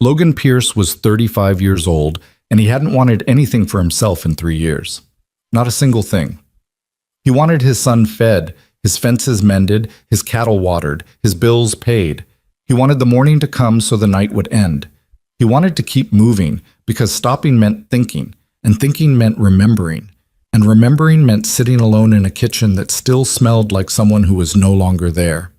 Logan Pierce was 35 years old, and he hadn't wanted anything for himself in 3 years. Not a single thing. He wanted his son fed, his fences mended, his cattle watered, his bills paid. He wanted the morning to come so the night would end. He wanted to keep moving because stopping meant thinking, and thinking meant remembering, and remembering meant sitting alone in a kitchen that still smelled like someone who was no longer there.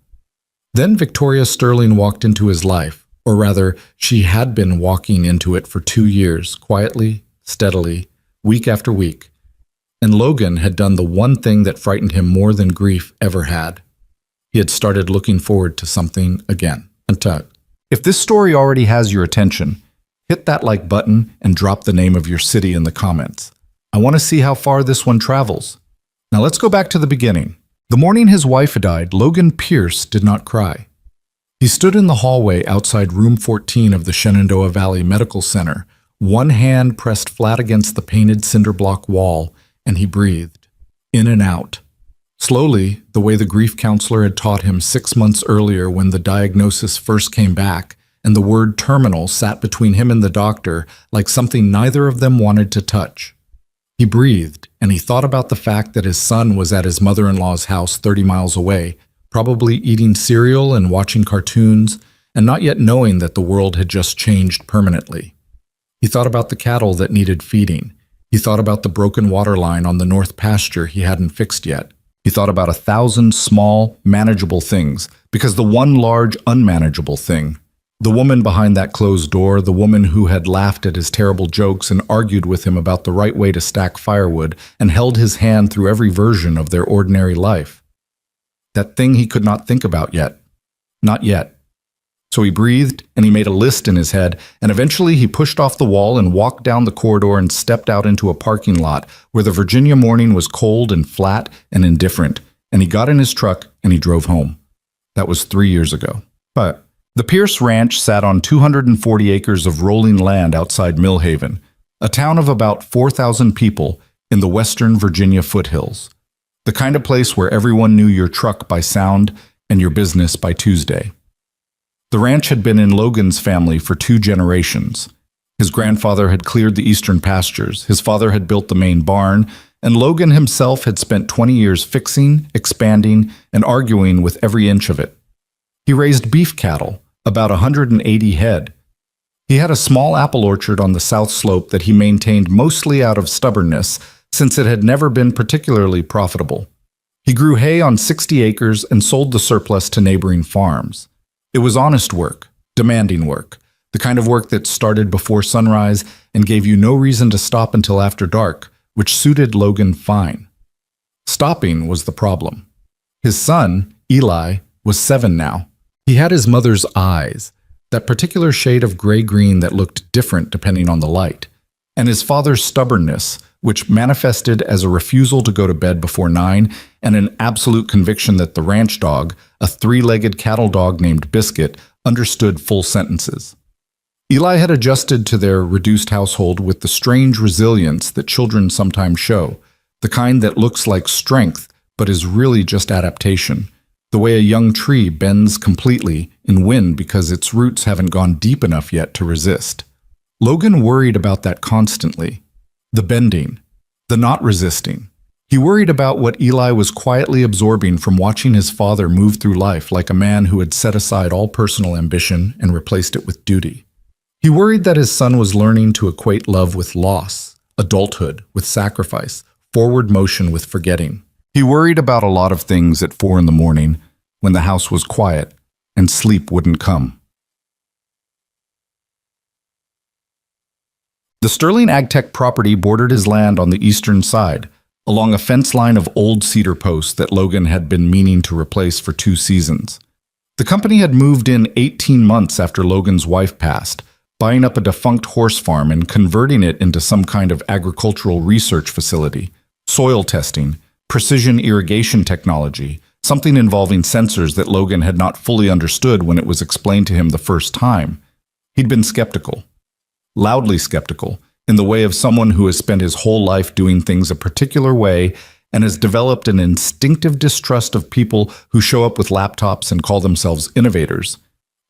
Then Victoria Sterling walked into his life, or rather, she had been walking into it for 2 years, quietly, steadily, week after week. And Logan had done the one thing that frightened him more than grief ever had. He had started looking forward to something again. If this story already has your attention, hit that like button and drop the name of your city in the comments. I want to see how far this one travels. Now let's go back to the beginning. The morning his wife died, Logan Pierce did not cry. He stood in the hallway outside room 14 of the Shenandoah Valley Medical Center, one hand pressed flat against the painted cinder block wall, and he breathed, in and out. Slowly, the way the grief counselor had taught him 6 months earlier when the diagnosis first came back, and the word terminal sat between him and the doctor like something neither of them wanted to touch. He breathed, and he thought about the fact that his son was at his mother-in-law's house 30 miles away, probably eating cereal and watching cartoons, and not yet knowing that the world had just changed permanently. He thought about the cattle that needed feeding. He thought about the broken water line on the north pasture he hadn't fixed yet. He thought about 1,000 small, manageable things, because the one large, unmanageable thing, the woman behind that closed door, the woman who had laughed at his terrible jokes and argued with him about the right way to stack firewood and held his hand through every version of their ordinary life. That thing he could not think about yet. Not yet. So he breathed, and he made a list in his head, and eventually he pushed off the wall and walked down the corridor and stepped out into a parking lot where the Virginia morning was cold and flat and indifferent, and he got in his truck and he drove home. That was 3 years ago. But the Pierce Ranch sat on 240 acres of rolling land outside Millhaven, a town of about 4,000 people in the western Virginia foothills, the kind of place where everyone knew your truck by sound and your business by Tuesday. The ranch had been in Logan's family for 2 generations. His grandfather had cleared the eastern pastures, his father had built the main barn, and Logan himself had spent 20 years fixing, expanding, and arguing with every inch of it. He raised beef cattle, about 180 head. He had a small apple orchard on the south slope that he maintained mostly out of stubbornness, since it had never been particularly profitable. He grew hay on 60 acres and sold the surplus to neighboring farms. It was honest work, demanding work, the kind of work that started before sunrise and gave you no reason to stop until after dark, which suited Logan fine. Stopping was the problem. His son, Eli, was 7 now. He had his mother's eyes, that particular shade of gray-green that looked different depending on the light, and his father's stubbornness, which manifested as a refusal to go to bed before 9 and an absolute conviction that the ranch dog, a 3-legged cattle dog named Biscuit, understood full sentences. Eli had adjusted to their reduced household with the strange resilience that children sometimes show, the kind that looks like strength but is really just adaptation, the way a young tree bends completely in wind because its roots haven't gone deep enough yet to resist. Logan worried about that constantly. The bending, the not resisting. He worried about what Eli was quietly absorbing from watching his father move through life like a man who had set aside all personal ambition and replaced it with duty. He worried that his son was learning to equate love with loss, adulthood with sacrifice, forward motion with forgetting. He worried about a lot of things at 4 in the morning when the house was quiet and sleep wouldn't come. The Sterling AgTech property bordered his land on the eastern side, along a fence line of old cedar posts that Logan had been meaning to replace for 2 seasons. The company had moved in 18 months after Logan's wife passed, buying up a defunct horse farm and converting it into some kind of agricultural research facility, soil testing, precision irrigation technology, something involving sensors that Logan had not fully understood when it was explained to him the first time. He'd been skeptical. Loudly skeptical, in the way of someone who has spent his whole life doing things a particular way and has developed an instinctive distrust of people who show up with laptops and call themselves innovators.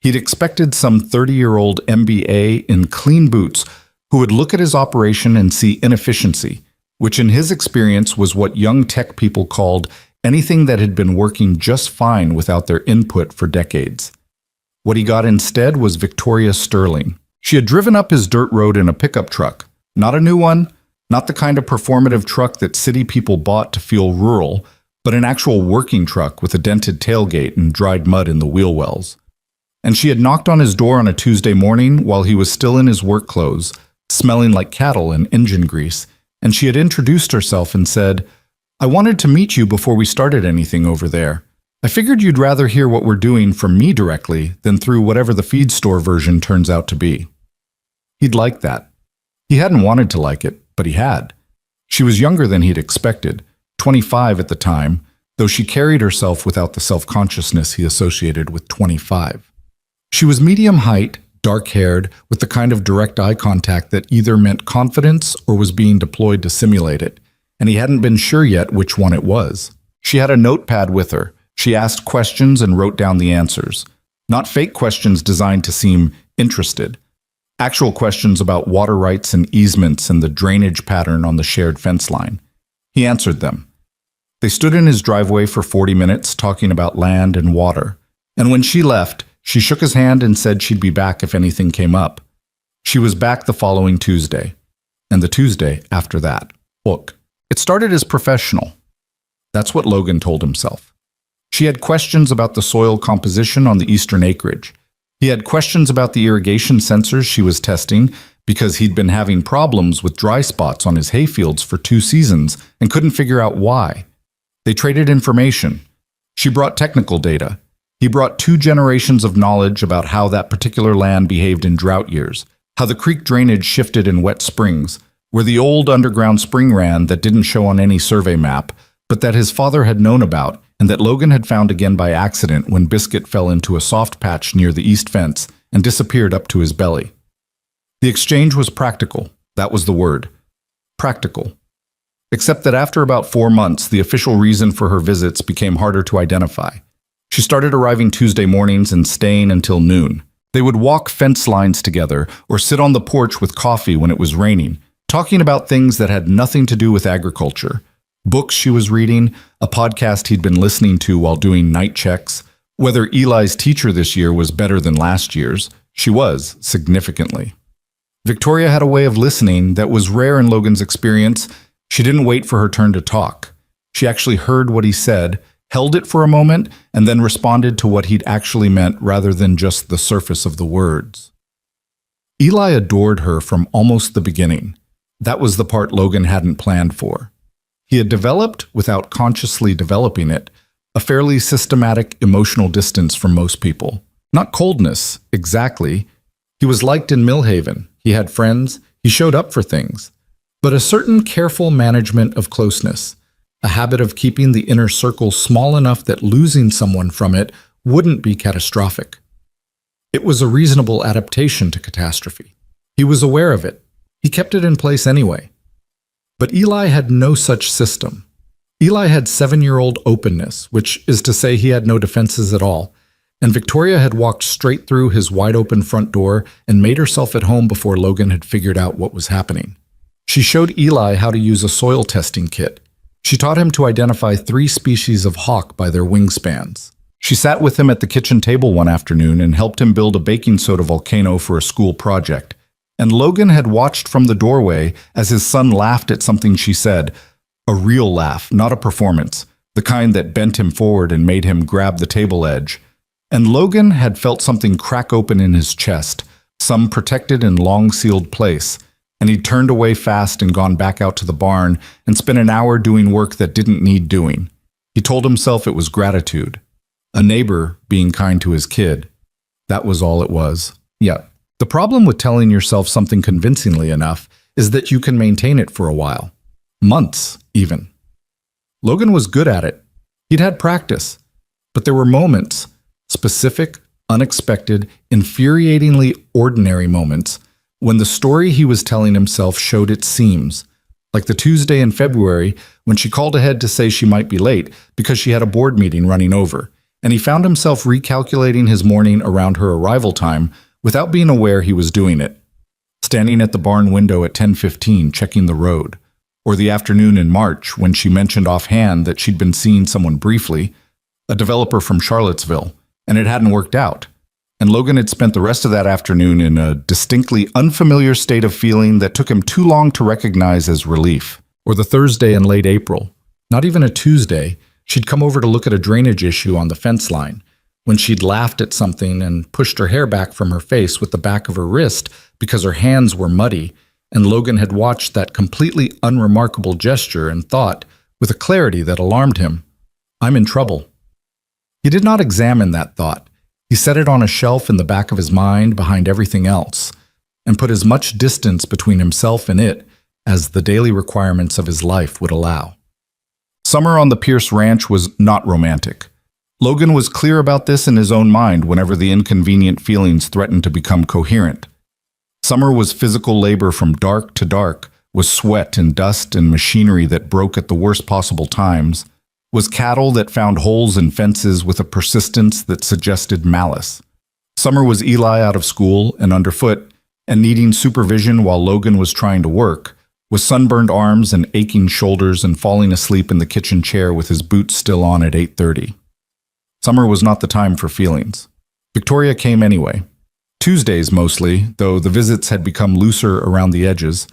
He'd expected some 30-year-old MBA in clean boots who would look at his operation and see inefficiency, which in his experience was what young tech people called anything that had been working just fine without their input for decades. What he got instead was Victoria Sterling. She had driven up his dirt road in a pickup truck, not a new one, not the kind of performative truck that city people bought to feel rural, but an actual working truck with a dented tailgate and dried mud in the wheel wells. And she had knocked on his door on a Tuesday morning while he was still in his work clothes, smelling like cattle and engine grease, and she had introduced herself and said, "I wanted to meet you before we started anything over there. I figured you'd rather hear what we're doing from me directly than through whatever the feed store version turns out to be." He'd liked that. He hadn't wanted to like it, but he had. She was younger than he'd expected, 25 at the time, though she carried herself without the self-consciousness he associated with 25. She was medium height, dark-haired, with the kind of direct eye contact that either meant confidence or was being deployed to simulate it, and he hadn't been sure yet which one it was. She had a notepad with her. She asked questions and wrote down the answers. Not fake questions designed to seem interested. Actual questions about water rights and easements and the drainage pattern on the shared fence line. He answered them. They stood in his driveway for 40 minutes talking about land and water, and when she left, she shook his hand and said she'd be back if anything came up. She was back the following Tuesday, and the Tuesday after that. Look, it started as professional. That's what Logan told himself. She had questions about the soil composition on the eastern acreage. He had questions about the irrigation sensors she was testing because he'd been having problems with dry spots on his hayfields for 2 seasons and couldn't figure out why. They traded information. She brought technical data. He brought 2 generations of knowledge about how that particular land behaved in drought years, how the creek drainage shifted in wet springs, where the old underground spring ran that didn't show on any survey map, but that his father had known about and that Logan had found again by accident when Biscuit fell into a soft patch near the east fence and disappeared up to his belly. The exchange was practical. That was the word. Practical. Except that after about 4 months, the official reason for her visits became harder to identify. She started arriving Tuesday mornings and staying until noon. They would walk fence lines together or sit on the porch with coffee when it was raining, talking about things that had nothing to do with agriculture. Books she was reading, a podcast he'd been listening to while doing night checks, whether Eli's teacher this year was better than last year's. She was, significantly. Victoria had a way of listening that was rare in Logan's experience. She didn't wait for her turn to talk. She actually heard what he said, held it for a moment, and then responded to what he'd actually meant rather than just the surface of the words. Eli adored her from almost the beginning. That was the part Logan hadn't planned for. He had developed, without consciously developing it, a fairly systematic emotional distance from most people. Not coldness, exactly. He was liked in Millhaven. He had friends. He showed up for things. But a certain careful management of closeness, a habit of keeping the inner circle small enough that losing someone from it wouldn't be catastrophic. It was a reasonable adaptation to catastrophe. He was aware of it. He kept it in place anyway. But Eli had no such system. Eli had 7-year-old openness, which is to say he had no defenses at all, and Victoria had walked straight through his wide-open front door and made herself at home before Logan had figured out what was happening. She showed Eli how to use a soil testing kit. She taught him to identify 3 species of hawk by their wingspans. She sat with him at the kitchen table one afternoon and helped him build a baking soda volcano for a school project. And Logan had watched from the doorway as his son laughed at something she said, a real laugh, not a performance, the kind that bent him forward and made him grab the table edge. And Logan had felt something crack open in his chest, some protected and long-sealed place, and he'd turned away fast and gone back out to the barn and spent an hour doing work that didn't need doing. He told himself it was gratitude. A neighbor being kind to his kid. That was all it was. Yeah. The problem with telling yourself something convincingly enough is that you can maintain it for a while. Months, even. Logan was good at it. He'd had practice. But there were moments, specific, unexpected, infuriatingly ordinary moments, when the story he was telling himself showed its seams. Like the Tuesday in February when she called ahead to say she might be late because she had a board meeting running over. and he found himself recalculating his morning around her arrival time without being aware he was doing it. Standing at the barn window at 10:15 checking the road, or the afternoon in March when she mentioned offhand that she'd been seeing someone briefly, a developer from Charlottesville, and it hadn't worked out. And Logan had spent the rest of that afternoon in a distinctly unfamiliar state of feeling that took him too long to recognize as relief. Or the Thursday in late April, not even a Tuesday, she'd come over to look at a drainage issue on the fence line, when she'd laughed at something and pushed her hair back from her face with the back of her wrist because her hands were muddy, and Logan had watched that completely unremarkable gesture and thought, with a clarity that alarmed him, "I'm in trouble." He did not examine that thought. He set it on a shelf in the back of his mind behind everything else, and put as much distance between himself and it as the daily requirements of his life would allow. Summer on the Pierce Ranch was not romantic. Logan was clear about this in his own mind whenever the inconvenient feelings threatened to become coherent. Summer was physical labor from dark to dark, was sweat and dust and machinery that broke at the worst possible times, was cattle that found holes in fences with a persistence that suggested malice. Summer was Eli out of school and underfoot and needing supervision while Logan was trying to work, with sunburned arms and aching shoulders and falling asleep in the kitchen chair with his boots still on at 8:30. Summer was not the time for feelings. Victoria came anyway. Tuesdays mostly, though the visits had become looser around the edges.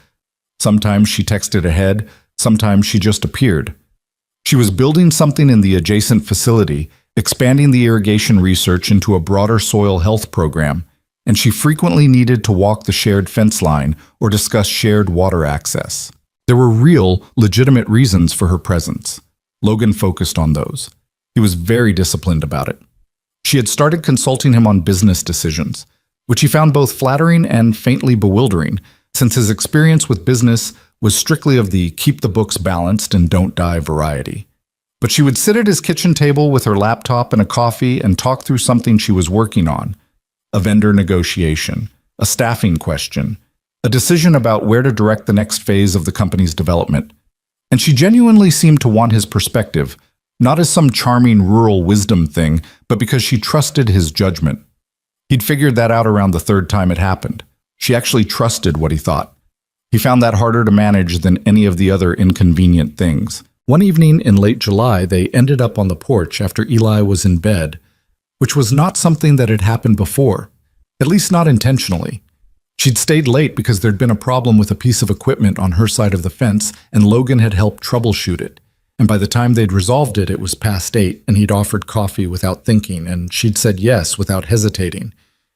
Sometimes she texted ahead, sometimes she just appeared. She was building something in the adjacent facility, expanding the irrigation research into a broader soil health program, and she frequently needed to walk the shared fence line or discuss shared water access. There were real, legitimate reasons for her presence. Logan focused on those. He was very disciplined about it. She had started consulting him on business decisions, which he found both flattering and faintly bewildering, since his experience with business was strictly of the keep the books balanced and don't die variety. But she would sit at his kitchen table with her laptop and a coffee and talk through something she was working on, a vendor negotiation, a staffing question, a decision about where to direct the next phase of the company's development. And she genuinely seemed to want his perspective, not as some charming rural wisdom thing, but because she trusted his judgment. He'd figured that out around the third time it happened. She actually trusted what he thought. He found that harder to manage than any of the other inconvenient things. One evening in late July, they ended up on the porch after Eli was in bed, which was not something that had happened before, at least not intentionally. She'd stayed late because there'd been a problem with a piece of equipment on her side of the fence, and Logan had helped troubleshoot it. And by the time they'd resolved it, it was past 8, and he'd offered coffee without thinking, and she'd said yes without hesitating.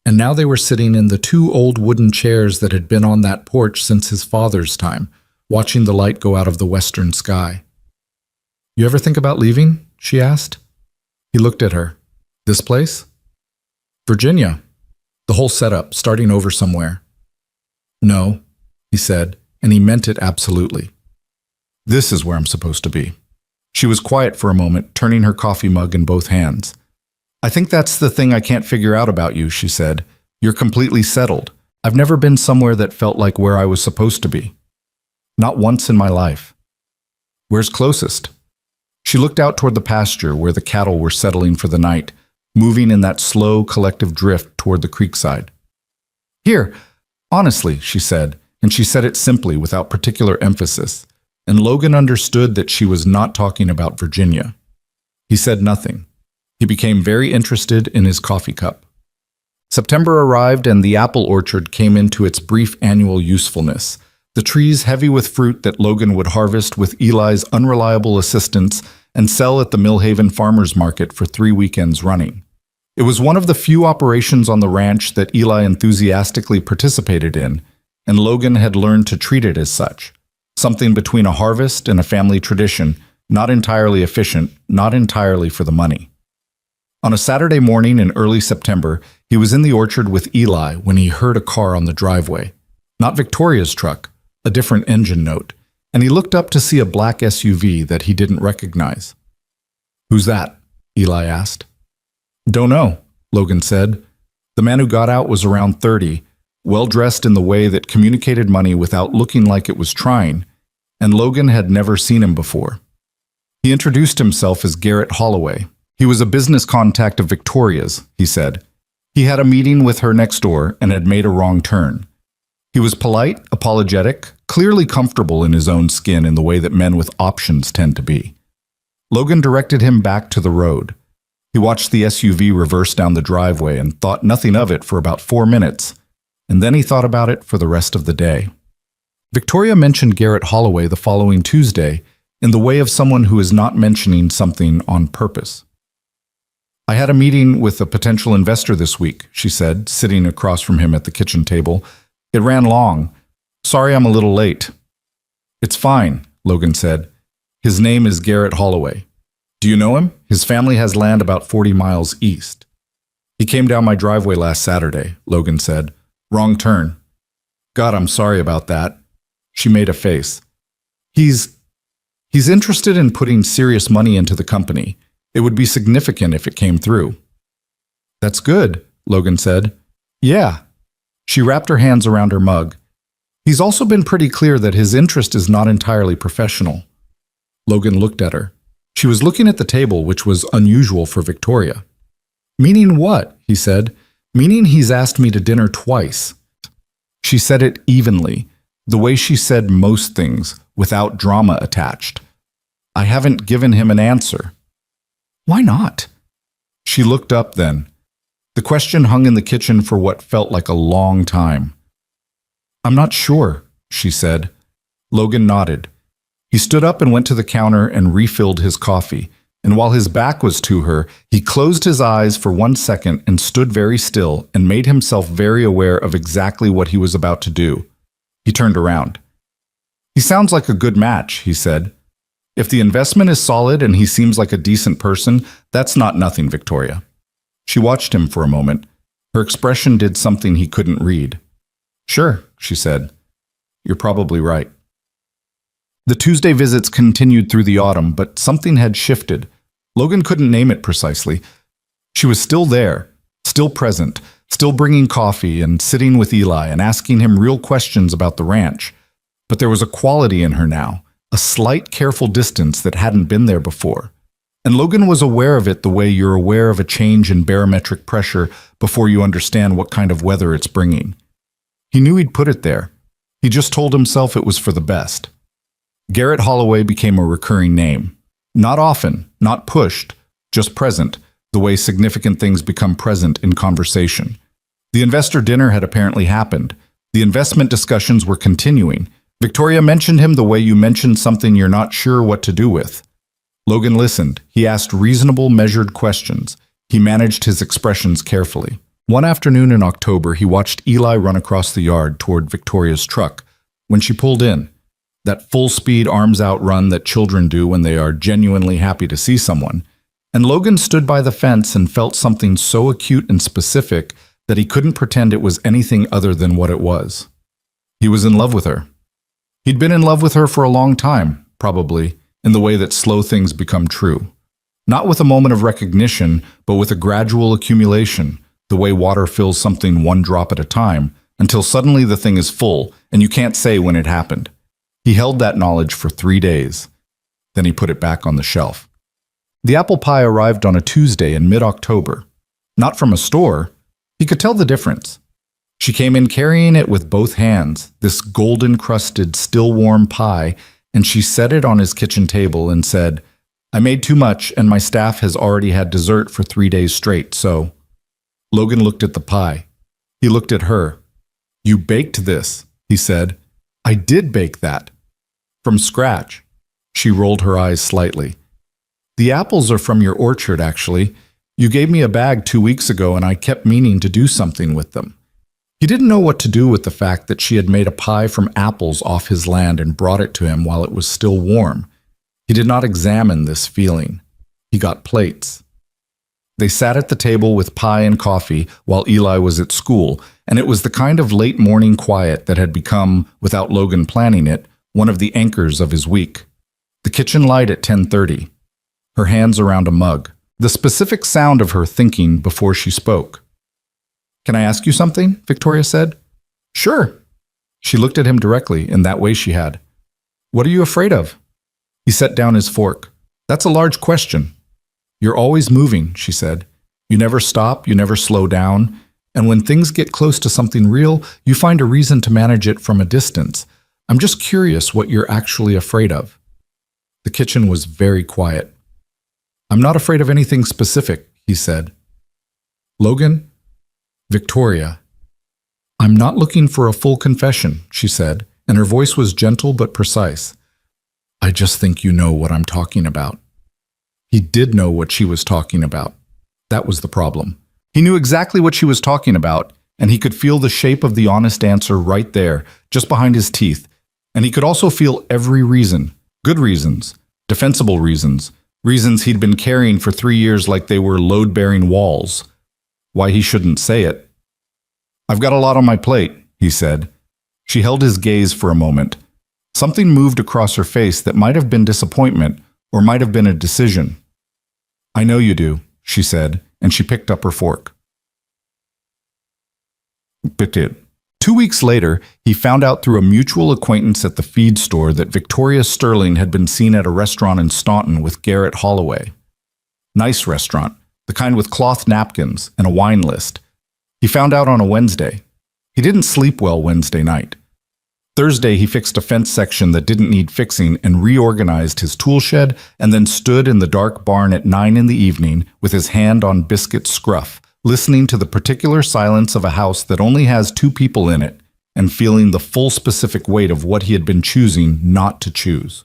And now they were sitting in the 2 old wooden chairs that had been on that porch since his father's time, watching the light go out of the western sky. "You ever think about leaving?" she asked. He looked at her. "This place?" "Virginia. The whole setup, starting over somewhere." "No," he said, and he meant it absolutely. "This is where I'm supposed to be." She was quiet for a moment, turning her coffee mug in both hands. "I think that's the thing I can't figure out about you," she said. "You're completely settled. I've never been somewhere that felt like where I was supposed to be. Not once in my life." "Where's closest?" She looked out toward the pasture where the cattle were settling for the night, moving in that slow, collective drift toward the creekside. "Here, honestly," she said, and she said it simply without particular emphasis, and Logan understood that she was not talking about Virginia. He said nothing. He became very interested in his coffee cup. September arrived and the apple orchard came into its brief annual usefulness, the trees heavy with fruit that Logan would harvest with Eli's unreliable assistance and sell at the Millhaven Farmers Market for 3 weekends running. It was one of the few operations on the ranch that Eli enthusiastically participated in, and Logan had learned to treat it as such, something between a harvest and a family tradition, not entirely efficient, not entirely for the money. On a Saturday morning in early September, he was in the orchard with Eli when he heard a car on the driveway. Not Victoria's truck, a different engine note, and he looked up to see a black SUV that he didn't recognize. "Who's that?" Eli asked. "Don't know," Logan said. The man who got out was around 30, well-dressed in the way that communicated money without looking like it was trying, and Logan had never seen him before. He introduced himself as Garrett Holloway. He was a business contact of Victoria's, he said. He had a meeting with her next door and had made a wrong turn. He was polite, apologetic, clearly comfortable in his own skin in the way that men with options tend to be. Logan directed him back to the road. He watched the SUV reverse down the driveway and thought nothing of it for about 4 minutes, and then he thought about it for the rest of the day. Victoria mentioned Garrett Holloway the following Tuesday in the way of someone who is not mentioning something on purpose. I had a meeting with a potential investor this week, she said, sitting across from him at the kitchen table. It ran long. Sorry I'm a little late. It's fine, Logan said. His name is Garrett Holloway. Do you know him? His family has land about 40 miles east. He came down my driveway last Saturday, Logan said. Wrong turn. God, I'm sorry about that. She made a face. He's interested in putting serious money into the company. It would be significant if it came through. That's good, Logan said. Yeah. She wrapped her hands around her mug. He's also been pretty clear that his interest is not entirely professional. Logan looked at her. She was looking at the table, which was unusual for Victoria. Meaning what? He said. Meaning he's asked me to dinner twice. She said it evenly, the way she said most things, without drama attached. I haven't given him an answer. Why not? She looked up then. The question hung in the kitchen for what felt like a long time. I'm not sure, she said. Logan nodded. He stood up and went to the counter and refilled his coffee, and while his back was to her, he closed his eyes for 1 second and stood very still and made himself very aware of exactly what he was about to do. He turned around. He sounds like a good match, he said. If the investment is solid and he seems like a decent person, that's not nothing, Victoria. She watched him for a moment. Her expression did something he couldn't read. Sure, she said. You're probably right. The Tuesday visits continued through the autumn, but something had shifted. Logan couldn't name it precisely. She was still there, still present, still bringing coffee and sitting with Eli and asking him real questions about the ranch. But there was a quality in her now, a slight careful distance that hadn't been there before. And Logan was aware of it the way you're aware of a change in barometric pressure before you understand what kind of weather it's bringing. He knew he'd put it there. He just told himself it was for the best. Garrett Holloway became a recurring name. Not often, not pushed, just present, the way significant things become present in conversation. The investor dinner had apparently happened. The investment discussions were continuing. Victoria mentioned him the way you mention something you're not sure what to do with. Logan listened. He asked reasonable, measured questions. He managed his expressions carefully. One afternoon in October, he watched Eli run across the yard toward Victoria's truck. When she pulled in, that full-speed, arms-out run that children do when they are genuinely happy to see someone, and Logan stood by the fence and felt something so acute and specific that he couldn't pretend it was anything other than what it was. He was in love with her. He'd been in love with her for a long time, probably, in the way that slow things become true. Not with a moment of recognition, but with a gradual accumulation, the way water fills something one drop at a time, until suddenly the thing is full, and you can't say when it happened. He held that knowledge for 3 days. Then he put it back on the shelf. The apple pie arrived on a Tuesday in mid-October. Not from a store. He could tell the difference. She came in carrying it with both hands, this golden-crusted, still-warm pie, and she set it on his kitchen table and said, I made too much, and my staff has already had dessert for 3 days straight, so... Logan looked at the pie. He looked at her. You baked this, he said. I did bake that. From scratch. She rolled her eyes slightly. The apples are from your orchard, actually. You gave me a bag 2 weeks ago, and I kept meaning to do something with them. He didn't know what to do with the fact that she had made a pie from apples off his land and brought it to him while it was still warm. He did not examine this feeling. He got plates. They sat at the table with pie and coffee while Eli was at school, and it was the kind of late morning quiet that had become, without Logan planning it, one of the anchors of his week. The kitchen light at 10:30. Her hands around a mug. The specific sound of her thinking before she spoke. Can I ask you something? Victoria said. Sure. She looked at him directly in that way she had. What are you afraid of? He set down his fork. That's a large question. You're always moving, she said. You never stop, you never slow down. And when things get close to something real, you find a reason to manage it from a distance. I'm just curious what you're actually afraid of. The kitchen was very quiet. I'm not afraid of anything specific, he said. Logan? Victoria. I'm not looking for a full confession, she said, and her voice was gentle but precise. I just think you know what I'm talking about. He did know what she was talking about. That was the problem. He knew exactly what she was talking about, and he could feel the shape of the honest answer right there, just behind his teeth. And he could also feel every reason, good reasons, defensible reasons, reasons he'd been carrying for 3 years like they were load-bearing walls. Why he shouldn't say it. I've got a lot on my plate, he said. She held his gaze for a moment. Something moved across her face that might have been disappointment or might have been a decision. I know you do, she said, and she picked up her fork. Bit it. 2 weeks later, he found out through a mutual acquaintance at the feed store that Victoria Sterling had been seen at a restaurant in Staunton with Garrett Holloway. Nice restaurant, the kind with cloth napkins and a wine list. He found out on a Wednesday. He didn't sleep well Wednesday night. Thursday, he fixed a fence section that didn't need fixing and reorganized his tool shed, and then stood in the dark barn at 9 in the evening with his hand on Biscuit's scruff, listening to the particular silence of a house that only has 2 people in it, and feeling the full specific weight of what he had been choosing not to choose.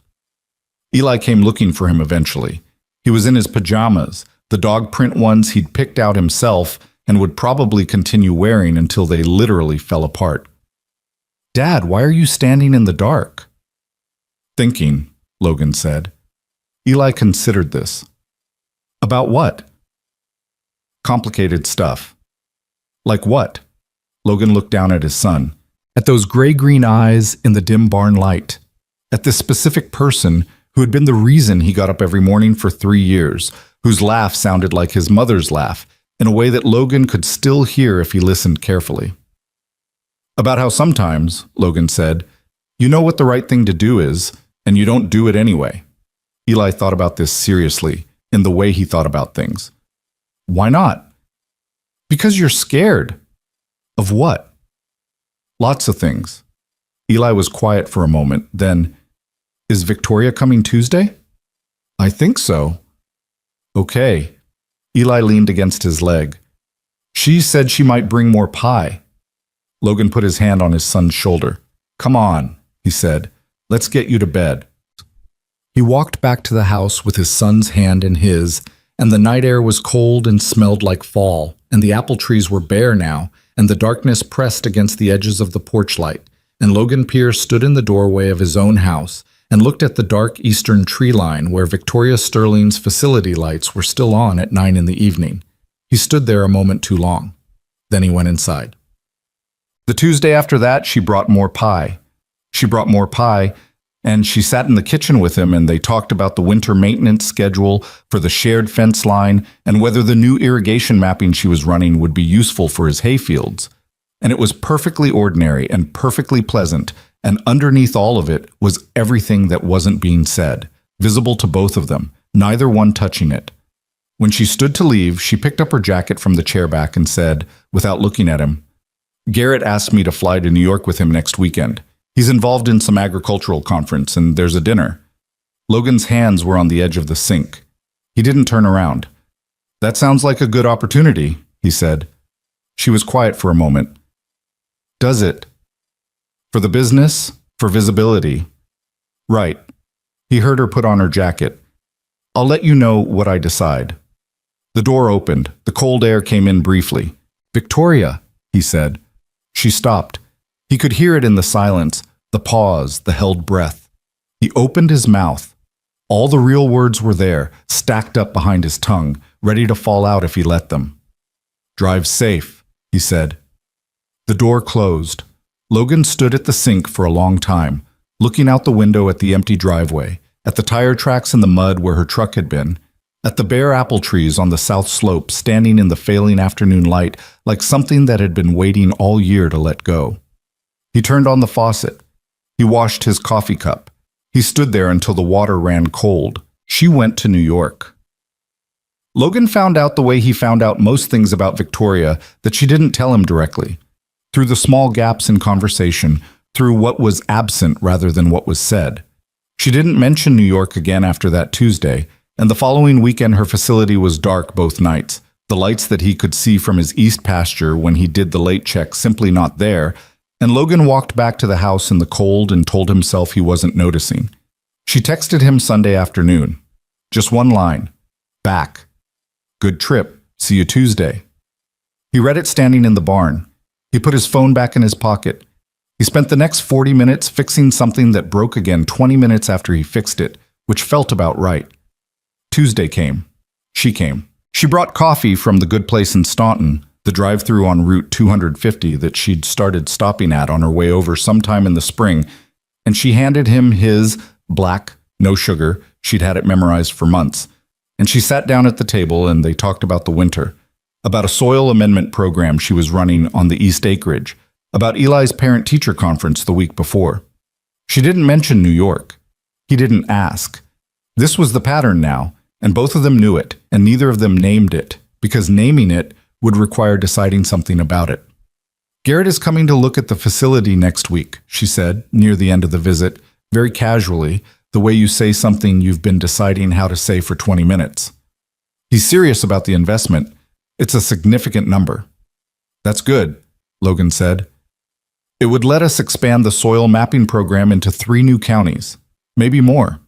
Eli came looking for him eventually. He was in his pajamas, the dog print ones he'd picked out himself and would probably continue wearing until they literally fell apart. Dad, why are you standing in the dark? Thinking, Logan said. Eli considered this. About what? Complicated stuff. Like what? Logan looked down at his son, at those gray-green eyes in the dim barn light, at this specific person who had been the reason he got up every morning for 3 years, whose laugh sounded like his mother's laugh, in a way that Logan could still hear if he listened carefully. About how sometimes, Logan said, you know what the right thing to do is, and you don't do it anyway. Eli thought about this seriously, in the way he thought about things. Why not? Because you're scared. Of what? Lots of things. Eli was quiet for a moment, then, is Victoria coming Tuesday? I think so. Okay. Eli leaned against his leg. She said she might bring more pie. Logan put his hand on his son's shoulder. Come on, he said. Let's get you to bed. He walked back to the house with his son's hand in his, and the night air was cold and smelled like fall, and the apple trees were bare now, and the darkness pressed against the edges of the porch light, and Logan Pierce stood in the doorway of his own house and looked at the dark eastern tree line where Victoria Sterling's facility lights were still on at 9 in the evening. He stood there a moment too long. Then he went inside. The Tuesday after that, she brought more pie. And she sat in the kitchen with him, and they talked about the winter maintenance schedule for the shared fence line and whether the new irrigation mapping she was running would be useful for his hayfields. And it was perfectly ordinary and perfectly pleasant, and underneath all of it was everything that wasn't being said, visible to both of them, neither one touching it. When she stood to leave, she picked up her jacket from the chair back and said, without looking at him, Garrett asked me to fly to New York with him next weekend. He's involved in some agricultural conference, and there's a dinner. Logan's hands were on the edge of the sink. He didn't turn around. That sounds like a good opportunity, he said. She was quiet for a moment. Does it? For the business? For visibility? Right. He heard her put on her jacket. I'll let you know what I decide. The door opened. The cold air came in briefly. Victoria, he said. She stopped. He could hear it in the silence, the pause, the held breath. He opened his mouth. All the real words were there, stacked up behind his tongue, ready to fall out if he let them. Drive safe, he said. The door closed. Logan stood at the sink for a long time, looking out the window at the empty driveway, at the tire tracks in the mud where her truck had been, at the bare apple trees on the south slope standing in the failing afternoon light like something that had been waiting all year to let go. He turned on the faucet. He washed his coffee cup. He stood there until the water ran cold. She went to New York. Logan found out the way he found out most things about Victoria that she didn't tell him directly. Through the small gaps in conversation, through what was absent rather than what was said. She didn't mention New York again after that Tuesday, and the following weekend her facility was dark both nights, the lights that he could see from his east pasture when he did the late check simply not there, and Logan walked back to the house in the cold and told himself he wasn't noticing. She texted him Sunday afternoon. Just one line. Back. Good trip. See you Tuesday. He read it standing in the barn. He put his phone back in his pocket. He spent the next 40 minutes fixing something that broke again 20 minutes after he fixed it, which felt about right. Tuesday came. She came. She brought coffee from the good place in Staunton, the drive-thru on Route 250 that she'd started stopping at on her way over sometime in the spring, and she handed him his black, no sugar. She'd had it memorized for months. And she sat down at the table and they talked about the winter, about a soil amendment program she was running on the East Acreage, about Eli's parent-teacher conference the week before. She didn't mention New York. He didn't ask. This was the pattern now, and both of them knew it, and neither of them named it, because naming it would require deciding something about it. Garrett is coming to look at the facility next week, she said, near the end of the visit, very casually, the way you say something you've been deciding how to say for 20 minutes. He's serious about the investment. It's a significant number. That's good, Logan said. It would let us expand the soil mapping program into 3 new counties, maybe more.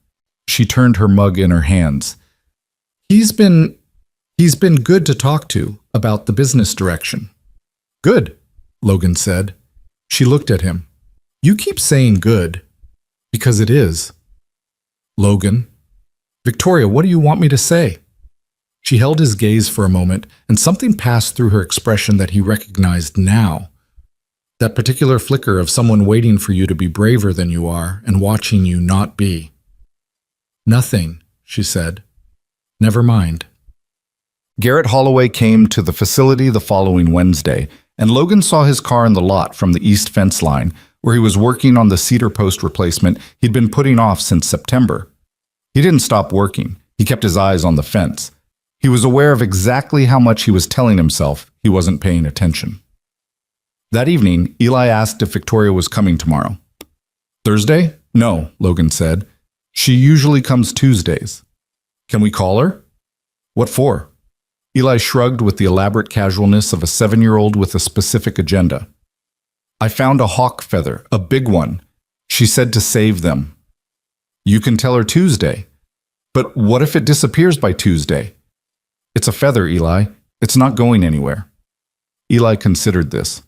She turned her mug in her hands. He's been good to talk to about the business direction. Good, Logan said. She looked at him. You keep saying good, because it is. Logan. Victoria, what do you want me to say? She held his gaze for a moment, and something passed through her expression that he recognized now. That particular flicker of someone waiting for you to be braver than you are and watching you not be. Nothing, she said. Never mind. Garrett Holloway came to the facility the following Wednesday, and Logan saw his car in the lot from the east fence line, where he was working on the cedar post replacement he'd been putting off since September. He didn't stop working. He kept his eyes on the fence. He was aware of exactly how much he was telling himself he wasn't paying attention. That evening, Eli asked if Victoria was coming tomorrow. Thursday? No, Logan said. She usually comes Tuesdays. Can we call her? What for? Eli shrugged with the elaborate casualness of a 7-year-old with a specific agenda. I found a hawk feather, a big one. She said to save them. You can tell her Tuesday. But what if it disappears by Tuesday? It's a feather, Eli. It's not going anywhere. Eli considered this.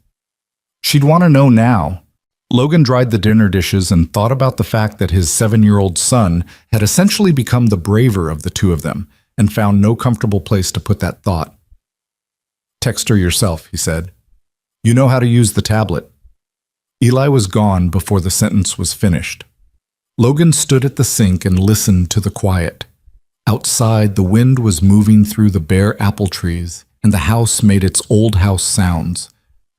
She'd want to know now. Logan dried the dinner dishes and thought about the fact that his 7-year-old son had essentially become the braver of the two of them and found no comfortable place to put that thought. Text her yourself, he said. You know how to use the tablet. Eli was gone before the sentence was finished. Logan stood at the sink and listened to the quiet. Outside, the wind was moving through the bare apple trees, and the house made its old house sounds.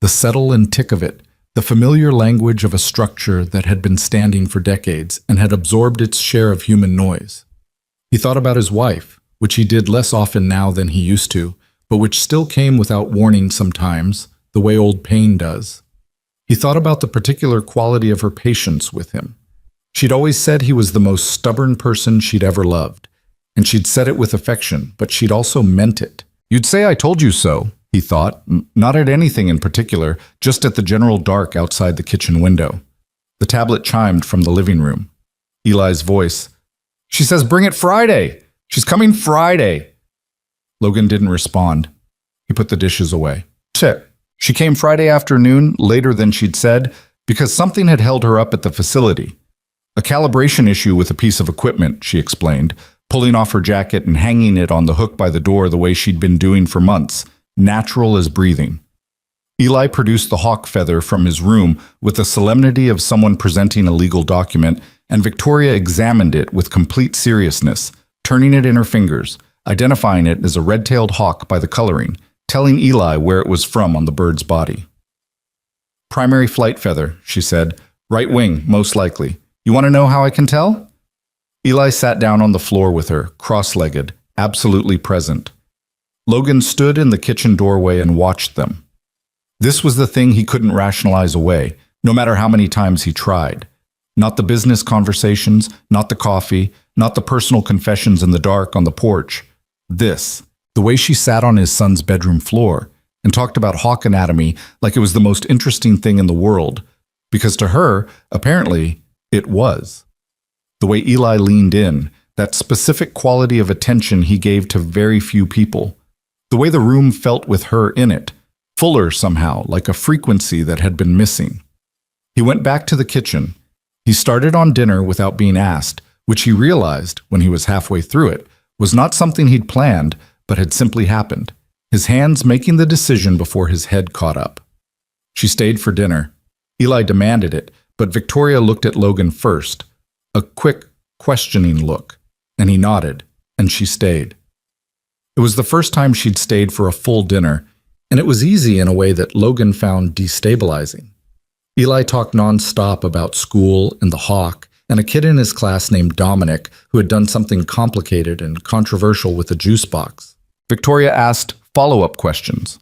The settle and tick of it, the familiar language of a structure that had been standing for decades and had absorbed its share of human noise. He thought about his wife, which he did less often now than he used to, but which still came without warning sometimes, the way old pain does. He thought about the particular quality of her patience with him. She'd always said he was the most stubborn person she'd ever loved, and she'd said it with affection, but she'd also meant it. You'd say I told you so, he thought, not at anything in particular, just at the general dark outside the kitchen window. The tablet chimed from the living room. Eli's voice. She says, bring it Friday. She's coming Friday. Logan didn't respond. He put the dishes away. Shit. She came Friday afternoon, later than she'd said, because something had held her up at the facility. A calibration issue with a piece of equipment, she explained, pulling off her jacket and hanging it on the hook by the door the way she'd been doing for months, natural as breathing. Eli produced the hawk feather from his room with the solemnity of someone presenting a legal document, and Victoria examined it with complete seriousness, turning it in her fingers, identifying it as a red-tailed hawk by the coloring, telling Eli where it was from on the bird's body. Primary flight feather, she said. Right wing, most likely. You want to know how I can tell? Eli sat down on the floor with her, cross-legged, absolutely present. Logan stood in the kitchen doorway and watched them. This was the thing he couldn't rationalize away, no matter how many times he tried. Not the business conversations, not the coffee, not the personal confessions in the dark on the porch. This, the way she sat on his son's bedroom floor and talked about hawk anatomy like it was the most interesting thing in the world, because to her, apparently, it was. The way Eli leaned in, that specific quality of attention he gave to very few people. The way the room felt with her in it, fuller somehow, like a frequency that had been missing. He went back to the kitchen. He started on dinner without being asked, which he realized, when he was halfway through it, was not something he'd planned, but had simply happened, his hands making the decision before his head caught up. She stayed for dinner. Eli demanded it, but Victoria looked at Logan first, a quick, questioning look, and he nodded, and she stayed. It was the first time she'd stayed for a full dinner, and it was easy in a way that Logan found destabilizing. Eli talked non-stop about school and the hawk, and a kid in his class named Dominic who had done something complicated and controversial with a juice box. Victoria asked follow-up questions.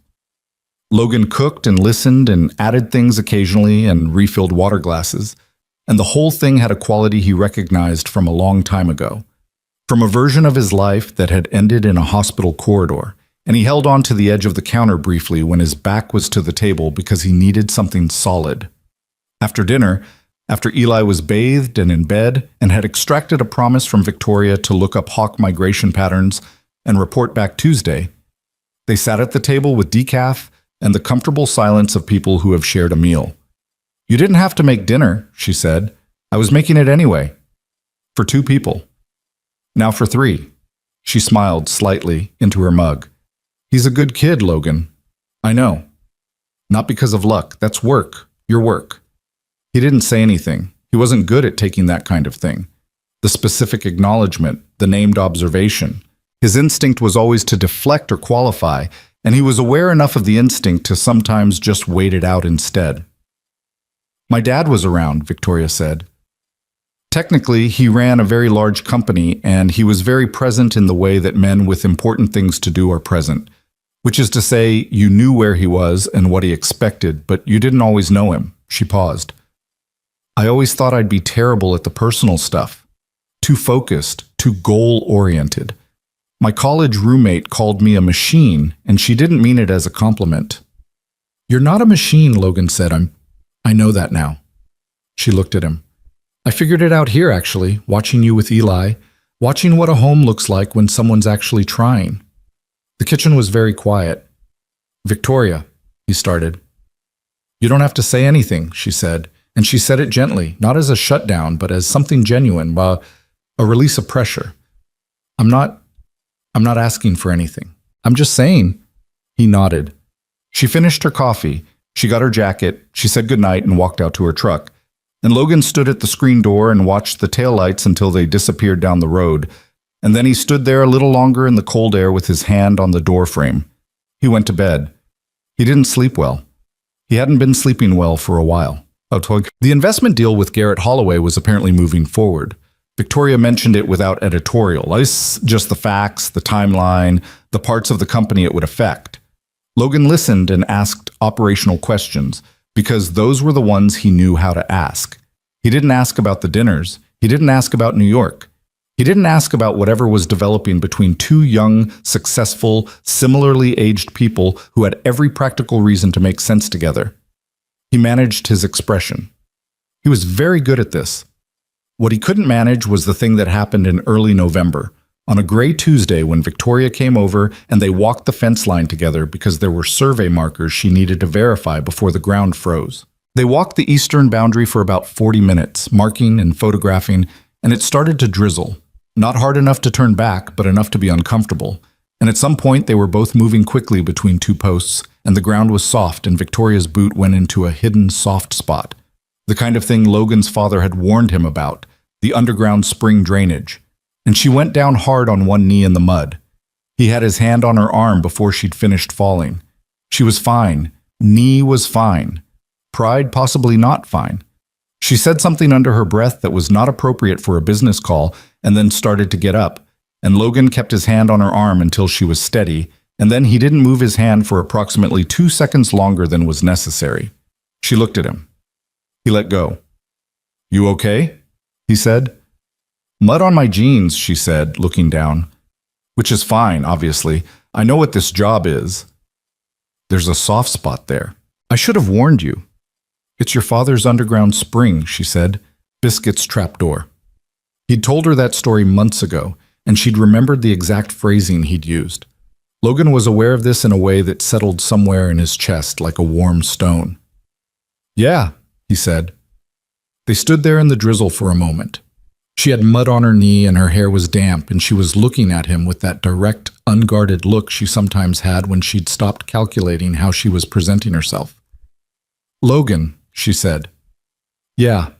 Logan cooked and listened and added things occasionally and refilled water glasses, and the whole thing had a quality he recognized from a long time ago, from a version of his life that had ended in a hospital corridor, and he held on to the edge of the counter briefly when his back was to the table because he needed something solid. After dinner, after Eli was bathed and in bed and had extracted a promise from Victoria to look up hawk migration patterns and report back Tuesday, they sat at the table with decaf and the comfortable silence of people who have shared a meal. "You didn't have to make dinner," she said. "I was making it anyway. For 2 people. Now for 3. She smiled slightly into her mug. "He's a good kid, Logan." "I know. Not because of luck. That's work. Your work." He didn't say anything. He wasn't good at taking that kind of thing. The specific acknowledgement, the named observation. His instinct was always to deflect or qualify, and he was aware enough of the instinct to sometimes just wait it out instead. "My dad was around," Victoria said. Technically, he ran a very large company, and he was very present in the way that men with important things to do are present, which is to say, you knew where he was and what he expected, but you didn't always know him. She paused. "I always thought I'd be terrible at the personal stuff. Too focused, too goal-oriented. My college roommate called me a machine, and she didn't mean it as a compliment." "You're not a machine," Logan said. I know that now." She looked at him. "I figured it out here, actually, watching you with Eli, watching what a home looks like when someone's actually trying." The kitchen was very quiet. "Victoria," he started. "You don't have to say anything," she said, and she said it gently, not as a shutdown, but as something genuine, a release of pressure. I'm not asking for anything. I'm just saying." He nodded. She finished her coffee. She got her jacket. She said goodnight and walked out to her truck. And Logan stood at the screen door and watched the taillights until they disappeared down the road. And then he stood there a little longer in the cold air with his hand on the door frame. He went to bed. He didn't sleep well. He hadn't been sleeping well for a while. The investment deal with Garrett Holloway was apparently moving forward. Victoria mentioned it without editorial, just the facts, the timeline, the parts of the company it would affect. Logan listened and asked operational questions, because those were the ones he knew how to ask. He didn't ask about the dinners. He didn't ask about New York. He didn't ask about whatever was developing between 2 young, successful, similarly aged people who had every practical reason to make sense together. He managed his expression. He was very good at this. What he couldn't manage was the thing that happened in early November, on a gray Tuesday when Victoria came over and they walked the fence line together because there were survey markers she needed to verify before the ground froze. They walked the eastern boundary for about 40 minutes, marking and photographing, and it started to drizzle. Not hard enough to turn back, but enough to be uncomfortable. And at some point they were both moving quickly between 2 posts, and the ground was soft and Victoria's boot went into a hidden soft spot. The kind of thing Logan's father had warned him about, the underground spring drainage. And she went down hard on one knee in the mud. He had his hand on her arm before she'd finished falling. She was fine. Knee was fine. Pride possibly not fine. She said something under her breath that was not appropriate for a business call and then started to get up, and Logan kept his hand on her arm until she was steady, and then he didn't move his hand for approximately 2 seconds longer than was necessary. She looked at him. He let go. "You okay?" he said. "Mud on my jeans," she said, looking down. "Which is fine, obviously. I know what this job is." "There's a soft spot there. I should have warned you." "It's your father's underground spring," she said. "Biscuit's trapdoor." He'd told her that story months ago, and she'd remembered the exact phrasing he'd used. Logan was aware of this in a way that settled somewhere in his chest like a warm stone. "Yeah," he said. They stood there in the drizzle for a moment. She had mud on her knee and her hair was damp, and she was looking at him with that direct, unguarded look she sometimes had when she'd stopped calculating how she was presenting herself. "Logan," she said. "Yeah."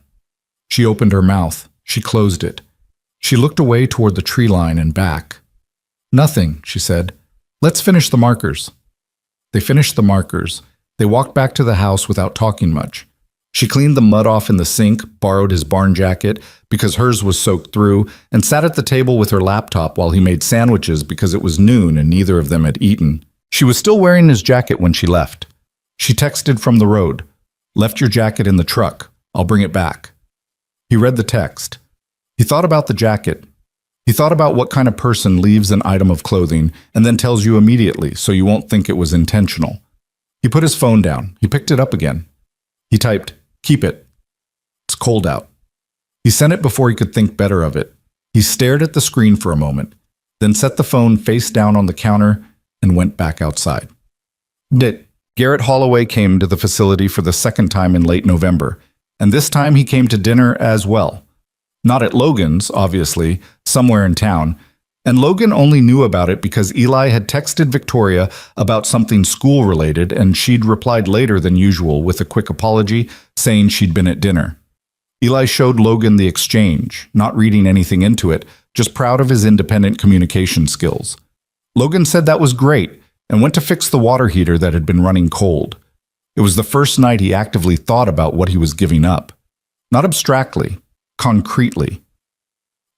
She opened her mouth. She closed it. She looked away toward the tree line and back. "Nothing," she said. "Let's finish the markers." They finished the markers. They walked back to the house without talking much. She cleaned the mud off in the sink, borrowed his barn jacket because hers was soaked through, and sat at the table with her laptop while he made sandwiches because it was noon and neither of them had eaten. She was still wearing his jacket when she left. She texted from the road. "Left your jacket in the truck. I'll bring it back." He read the text. He thought about the jacket. He thought about what kind of person leaves an item of clothing and then tells you immediately so you won't think it was intentional. He put his phone down. He picked it up again. He typed, "Keep it. It's cold out." He sent it before he could think better of it. He stared at the screen for a moment, then set the phone face down on the counter and went back outside. Garrett Holloway came to the facility for the second time in late November, and this time he came to dinner as well. Not at Logan's, obviously, somewhere in town, and Logan only knew about it because Eli had texted Victoria about something school-related, and she'd replied later than usual with a quick apology, saying she'd been at dinner. Eli showed Logan the exchange, not reading anything into it, just proud of his independent communication skills. Logan said that was great, and went to fix the water heater that had been running cold. It was the first night he actively thought about what he was giving up. Not abstractly, concretely.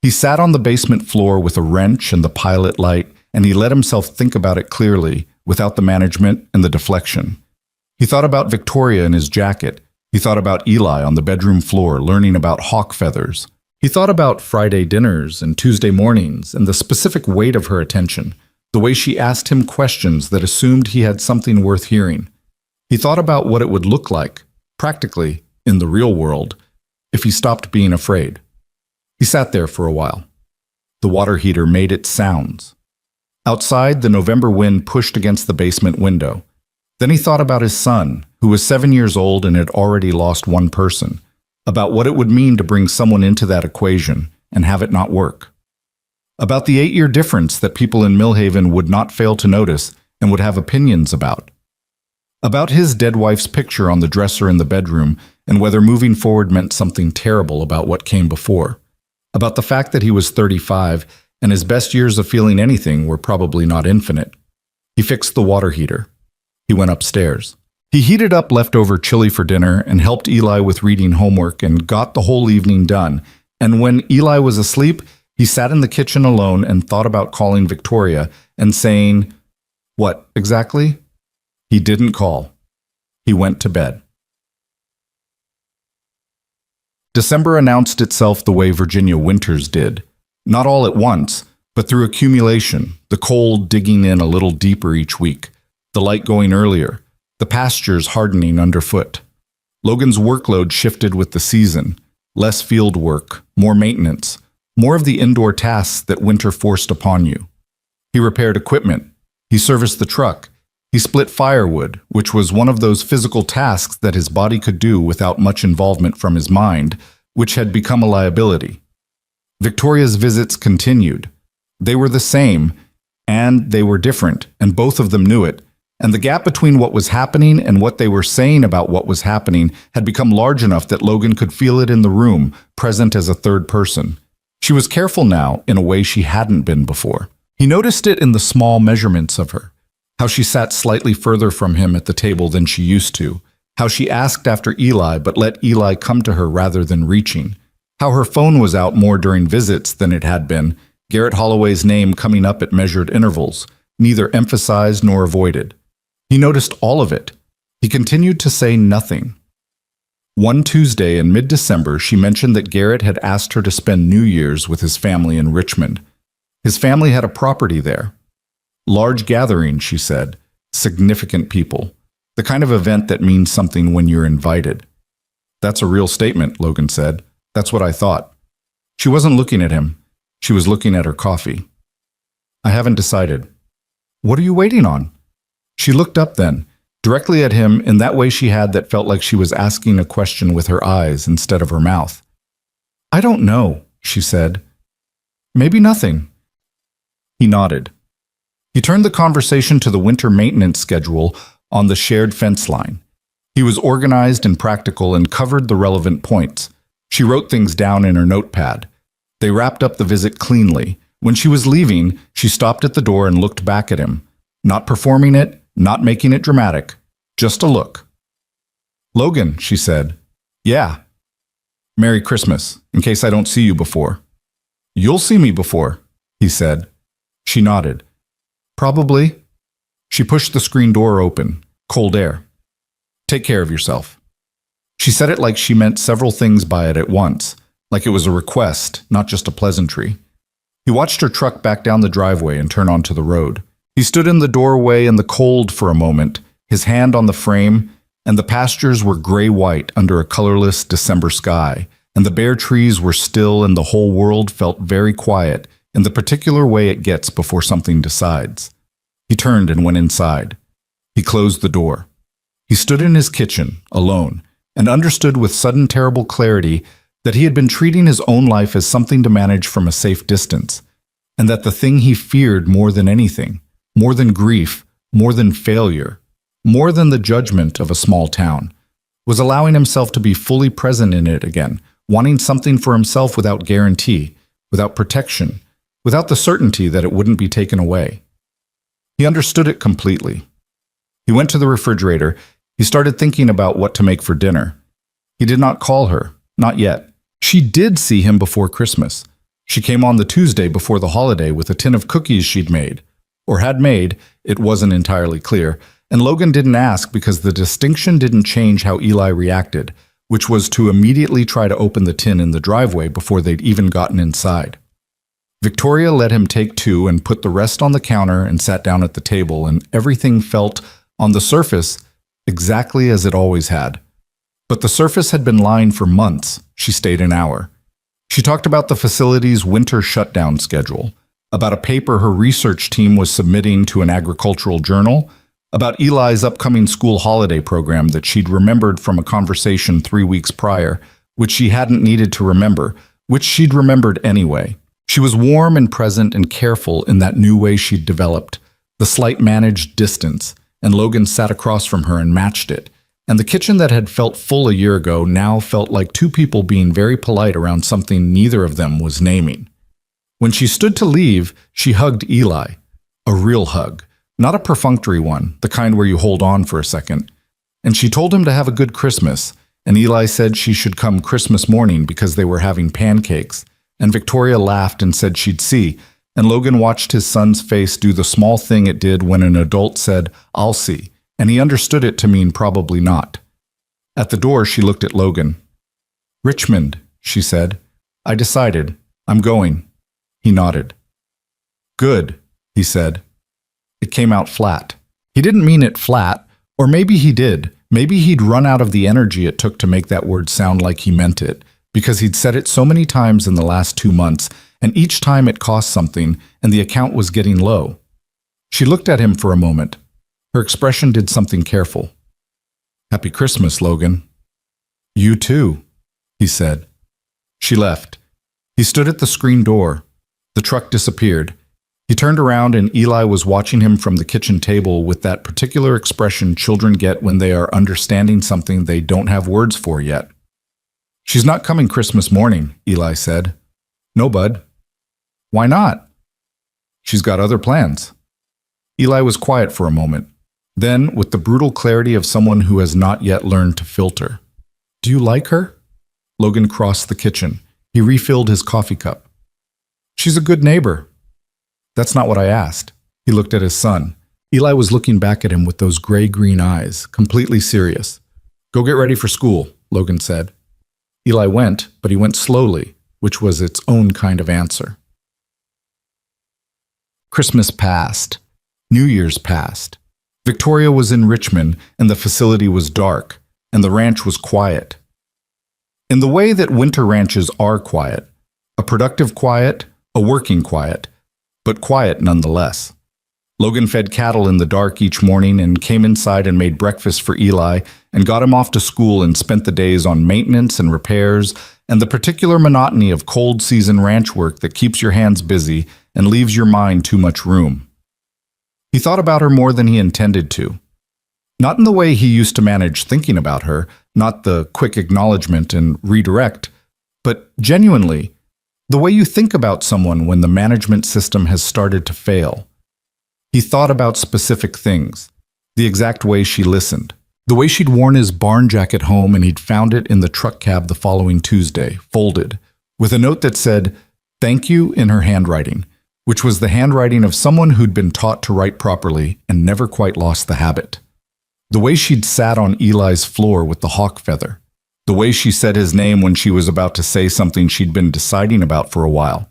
He sat on the basement floor with a wrench and the pilot light, and he let himself think about it clearly, without the management and the deflection. He thought about Victoria in his jacket. He thought about Eli on the bedroom floor learning about hawk feathers. He thought about Friday dinners and Tuesday mornings and the specific weight of her attention, the way she asked him questions that assumed he had something worth hearing. He thought about what it would look like, practically, in the real world, if he stopped being afraid. He sat there for a while. The water heater made its sounds. Outside, the November wind pushed against the basement window. Then he thought about his son, who was 7 years old and had already lost one person, about what it would mean to bring someone into that equation and have it not work. About the 8-year difference that people in Millhaven would not fail to notice and would have opinions about. About his dead wife's picture on the dresser in the bedroom and whether moving forward meant something terrible about what came before. About the fact that he was 35 and his best years of feeling anything were probably not infinite. He fixed the water heater. He went upstairs. He heated up leftover chili for dinner and helped Eli with reading homework and got the whole evening done. And when Eli was asleep, he sat in the kitchen alone and thought about calling Victoria and saying, what exactly? He didn't call. He went to bed. December announced itself the way Virginia winters did. Not all at once, but through accumulation, the cold digging in a little deeper each week, the light going earlier, the pastures hardening underfoot. Logan's workload shifted with the season, less field work, more maintenance, more of the indoor tasks that winter forced upon you. He repaired equipment. He serviced the truck. He split firewood, which was one of those physical tasks that his body could do without much involvement from his mind, which had become a liability. Victoria's visits continued. They were the same, and they were different, and both of them knew it, and the gap between what was happening and what they were saying about what was happening had become large enough that Logan could feel it in the room, present as a third person. She was careful now in a way she hadn't been before. He noticed it in the small measurements of her, how she sat slightly further from him at the table than she used to, how she asked after Eli but let Eli come to her rather than reaching, how her phone was out more during visits than it had been, Garrett Holloway's name coming up at measured intervals, neither emphasized nor avoided. He noticed all of it. He continued to say nothing. One Tuesday in mid-December, she mentioned that Garrett had asked her to spend New Year's with his family in Richmond. His family had a property there. Large gathering, she said. Significant people. The kind of event that means something when you're invited. That's a real statement, Logan said. That's what I thought. She wasn't looking at him. She was looking at her coffee. I haven't decided. What are you waiting on? She looked up then, directly at him in that way she had that felt like she was asking a question with her eyes instead of her mouth. I don't know, she said. Maybe nothing. He nodded. He turned the conversation to the winter maintenance schedule on the shared fence line. He was organized and practical and covered the relevant points. She wrote things down in her notepad. They wrapped up the visit cleanly. When she was leaving, she stopped at the door and looked back at him. Not performing it, not making it dramatic. Just a look. Logan, she said. Yeah. Merry Christmas, in case I don't see you before. You'll see me before, he said. She nodded. Probably. She pushed the screen door open. Cold air. Take care of yourself. She said it like she meant several things by it at once, like it was a request, not just a pleasantry. He watched her truck back down the driveway and turn onto the road. He stood in the doorway in the cold for a moment, his hand on the frame, and the pastures were gray-white under a colorless December sky, and the bare trees were still and the whole world felt very quiet in the particular way it gets before something decides. He turned and went inside. He closed the door. He stood in his kitchen, alone, and understood with sudden terrible clarity that he had been treating his own life as something to manage from a safe distance, and that the thing he feared more than anything, more than grief, more than failure, more than the judgment of a small town, was allowing himself to be fully present in it again, wanting something for himself without guarantee, without protection, without the certainty that it wouldn't be taken away. He understood it completely. He went to the refrigerator. He started thinking about what to make for dinner. He did not call her, not yet. She did see him before Christmas. She came on the Tuesday before the holiday with a tin of cookies she'd made, or had made, it wasn't entirely clear, and Logan didn't ask because the distinction didn't change how Eli reacted, which was to immediately try to open the tin in the driveway before they'd even gotten inside. Victoria let him take two and put the rest on the counter and sat down at the table, and everything felt, on the surface, exactly as it always had. But the surface had been lying for months. She stayed an hour. She talked about the facility's winter shutdown schedule, about a paper her research team was submitting to an agricultural journal, about Eli's upcoming school holiday program that she'd remembered from a conversation 3 weeks prior, which she hadn't needed to remember, which she'd remembered anyway. She was warm and present and careful in that new way she'd developed, the slight managed distance, and Logan sat across from her and matched it. And the kitchen that had felt full a year ago now felt like two people being very polite around something neither of them was naming. When she stood to leave, she hugged Eli. A real hug, not a perfunctory one, the kind where you hold on for a second. And she told him to have a good Christmas, and Eli said she should come Christmas morning because they were having pancakes, and Victoria laughed and said she'd see, and Logan watched his son's face do the small thing it did when an adult said, "I'll see," and he understood it to mean probably not. At the door, she looked at Logan. "Richmond," she said. "I decided. I'm going." He nodded. "Good," he said. It came out flat. He didn't mean it flat, or maybe he did. Maybe he'd run out of the energy it took to make that word sound like he meant it, because he'd said it so many times in the last 2 months, and each time it cost something, and the account was getting low. She looked at him for a moment. Her expression did something careful. "Happy Christmas, Logan." "You too," he said. She left. He stood at the screen door. The truck disappeared. He turned around and Eli was watching him from the kitchen table with that particular expression children get when they are understanding something they don't have words for yet. "She's not coming Christmas morning," Eli said. "No, bud." "Why not?" "She's got other plans." Eli was quiet for a moment. Then, with the brutal clarity of someone who has not yet learned to filter, "Do you like her?" Logan crossed the kitchen. He refilled his coffee cup. "She's a good neighbor." "That's not what I asked." He looked at his son. Eli was looking back at him with those gray-green eyes, completely serious. "Go get ready for school," Logan said. Eli went, but he went slowly, which was its own kind of answer. Christmas passed. New Year's passed. Victoria was in Richmond, and the facility was dark, and the ranch was quiet. In the way that winter ranches are quiet, a productive quiet, a working quiet, but quiet nonetheless. Logan fed cattle in the dark each morning and came inside and made breakfast for Eli and got him off to school and spent the days on maintenance and repairs and the particular monotony of cold season ranch work that keeps your hands busy and leaves your mind too much room. He thought about her more than he intended to. Not in the way he used to manage thinking about her, not the quick acknowledgement and redirect, but genuinely, the way you think about someone when the management system has started to fail. He thought about specific things, the exact way she listened, the way she'd worn his barn jacket home and he'd found it in the truck cab the following Tuesday, folded, with a note that said, "Thank you" in her handwriting, which was the handwriting of someone who'd been taught to write properly and never quite lost the habit. The way she'd sat on Eli's floor with the hawk feather, the way she said his name when she was about to say something she'd been deciding about for a while.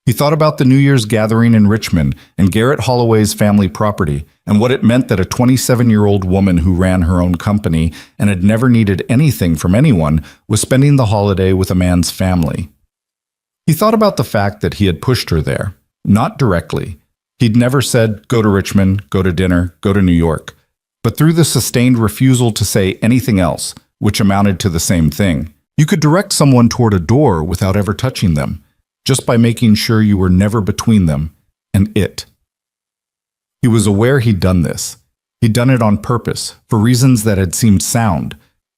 He thought about the New Year's gathering in Richmond and Garrett Holloway's family property and what it meant that a 27-year-old woman who ran her own company and had never needed anything from anyone was spending the holiday with a man's family. He thought about the fact that he had pushed her there, not directly. He'd never said, "Go to Richmond, go to dinner, go to New York," but through the sustained refusal to say anything else, which amounted to the same thing. You could direct someone toward a door without ever touching them, just by making sure you were never between them and it. He was aware he'd done this. He'd done it on purpose, for reasons that had seemed sound,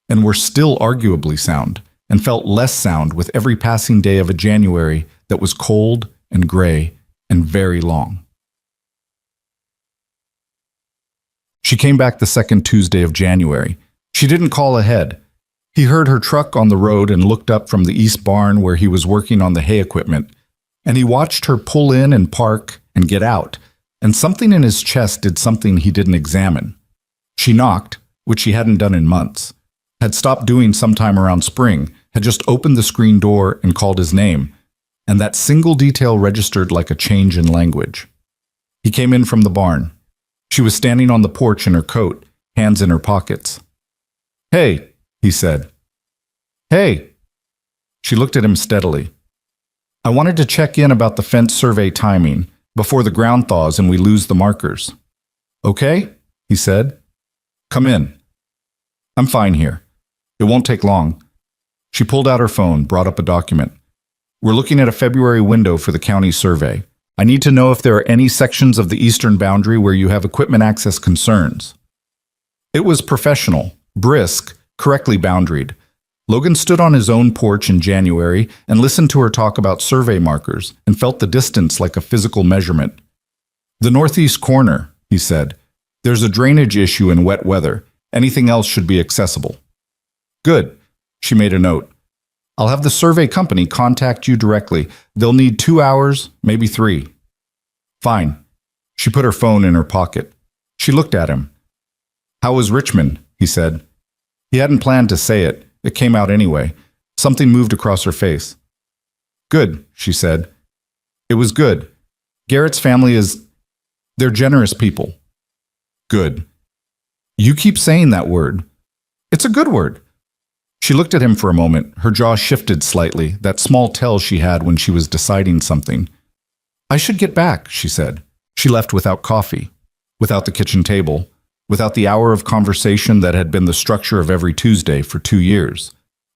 and were still arguably sound, and felt less sound with every passing day of a January that was cold and gray and very long. She came back the second Tuesday of January. She didn't call ahead. He heard her truck on the road and looked up from the east barn where he was working on the hay equipment, and he watched her pull in and park and get out, and something in his chest did something he didn't examine. She knocked, which she hadn't done in months, had stopped doing sometime around spring, had just opened the screen door and called his name, and that single detail registered like a change in language. He came in from the barn. She was standing on the porch in her coat, hands in her pockets. "Hey," he said. "Hey." She looked at him steadily. "I wanted to check in about the fence survey timing, before the ground thaws and we lose the markers." "Okay," he said. "Come in." "I'm fine here. It won't take long." She pulled out her phone, brought up a document. "We're looking at a February window for the county survey. I need to know if there are any sections of the eastern boundary where you have equipment access concerns." It was professional, brisk, correctly boundaried. Logan stood on his own porch in January and listened to her talk about survey markers and felt the distance like a physical measurement. "The northeast corner," he said. "There's a drainage issue in wet weather. Anything else should be accessible." "Good," she made a note. "I'll have the survey company contact you directly. They'll need 2 hours, maybe 3. "Fine." She put her phone in her pocket. She looked at him. "How was Richmond?" he said. He hadn't planned to say it. It came out anyway. Something moved across her face. "Good," she said. "It was good. Garrett's family they're generous people." "Good." "You keep saying that word." "It's a good word." She looked at him for a moment. Her jaw shifted slightly, that small tell she had when she was deciding something. "I should get back," she said. She left without coffee, without the kitchen table, without the hour of conversation that had been the structure of every Tuesday for 2 years.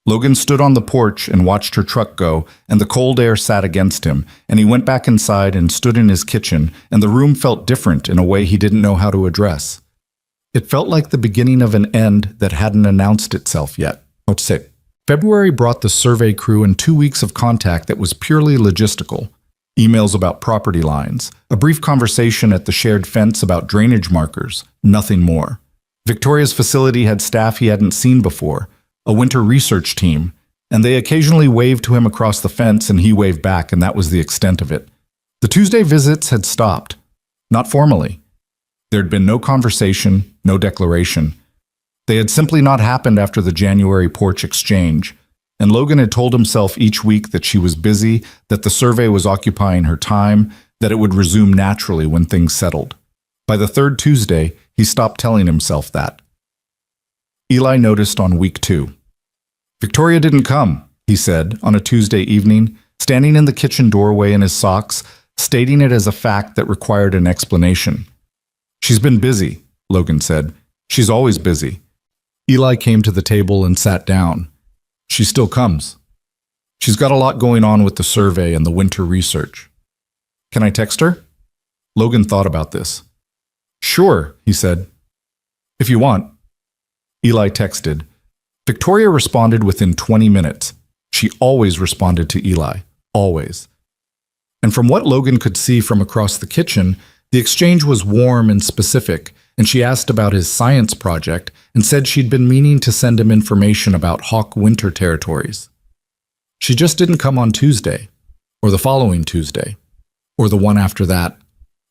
Logan stood on the porch and watched her truck go, and the cold air sat against him, and he went back inside and stood in his kitchen, and the room felt different in a way he didn't know how to address. It felt like the beginning of an end that hadn't announced itself yet. February brought the survey crew and 2 weeks of contact that was purely logistical. Emails about property lines, a brief conversation at the shared fence about drainage markers, nothing more. Victoria's facility had staff he hadn't seen before, a winter research team, and they occasionally waved to him across the fence and he waved back, and that was the extent of it. The Tuesday visits had stopped. Not formally. There'd been no conversation, no declaration. They had simply not happened after the January porch exchange, and Logan had told himself each week that she was busy, that the survey was occupying her time, that it would resume naturally when things settled. By the third Tuesday, he stopped telling himself that. Eli noticed on week 2. Victoria didn't come, he said, on a Tuesday evening, standing in the kitchen doorway in his socks, stating it as a fact that required an explanation. She's been busy, Logan said. She's always busy. Eli came to the table and sat down. She still comes. She's got a lot going on with the survey and the winter research. Can I text her? Logan thought about this. Sure, he said. If you want. Eli texted. Victoria responded within 20 minutes. She always responded to Eli. Always. And from what Logan could see from across the kitchen, the exchange was warm and specific, and she asked about his science project and said she'd been meaning to send him information about hawk winter territories. She just didn't come on Tuesday, or the following Tuesday, or the one after that.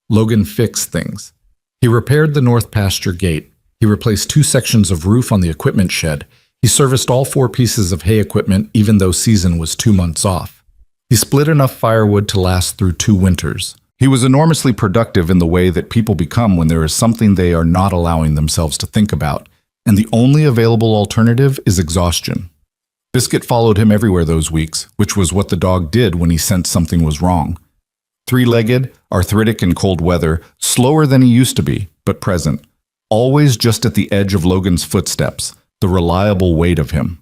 Logan fixed things. He repaired the north pasture gate. He replaced 2 sections of roof on the equipment shed. He serviced all 4 pieces of hay equipment even though season was 2 months off. He split enough firewood to last through 2 winters. He was enormously productive in the way that people become when there is something they are not allowing themselves to think about, and the only available alternative is exhaustion. Biscuit followed him everywhere those weeks, which was what the dog did when he sensed something was wrong. 3-legged, arthritic in cold weather, slower than he used to be, but present. Always just at the edge of Logan's footsteps, the reliable weight of him.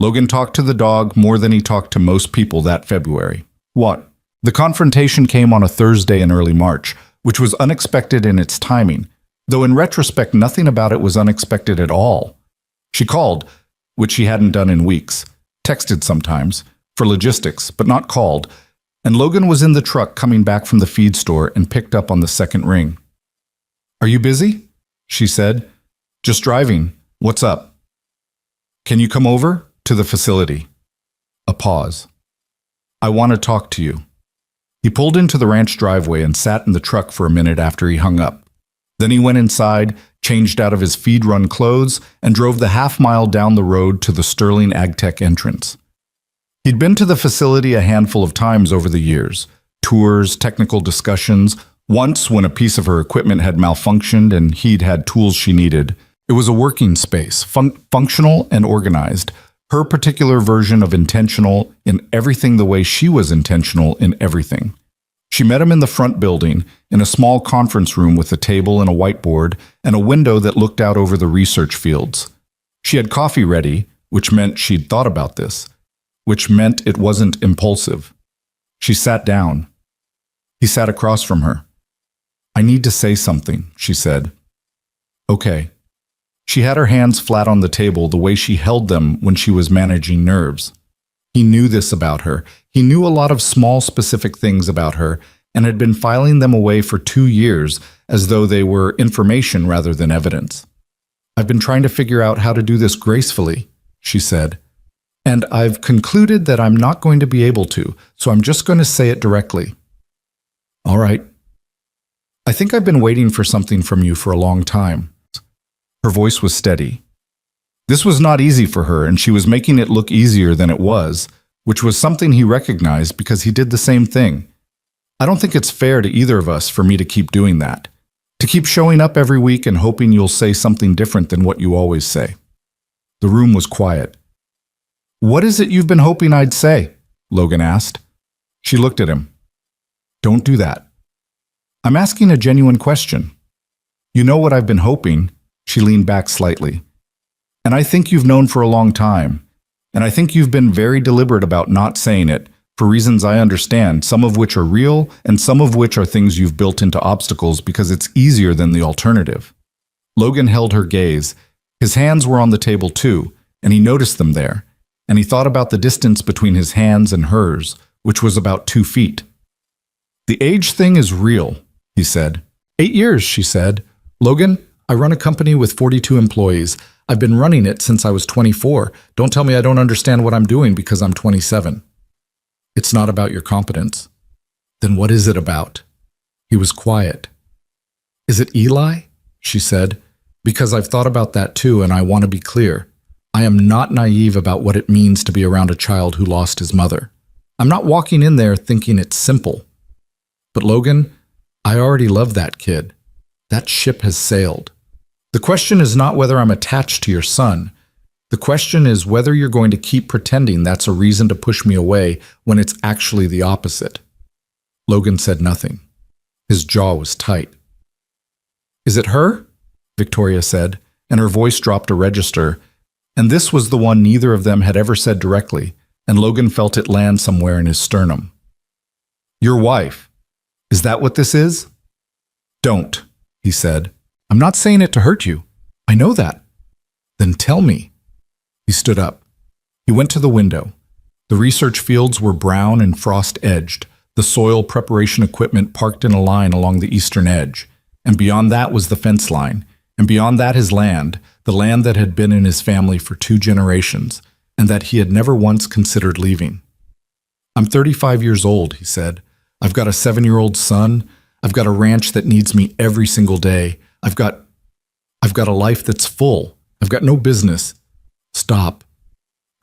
Logan talked to the dog more than he talked to most people that February. What? The confrontation came on a Thursday in early March, which was unexpected in its timing, though in retrospect nothing about it was unexpected at all. She called, which she hadn't done in weeks, texted sometimes, for logistics, but not called, and Logan was in the truck coming back from the feed store and picked up on the second ring. Are you busy? She said. Just driving. What's up? Can you come over to the facility? A pause. I want to talk to you. He pulled into the ranch driveway and sat in the truck for a minute after he hung up. Then he went inside, changed out of his feed-run clothes, and drove the half-mile down the road to the Sterling AgTech entrance. He'd been to the facility a handful of times over the years. Tours, technical discussions. Once, when a piece of her equipment had malfunctioned and he'd had tools she needed. It was a working space, functional and organized. Her particular version of intentional in everything the way she was intentional in everything. She met him in the front building, in a small conference room with a table and a whiteboard and a window that looked out over the research fields. She had coffee ready, which meant she'd thought about this, which meant it wasn't impulsive. She sat down. He sat across from her. I need to say something, she said. Okay. She had her hands flat on the table the way she held them when she was managing nerves. He knew this about her. He knew a lot of small specific things about her and had been filing them away for 2 years as though they were information rather than evidence. I've been trying to figure out how to do this gracefully, she said. And I've concluded that I'm not going to be able to, so I'm just going to say it directly. All right. I think I've been waiting for something from you for a long time. Her voice was steady. This was not easy for her, and she was making it look easier than it was, which was something he recognized because he did the same thing. I don't think it's fair to either of us for me to keep doing that, to keep showing up every week and hoping you'll say something different than what you always say. The room was quiet. What is it you've been hoping I'd say? Logan asked. She looked at him. Don't do that. I'm asking a genuine question. You know what I've been hoping. She leaned back slightly. And I think you've known for a long time. And I think you've been very deliberate about not saying it, for reasons I understand, some of which are real and some of which are things you've built into obstacles because it's easier than the alternative. Logan held her gaze. His hands were on the table too, and he noticed them there. And he thought about the distance between his hands and hers, which was about 2 feet. The age thing is real, he said. 8 years, she said. Logan, I run a company with 42 employees. I've been running it since I was 24. Don't tell me I don't understand what I'm doing because I'm 27. It's not about your competence. Then what is it about? He was quiet. Is it Eli? She said. Because I've thought about that too, and I want to be clear. I am not naive about what it means to be around a child who lost his mother. I'm not walking in there thinking it's simple. But Logan, I already love that kid. That ship has sailed. The question is not whether I'm attached to your son. The question is whether you're going to keep pretending that's a reason to push me away when it's actually the opposite. Logan said nothing. His jaw was tight. Is it her? Victoria said, and her voice dropped a register, and this was the one neither of them had ever said directly, and Logan felt it land somewhere in his sternum. Your wife. Is that what this is? Don't, he said. I'm not saying it to hurt you. I know that. Then tell me. He stood up. He went to the window. The research fields were brown and frost-edged, the soil preparation equipment parked in a line along the eastern edge, and beyond that was the fence line, and beyond that his land, the land that had been in his family for 2 generations, and that he had never once considered leaving. I'm 35 years old, he said. I've got a 7-year-old son. I've got a ranch that needs me every single day. I've got a life that's full. I've got no business. Stop.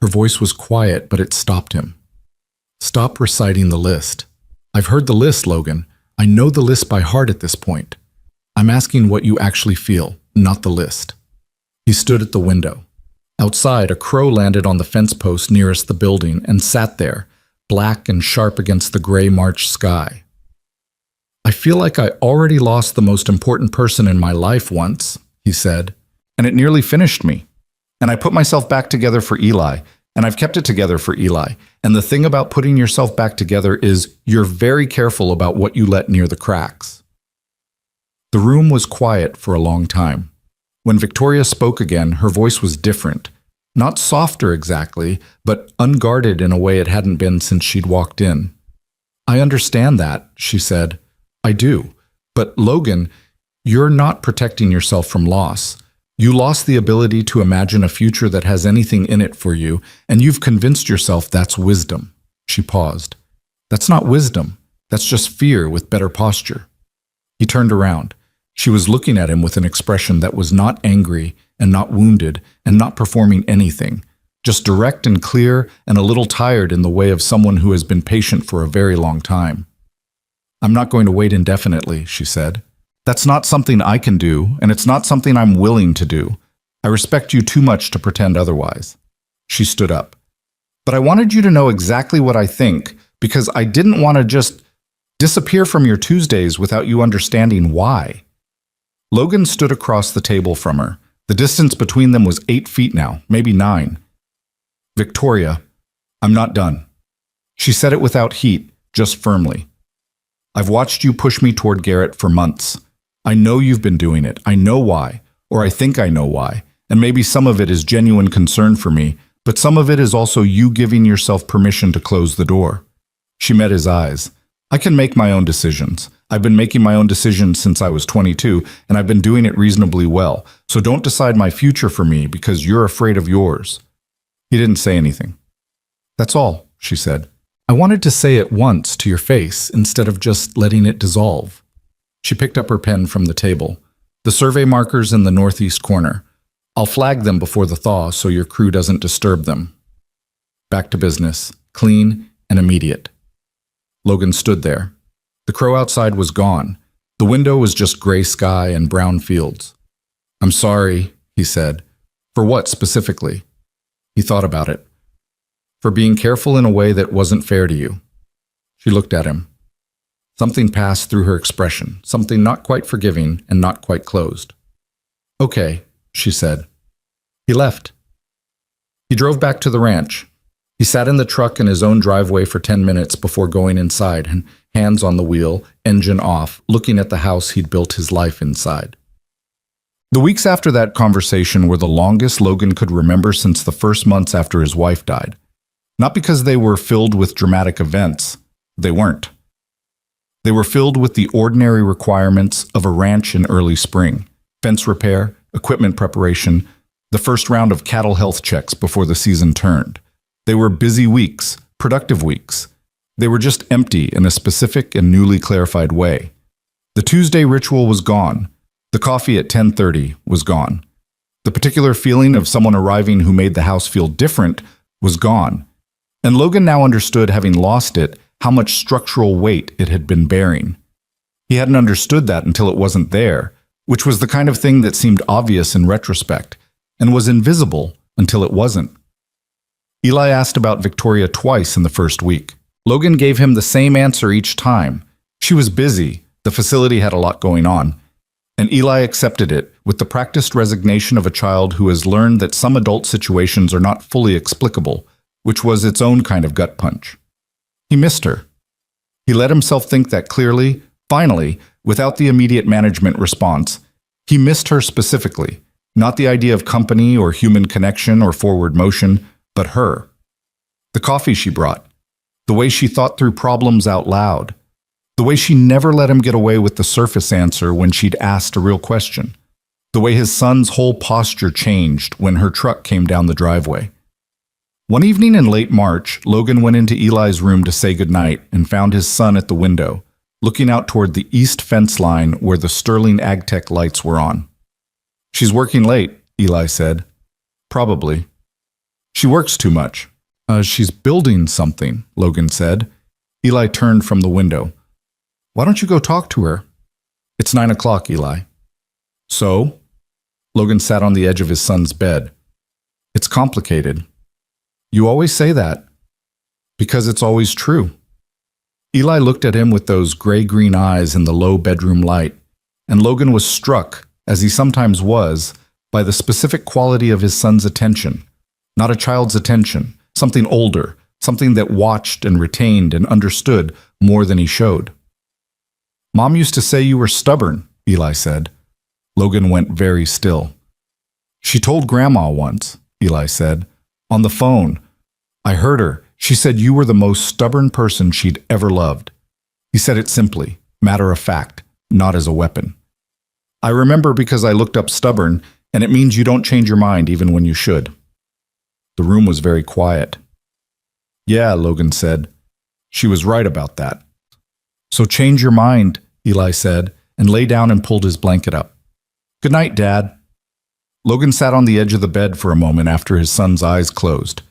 Her voice was quiet, but it stopped him. Stop reciting the list. I've heard the list, Logan. I know the list by heart at this point. I'm asking what you actually feel, not the list. He stood at the window. Outside, a crow landed on the fence post nearest the building and sat there, black and sharp against the gray March sky. I feel like I already lost the most important person in my life once, he said, and it nearly finished me. And I put myself back together for Eli, and I've kept it together for Eli. And the thing about putting yourself back together is you're very careful about what you let near the cracks. The room was quiet for a long time. When Victoria spoke again, her voice was different. Not softer exactly, but unguarded in a way it hadn't been since she'd walked in. I understand that, she said. I do. But Logan, you're not protecting yourself from loss. You lost the ability to imagine a future that has anything in it for you, and you've convinced yourself that's wisdom. She paused. That's not wisdom. That's just fear with better posture. He turned around. She was looking at him with an expression that was not angry and not wounded and not performing anything, just direct and clear and a little tired in the way of someone who has been patient for a very long time. I'm not going to wait indefinitely, she said. That's not something I can do, and it's not something I'm willing to do. I respect you too much to pretend otherwise. She stood up. But I wanted you to know exactly what I think, because I didn't want to just disappear from your Tuesdays without you understanding why. Logan stood across the table from her. The distance between them was 8 feet now, maybe 9. Victoria, I'm not done. She said it without heat, just firmly. I've watched you push me toward Garrett for months. I know you've been doing it. I know why, or I think I know why, and maybe some of it is genuine concern for me, but some of it is also you giving yourself permission to close the door. She met his eyes. I can make my own decisions. I've been making my own decisions since I was 22, and I've been doing it reasonably well, so don't decide my future for me because you're afraid of yours. He didn't say anything. That's all, she said. I wanted to say it once to your face instead of just letting it dissolve. She picked up her pen from the table. The survey markers in the northeast corner. I'll flag them before the thaw so your crew doesn't disturb them. Back to business, clean and immediate. Logan stood there. The crow outside was gone. The window was just gray sky and brown fields. I'm sorry, he said. For what specifically? He thought about it. For being careful in a way that wasn't fair to you. She looked at him. Something passed through her expression, something not quite forgiving and not quite closed. Okay, she said. He left. He drove back to the ranch. He sat in the truck in his own driveway for 10 minutes before going inside, and hands on the wheel, engine off, looking at the house he'd built his life inside. The weeks after that conversation were the longest Logan could remember since the first months after his wife died. Not because they were filled with dramatic events. They weren't. They were filled with the ordinary requirements of a ranch in early spring. Fence repair, equipment preparation, the first round of cattle health checks before the season turned. They were busy weeks, productive weeks. They were just empty in a specific and newly clarified way. The Tuesday ritual was gone. The coffee at 10:30 was gone. The particular feeling of someone arriving who made the house feel different was gone. And Logan now understood, having lost it, how much structural weight it had been bearing. He hadn't understood that until it wasn't there, which was the kind of thing that seemed obvious in retrospect, and was invisible until it wasn't. Eli asked about Victoria twice in the first week. Logan gave him the same answer each time. She was busy, the facility had a lot going on, and Eli accepted it with the practiced resignation of a child who has learned that some adult situations are not fully explicable, which was its own kind of gut punch. He missed her. He let himself think that clearly, finally, without the immediate management response. He missed her specifically, not the idea of company or human connection or forward motion, but her. The coffee she brought, the way she thought through problems out loud, the way she never let him get away with the surface answer when she'd asked a real question, the way his son's whole posture changed when her truck came down the driveway. One evening in late March, Logan went into Eli's room to say goodnight and found his son at the window, looking out toward the east fence line where the Sterling AgTech lights were on. "She's working late," Eli said. "Probably." "She works too much." She's building something," Logan said. Eli turned from the window. "Why don't you go talk to her?" "It's 9 o'clock, Eli." "So?" Logan sat on the edge of his son's bed. "It's complicated." "You always say that." "Because it's always true." Eli looked at him with those gray-green eyes in the low bedroom light, and Logan was struck, as he sometimes was, by the specific quality of his son's attention. Not a child's attention, something older, something that watched and retained and understood more than he showed. "Mom used to say you were stubborn," Eli said. Logan went very still. "She told Grandma once," Eli said, "on the phone. I heard her. She said you were the most stubborn person she'd ever loved." He said it simply, matter of fact, not as a weapon. "I remember because I looked up stubborn, and it means you don't change your mind even when you should." The room was very quiet. "Yeah," Logan said. "She was right about that." "So change your mind," Eli said, and lay down and pulled his blanket up. "Good night, Dad." Logan sat on the edge of the bed for a moment after his son's eyes closed.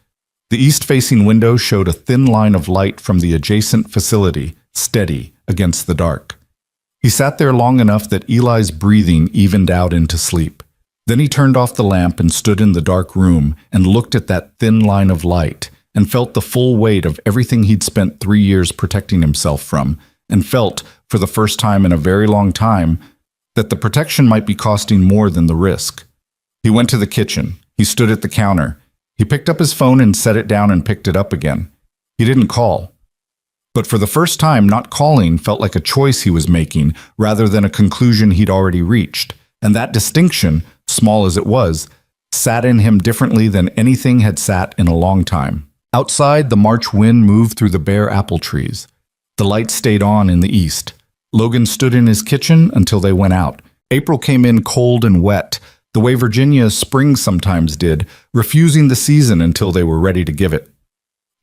The east-facing window showed a thin line of light from the adjacent facility, steady against the dark. He sat there long enough that Eli's breathing evened out into sleep. Then he turned off the lamp and stood in the dark room and looked at that thin line of light and felt the full weight of everything he'd spent 3 years protecting himself from, and felt, for the first time in a very long time, that the protection might be costing more than the risk. He went to the kitchen. He stood at the counter. He picked up his phone and set it down and picked it up again. He didn't call. But for the first time, not calling felt like a choice he was making rather than a conclusion he'd already reached. And that distinction, small as it was, sat in him differently than anything had sat in a long time. Outside, the March wind moved through the bare apple trees. The light stayed on in the east. Logan stood in his kitchen until they went out. April came in cold and wet, the way Virginia's spring sometimes did, refusing the season until they were ready to give it.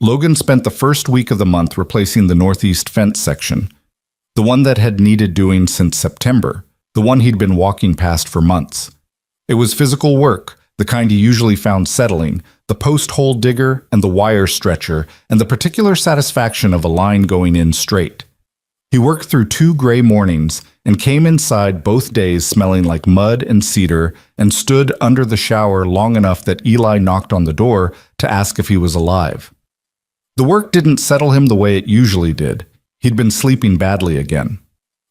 Logan spent the first week of the month replacing the northeast fence section, the one that had needed doing since September, the one he'd been walking past for months. It was physical work, the kind he usually found settling, the post hole digger and the wire stretcher, and the particular satisfaction of a line going in straight. He worked through 2 gray mornings and came inside both days smelling like mud and cedar, and stood under the shower long enough that Eli knocked on the door to ask if he was alive. The work didn't settle him the way it usually did. He'd been sleeping badly again.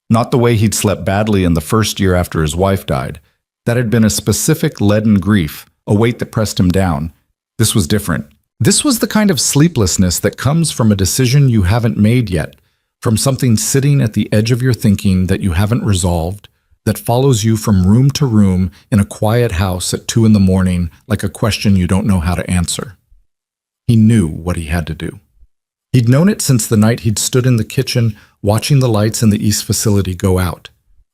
Not the way he'd slept badly in the first year after his wife died. That had been a specific leaden grief, a weight that pressed him down. This was different. This was the kind of sleeplessness that comes from a decision you haven't made yet, from something sitting at the edge of your thinking that you haven't resolved, that follows you from room to room in a quiet house at 2 in the morning like a question you don't know how to answer. He knew what he had to do. He'd known it since the night he'd stood in the kitchen watching the lights in the east facility go out.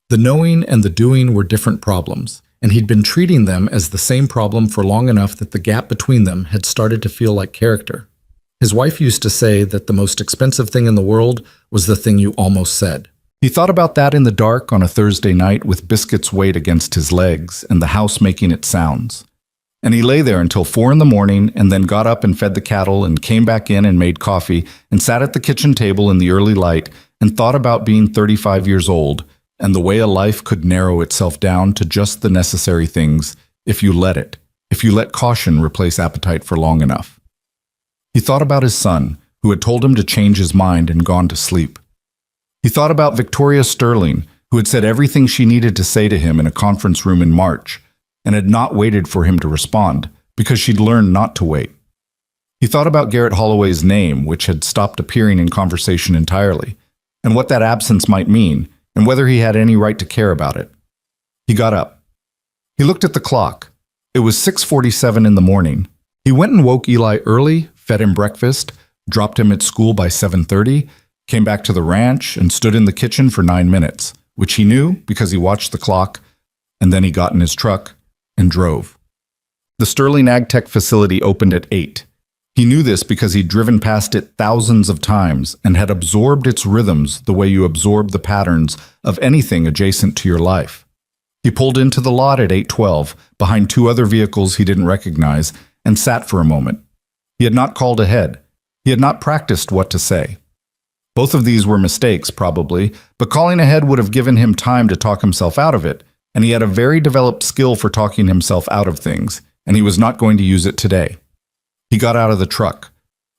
The knowing and the doing were different problems, and he'd been treating them as the same problem for long enough that the gap between them had started to feel like character. His wife used to say that the most expensive thing in the world was the thing you almost said. He thought about that in the dark on a Thursday night with biscuits weighed against his legs and the house making its sounds. And he lay there until 4 in the morning and then got up and fed the cattle and came back in and made coffee and sat at the kitchen table in the early light and thought about being 35 years old and the way a life could narrow itself down to just the necessary things if you let it, if you let caution replace appetite for long enough. He thought about his son, who had told him to change his mind and gone to sleep. He thought about Victoria Sterling, who had said everything she needed to say to him in a conference room in March, and had not waited for him to respond, because she'd learned not to wait. He thought about Garrett Holloway's name, which had stopped appearing in conversation entirely, and what that absence might mean, and whether he had any right to care about it. He got up. He looked at the clock. It was 6:47 in the morning. He went and woke Eli early, fed him breakfast, dropped him at school by 7:30, came back to the ranch, and stood in the kitchen for 9 minutes, which he knew because he watched the clock, and then he got in his truck and drove. The Sterling AgTech facility opened at 8. He knew this because he'd driven past it thousands of times and had absorbed its rhythms the way you absorb the patterns of anything adjacent to your life. He pulled into the lot at 8:12, behind 2 other vehicles he didn't recognize, and sat for a moment. He had not called ahead. He had not practiced what to say. Both of these were mistakes, probably, but calling ahead would have given him time to talk himself out of it, and he had a very developed skill for talking himself out of things, and he was not going to use it today. He got out of the truck.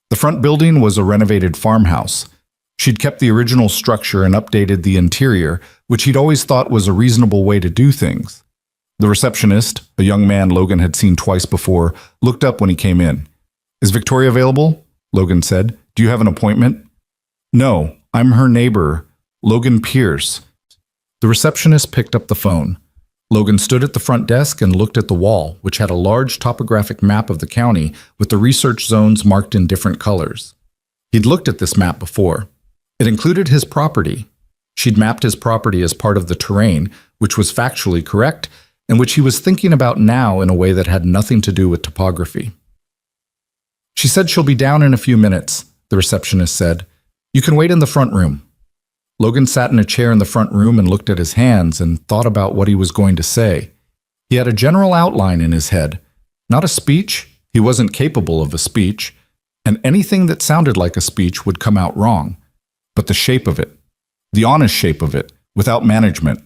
The front building was a renovated farmhouse. She'd kept the original structure and updated the interior, which he'd always thought was a reasonable way to do things. The receptionist, a young man Logan had seen twice before, looked up when he came in. "Is Victoria available?" Logan said. "Do you have an appointment?" "No, I'm her neighbor, Logan Pierce." The receptionist picked up the phone. Logan stood at the front desk and looked at the wall, which had a large topographic map of the county with the research zones marked in different colors. He'd looked at this map before. It included his property. She'd mapped his property as part of the terrain, which was factually correct, and which he was thinking about now in a way that had nothing to do with topography. "She said she'll be down in a few minutes," the receptionist said. "You can wait in the front room." Logan sat in a chair in the front room and looked at his hands and thought about what he was going to say. He had a general outline in his head. Not a speech, he wasn't capable of a speech, and anything that sounded like a speech would come out wrong. But the shape of it, the honest shape of it, without management.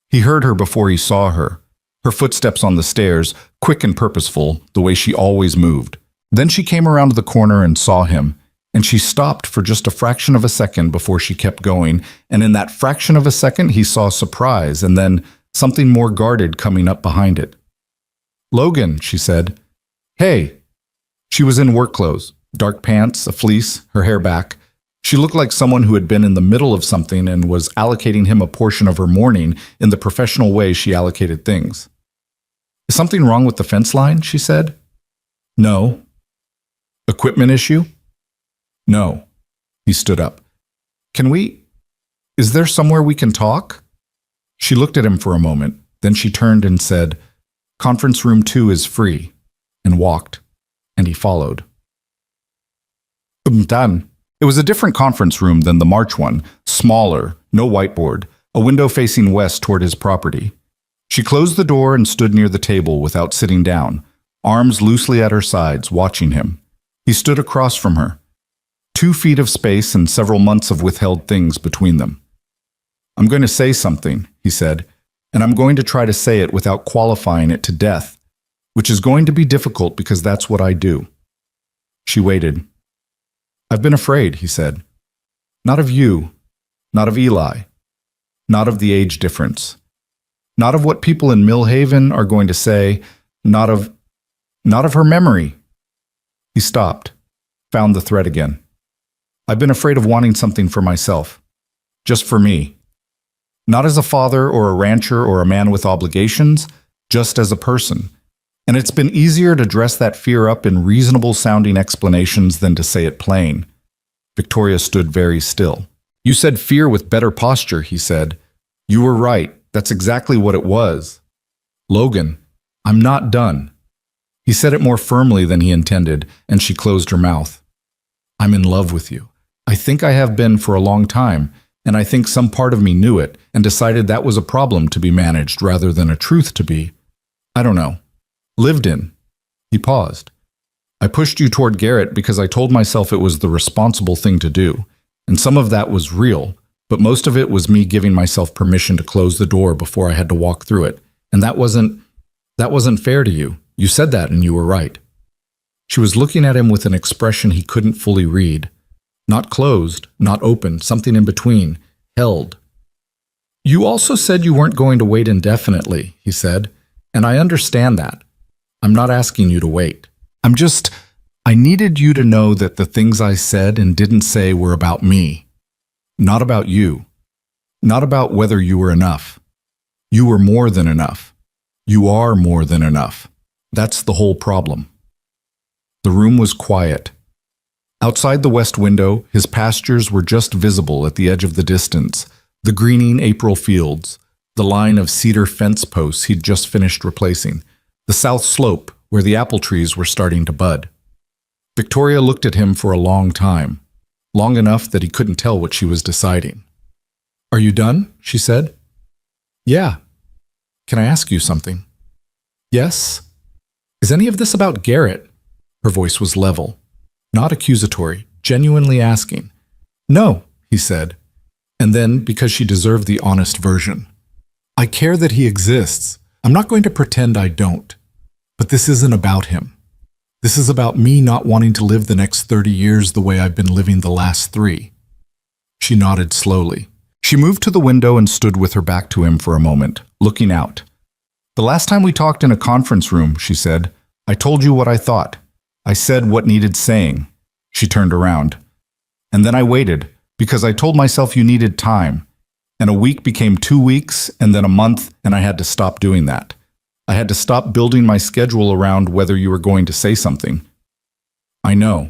He heard her before he saw her. Her footsteps on the stairs, quick and purposeful, the way she always moved. Then she came around the corner and saw him, and she stopped for just a fraction of a second before she kept going, and in that fraction of a second he saw surprise and then something more guarded coming up behind it. "Logan," she said. "Hey." She was in work clothes, dark pants, a fleece, her hair back. She looked like someone who had been in the middle of something and was allocating him a portion of her morning in the professional way she allocated things. "Is something wrong with the fence line?" she said. "No." "Equipment issue?" "No." He stood up. Is there somewhere we can talk?" She looked at him for a moment, then she turned and said, "Conference room 2 is free," and walked, and he followed. Done. It was a different conference room than the March one, smaller, no whiteboard, a window facing west toward his property. She closed the door and stood near the table without sitting down, arms loosely at her sides, watching him. He stood across from her. 2 feet of space and several months of withheld things between them. "I'm going to say something," he said, "and I'm going to try to say it without qualifying it to death, which is going to be difficult because that's what I do." She waited. "I've been afraid," he said. "Not of you, not of Eli, not of the age difference, not of what people in Millhaven are going to say, not of her memory." He stopped, found the thread again. "I've been afraid of wanting something for myself, just for me. Not as a father or a rancher or a man with obligations, just as a person. And it's been easier to dress that fear up in reasonable-sounding explanations than to say it plain." Victoria stood very still. "You said fear with better posture," he said. "You were right. That's exactly what it was. Logan, I'm not done." He said it more firmly than he intended, and she closed her mouth. "I'm in love with you. I think I have been for a long time, and I think some part of me knew it and decided that was a problem to be managed rather than a truth to be, I don't know, lived in. He paused. I pushed you toward Garrett because I told myself it was the responsible thing to do, and some of that was real, but most of it was me giving myself permission to close the door before I had to walk through it, and that wasn't fair to you. You said that and you were right. She was looking at him with an expression he couldn't fully read. Not closed, not open, something in between, held. You also said you weren't going to wait indefinitely, he said, and I understand that. I'm not asking you to wait. I needed you to know that the things I said and didn't say were about me, not about you, not about whether you were enough. You were more than enough. You are more than enough. That's the whole problem. The room was quiet. Outside the west window, his pastures were just visible at the edge of the distance, the greening April fields, the line of cedar fence posts he'd just finished replacing, the south slope where the apple trees were starting to bud. Victoria looked at him for a long time, long enough that he couldn't tell what she was deciding. Are you done? She said. Yeah. Can I ask you something? Yes. Is any of this about Garrett? Her voice was level, not accusatory, genuinely asking. No, he said, and then, because she deserved the honest version. I care that he exists. I'm not going to pretend I don't. But this isn't about him. This is about me not wanting to live the next 30 years the way I've been living the last 3. She nodded slowly. She moved to the window and stood with her back to him for a moment, looking out. The last time we talked in a conference room, she said, I told you what I thought. I said what needed saying. She turned around. And then I waited, because I told myself you needed time. And a week became 2 weeks, and then a month, and I had to stop doing that. I had to stop building my schedule around whether you were going to say something. I know.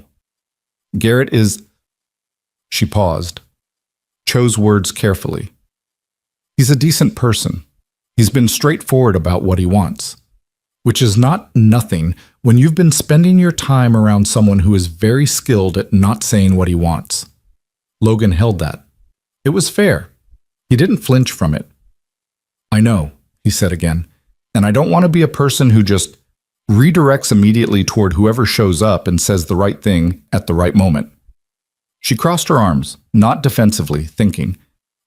Garrett is... She paused, chose words carefully. He's a decent person. He's been straightforward about what he wants, which is not nothing when you've been spending your time around someone who is very skilled at not saying what he wants. Logan held that. It was fair. He didn't flinch from it. I know, he said again, and I don't want to be a person who just redirects immediately toward whoever shows up and says the right thing at the right moment. She crossed her arms, not defensively, thinking,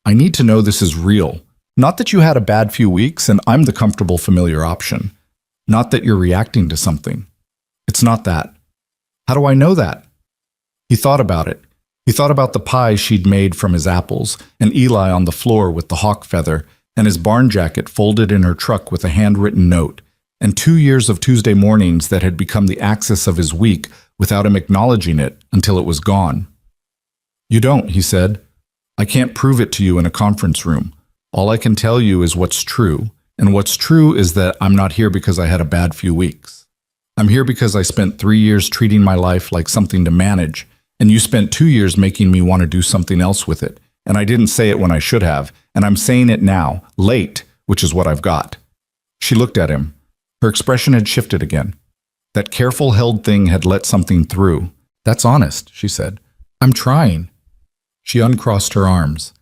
I need to know this is real. Not that you had a bad few weeks and I'm the comfortable, familiar option. Not that you're reacting to something. It's not that. How do I know that? He thought about it. He thought about the pie she'd made from his apples, and Eli on the floor with the hawk feather, and his barn jacket folded in her truck with a handwritten note, and 2 years of Tuesday mornings that had become the axis of his week without him acknowledging it until it was gone. You don't, he said. I can't prove it to you in a conference room. All I can tell you is what's true, and what's true is that I'm not here because I had a bad few weeks. I'm here because I spent 3 years treating my life like something to manage, and you spent 2 years making me want to do something else with it, and I didn't say it when I should have, and I'm saying it now, late, which is what I've got. She looked at him. Her expression had shifted again. That careful held thing had let something through. That's honest, she said. I'm trying. She uncrossed her arms.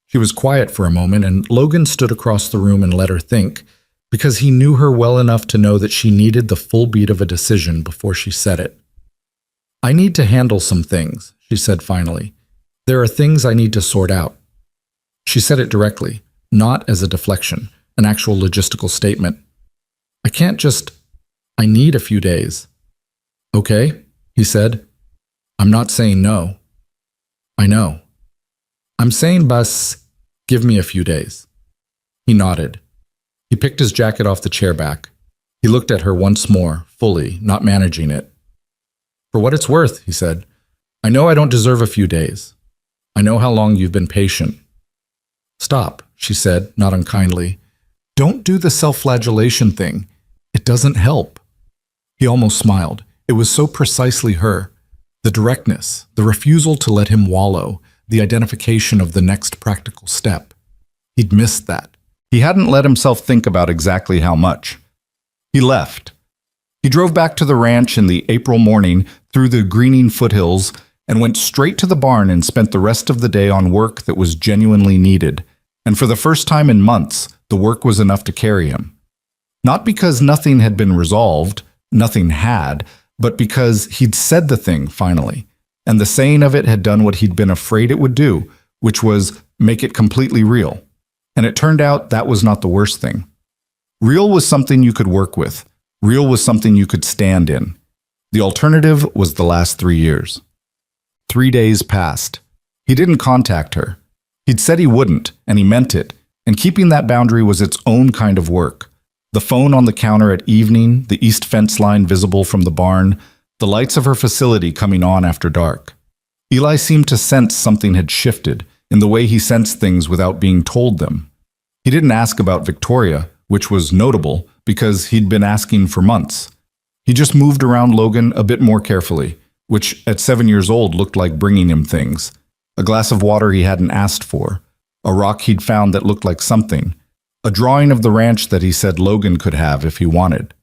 She was quiet for a moment, and Logan stood across the room and let her think, because he knew her well enough to know that she needed the full beat of a decision before she said it. I need to handle some things, she said finally. There are things I need to sort out. She said it directly, not as a deflection, an actual logistical statement. I need a few days. Okay, he said. I'm not saying no. I know. I'm saying bus, give me a few days. He nodded. He picked his jacket off the chair back. He looked at her once more, fully, not managing it. For what it's worth, he said, I know I don't deserve a few days. I know how long you've been patient. Stop, she said, not unkindly. Don't do the self-flagellation thing. It doesn't help. He almost smiled. It was so precisely her. The directness, the refusal to let him wallow, the identification of the next practical step. He'd missed that. He hadn't let himself think about exactly how much. He left. He drove back to the ranch in the April morning through the greening foothills and went straight to the barn and spent the rest of the day on work that was genuinely needed. And for the first time in months, the work was enough to carry him. Not because nothing had been resolved, nothing had, but because he'd said the thing finally, and the saying of it had done what he'd been afraid it would do, which was make it completely real. And it turned out that was not the worst thing. Real was something you could work with. Real was something you could stand in. The alternative was the last 3 years. 3 days passed. He didn't contact her. He'd said he wouldn't, and he meant it, and keeping that boundary was its own kind of work. The phone on the counter at evening, the east fence line visible from the barn, the lights of her facility coming on after dark. Eli seemed to sense something had shifted in the way he sensed things without being told them. He didn't ask about Victoria, which was notable because he'd been asking for months. He just moved around Logan a bit more carefully, which at 7 years old looked like bringing him things. A glass of water he hadn't asked for, a rock he'd found that looked like something, a drawing of the ranch that he said Logan could have if he wanted.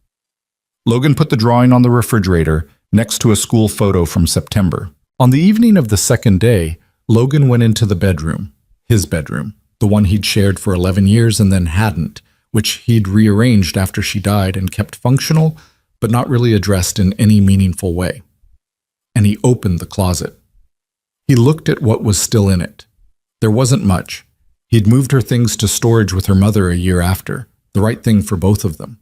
Logan put the drawing on the refrigerator next to a school photo from September. On the evening of the second day, Logan went into the bedroom, his bedroom, the one he'd shared for 11 years and then hadn't, which he'd rearranged after she died and kept functional, but not really addressed in any meaningful way. And he opened the closet. He looked at what was still in it. There wasn't much. He'd moved her things to storage with her mother a year after, the right thing for both of them.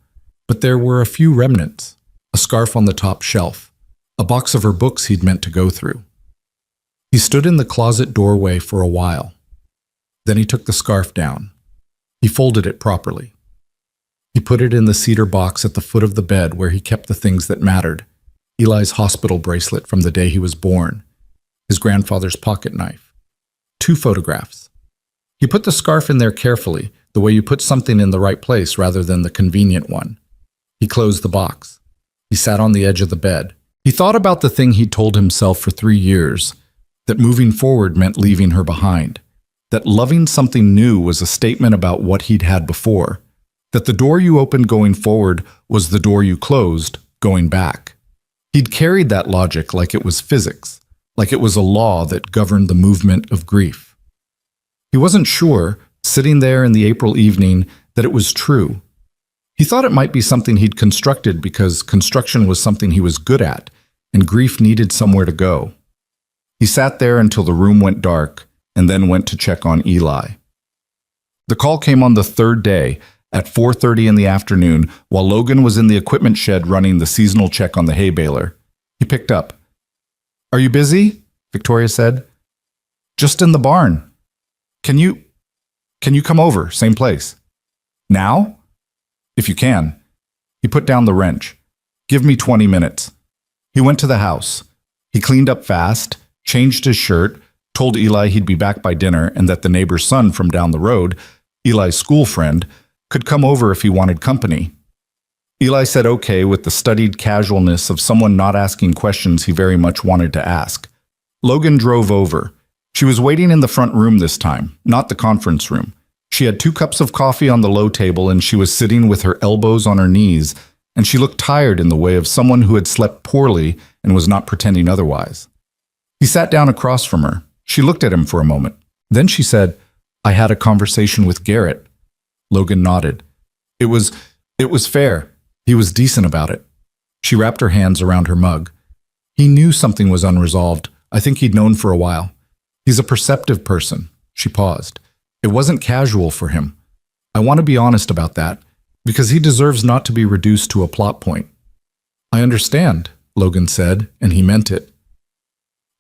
But there were a few remnants, a scarf on the top shelf, a box of her books he'd meant to go through. He stood in the closet doorway for a while. Then he took the scarf down. He folded it properly. He put it in the cedar box at the foot of the bed where he kept the things that mattered. Eli's hospital bracelet from the day he was born, his grandfather's pocket knife, 2 photographs. He put the scarf in there carefully, the way you put something in the right place rather than the convenient one. He closed the box. He sat on the edge of the bed. He thought about the thing he'd told himself for 3 years, that moving forward meant leaving her behind, that loving something new was a statement about what he'd had before, that the door you opened going forward was the door you closed going back. He'd carried that logic like it was physics, like it was a law that governed the movement of grief. He wasn't sure, sitting there in the April evening, that it was true. He thought it might be something he'd constructed because construction was something he was good at, and grief needed somewhere to go. He sat there until the room went dark, and then went to check on Eli. The call came on the 3rd day, at 4:30 in the afternoon, while Logan was in the equipment shed running the seasonal check on the hay baler. He picked up. "Are you busy?" Victoria said. "Just in the barn. Can you come over, same place? Now? If you can." He put down the wrench. "Give me 20 minutes. He went to the house. He cleaned up fast, changed his shirt, told Eli he'd be back by dinner and that the neighbor's son from down the road, Eli's school friend, could come over if he wanted company. Eli said okay with the studied casualness of someone not asking questions he very much wanted to ask. Logan drove over. She was waiting in the front room this time, not the conference room. She had 2 cups of coffee on the low table and she was sitting with her elbows on her knees, and she looked tired in the way of someone who had slept poorly and was not pretending otherwise. He sat down across from her. She looked at him for a moment. Then she said, "I had a conversation with Garrett." Logan nodded. It was fair. He was decent about it. She wrapped her hands around her mug. He knew something was unresolved. I think he'd known for a while. He's a perceptive person. She paused. It wasn't casual for him. I want to be honest about that, because he deserves not to be reduced to a plot point. "I understand," Logan said, and he meant it.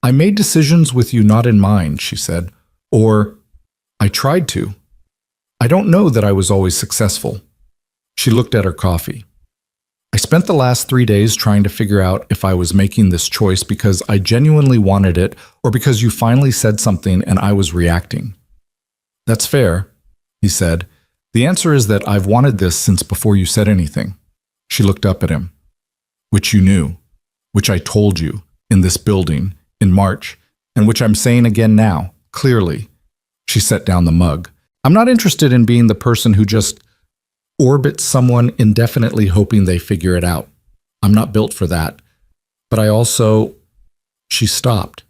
"I made decisions with you not in mind," she said. Or, "I tried to. I don't know that I was always successful." She looked at her coffee. "I spent the last 3 days trying to figure out if I was making this choice because I genuinely wanted it or because you finally said something and I was reacting." "That's fair," he said. "The answer is that I've wanted this since before you said anything." She looked up at him. "Which you knew, which I told you, in this building, in March, and which I'm saying again now, clearly." She set down the mug. "I'm not interested in being the person who just orbits someone indefinitely hoping they figure it out. I'm not built for that. But I also..." She stopped.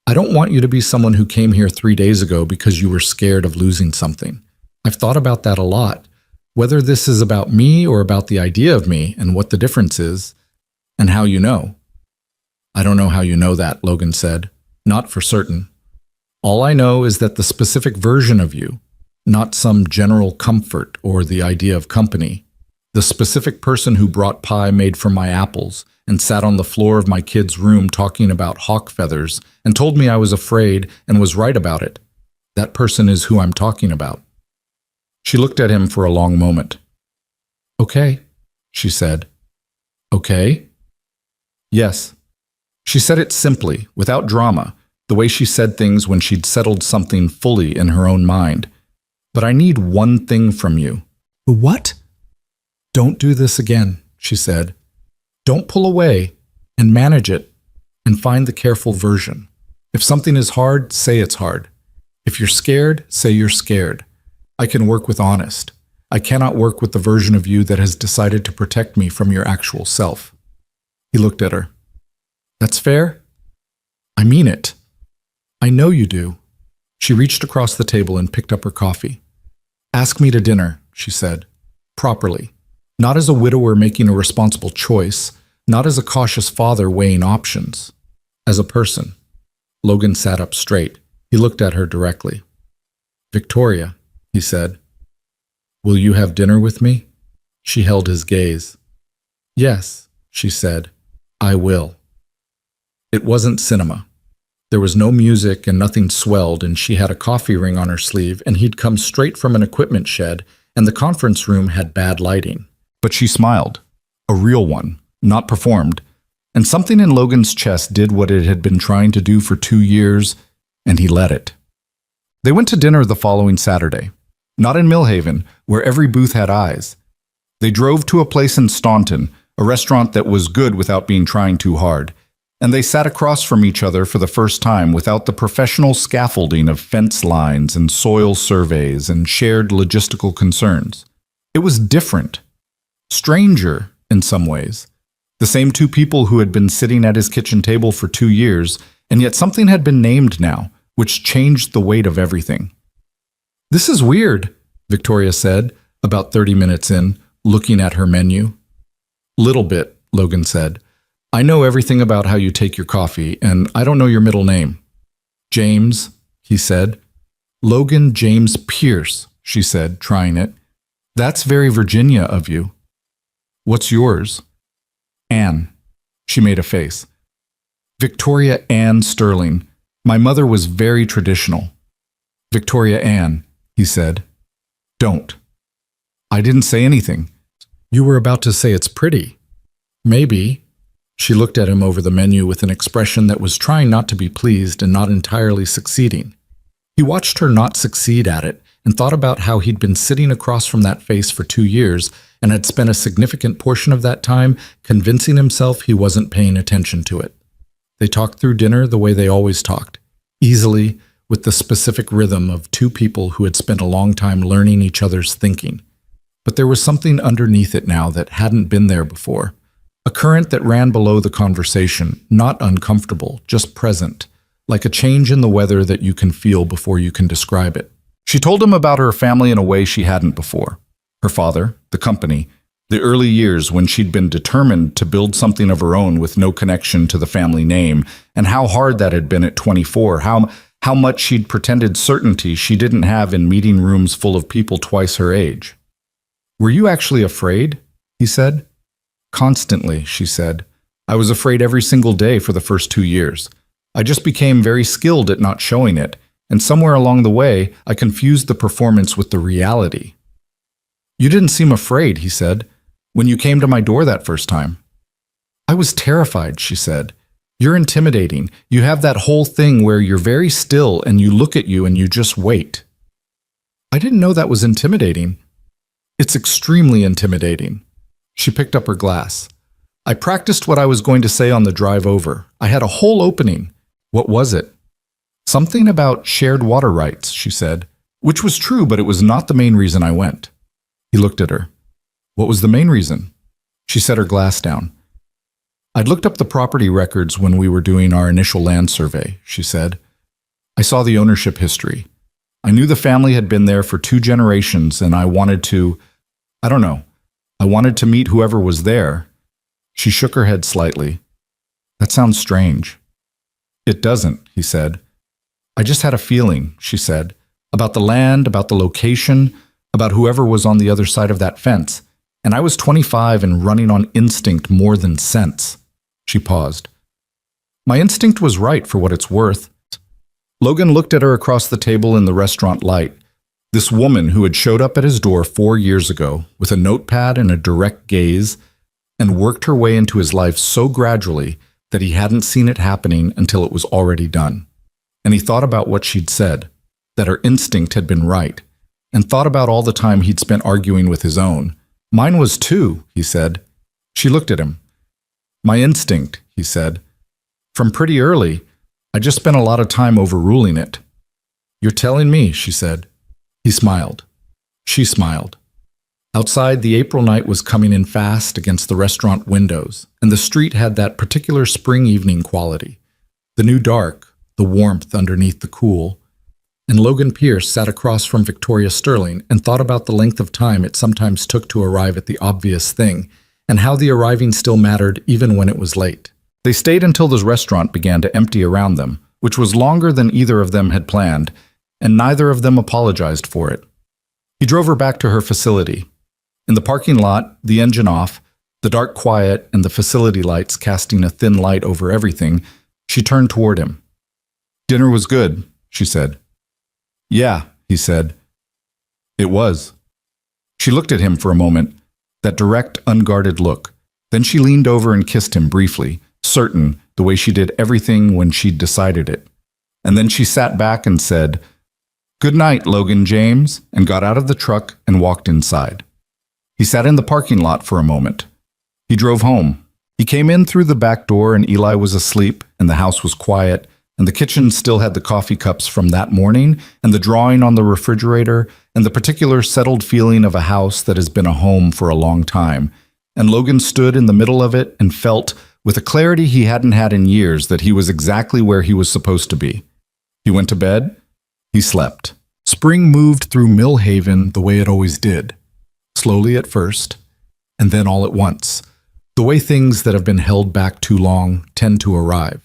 I don't want you to be someone who came here 3 days ago because you were scared of losing something. I've thought about that a lot. Whether this is about me or about the idea of me and what the difference is, and how you know. I don't know how you know that, Logan said. Not for certain. All I know is that the specific version of you, not some general comfort or the idea of company, the specific person who brought pie made from my apples and sat on the floor of my kid's room talking about hawk feathers and told me I was afraid and was right about it. That person is who I'm talking about. She looked at him for a long moment. Okay, she said. Okay? Yes. She said it simply, without drama, the way she said things when she'd settled something fully in her own mind. But I need one thing from you. What? Don't do this again, she said. Don't pull away, and manage it, and find the careful version. If something is hard, say it's hard. If you're scared, say you're scared. I can work with honest. I cannot work with the version of you that has decided to protect me from your actual self. He looked at her. That's fair? I mean it. I know you do. She reached across the table and picked up her coffee. Ask me to dinner, she said. Properly. Not as a widower making a responsible choice, not as a cautious father weighing options. As a person. Logan sat up straight. He looked at her directly. Victoria, he said. Will you have dinner with me? She held his gaze. Yes, she said. I will. It wasn't cinema. There was no music and nothing swelled, and she had a coffee ring on her sleeve, and he'd come straight from an equipment shed, and the conference room had bad lighting. But she smiled. A real one, not performed. And something in Logan's chest did what it had been trying to do for 2 years, and he let it. They went to dinner the following Saturday. Not in Millhaven, where every booth had eyes. They drove to a place in Staunton, a restaurant that was good without being trying too hard. And they sat across from each other for the first time without the professional scaffolding of fence lines and soil surveys and shared logistical concerns. It was different. Stranger, in some ways. The same two people who had been sitting at his kitchen table for 2 years, and yet something had been named now, which changed the weight of everything. This is weird, Victoria said, about 30 minutes in, looking at her menu. Little bit, Logan said. I know everything about how you take your coffee, and I don't know your middle name. James, he said. Logan James Pierce, she said, trying it. That's very Virginia of you. What's yours? Anne. She made a face. Victoria Ann Sterling. My mother was very traditional. Victoria Ann, he said. Don't. I didn't say anything. You were about to say it's pretty. Maybe. She looked at him over the menu with an expression that was trying not to be pleased and not entirely succeeding. He watched her not succeed at it and thought about how he'd been sitting across from that face for 2 years and had spent a significant portion of that time convincing himself he wasn't paying attention to it. They talked through dinner the way they always talked, easily, with the specific rhythm of two people who had spent a long time learning each other's thinking. But there was something underneath it now that hadn't been there before. A current that ran below the conversation, not uncomfortable, just present, like a change in the weather that you can feel before you can describe it. She told him about her family in a way she hadn't before. Her father, the company, the early years when she'd been determined to build something of her own with no connection to the family name, and how hard that had been at 24, how much she'd pretended certainty she didn't have in meeting rooms full of people twice her age. Were you actually afraid? He said. Constantly, she said. I was afraid every single day for the first 2 years. I just became very skilled at not showing it, and somewhere along the way, I confused the performance with the reality. You didn't seem afraid, he said, when you came to my door that first time. I was terrified, she said. You're intimidating. You have that whole thing where you're very still and you look at you and you just wait. I didn't know that was intimidating. It's extremely intimidating. She picked up her glass. I practiced what I was going to say on the drive over. I had a whole opening. What was it? Something about shared water rights, she said, which was true, but it was not the main reason I went. He looked at her. What was the main reason? She set her glass down. I'd looked up the property records when we were doing our initial land survey, she said. I saw the ownership history. I knew the family had been there for 2 generations, and I wanted to, I don't know, I wanted to meet whoever was there. She shook her head slightly. That sounds strange. It doesn't, he said. I just had a feeling, she said, about the land, about the location, about whoever was on the other side of that fence. And I was 25 and running on instinct more than sense. She paused. My instinct was right for what it's worth. Logan looked at her across the table in the restaurant light. This woman who had showed up at his door 4 years ago with a notepad and a direct gaze and worked her way into his life so gradually that he hadn't seen it happening until it was already done. And he thought about what she'd said, that her instinct had been right, and thought about all the time he'd spent arguing with his own. Mine was too, he said. She looked at him. My instinct, he said. From pretty early, I just spent a lot of time overruling it. You're telling me, she said. He smiled. She smiled. Outside, the April night was coming in fast against the restaurant windows, and the street had that particular spring evening quality. The new dark, the warmth underneath the cool. And Logan Pierce sat across from Victoria Sterling and thought about the length of time it sometimes took to arrive at the obvious thing, and how the arriving still mattered even when it was late. They stayed until the restaurant began to empty around them, which was longer than either of them had planned, and neither of them apologized for it. He drove her back to her facility. In the parking lot, the engine off, the dark quiet and the facility lights casting a thin light over everything, she turned toward him. Dinner was good, she said. Yeah, he said. It was. She looked at him for a moment, that direct, unguarded look. Then she leaned over and kissed him briefly, certain, the way she did everything when she'd decided it. And then she sat back and said, "Good night, Logan James," and got out of the truck and walked inside. He sat in the parking lot for a moment. He drove home. He came in through the back door and Eli was asleep and the house was quiet and the kitchen still had the coffee cups from that morning and the drawing on the refrigerator and the particular settled feeling of a house that has been a home for a long time. And Logan stood in the middle of it and felt, with a clarity he hadn't had in years, that he was exactly where he was supposed to be. He went to bed. He slept. Spring moved through Millhaven the way it always did. Slowly at first, and then all at once, the way things that have been held back too long tend to arrive.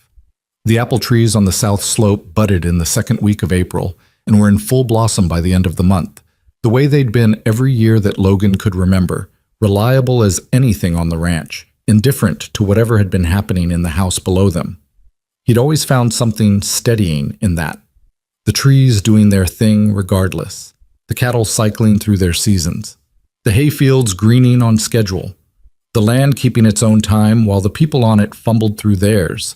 The apple trees on the south slope budded in the second week of April and were in full blossom by the end of the month, the way they'd been every year that Logan could remember, reliable as anything on the ranch, indifferent to whatever had been happening in the house below them. He'd always found something steadying in that. The trees doing their thing regardless, the cattle cycling through their seasons, the hayfields greening on schedule, the land keeping its own time while the people on it fumbled through theirs.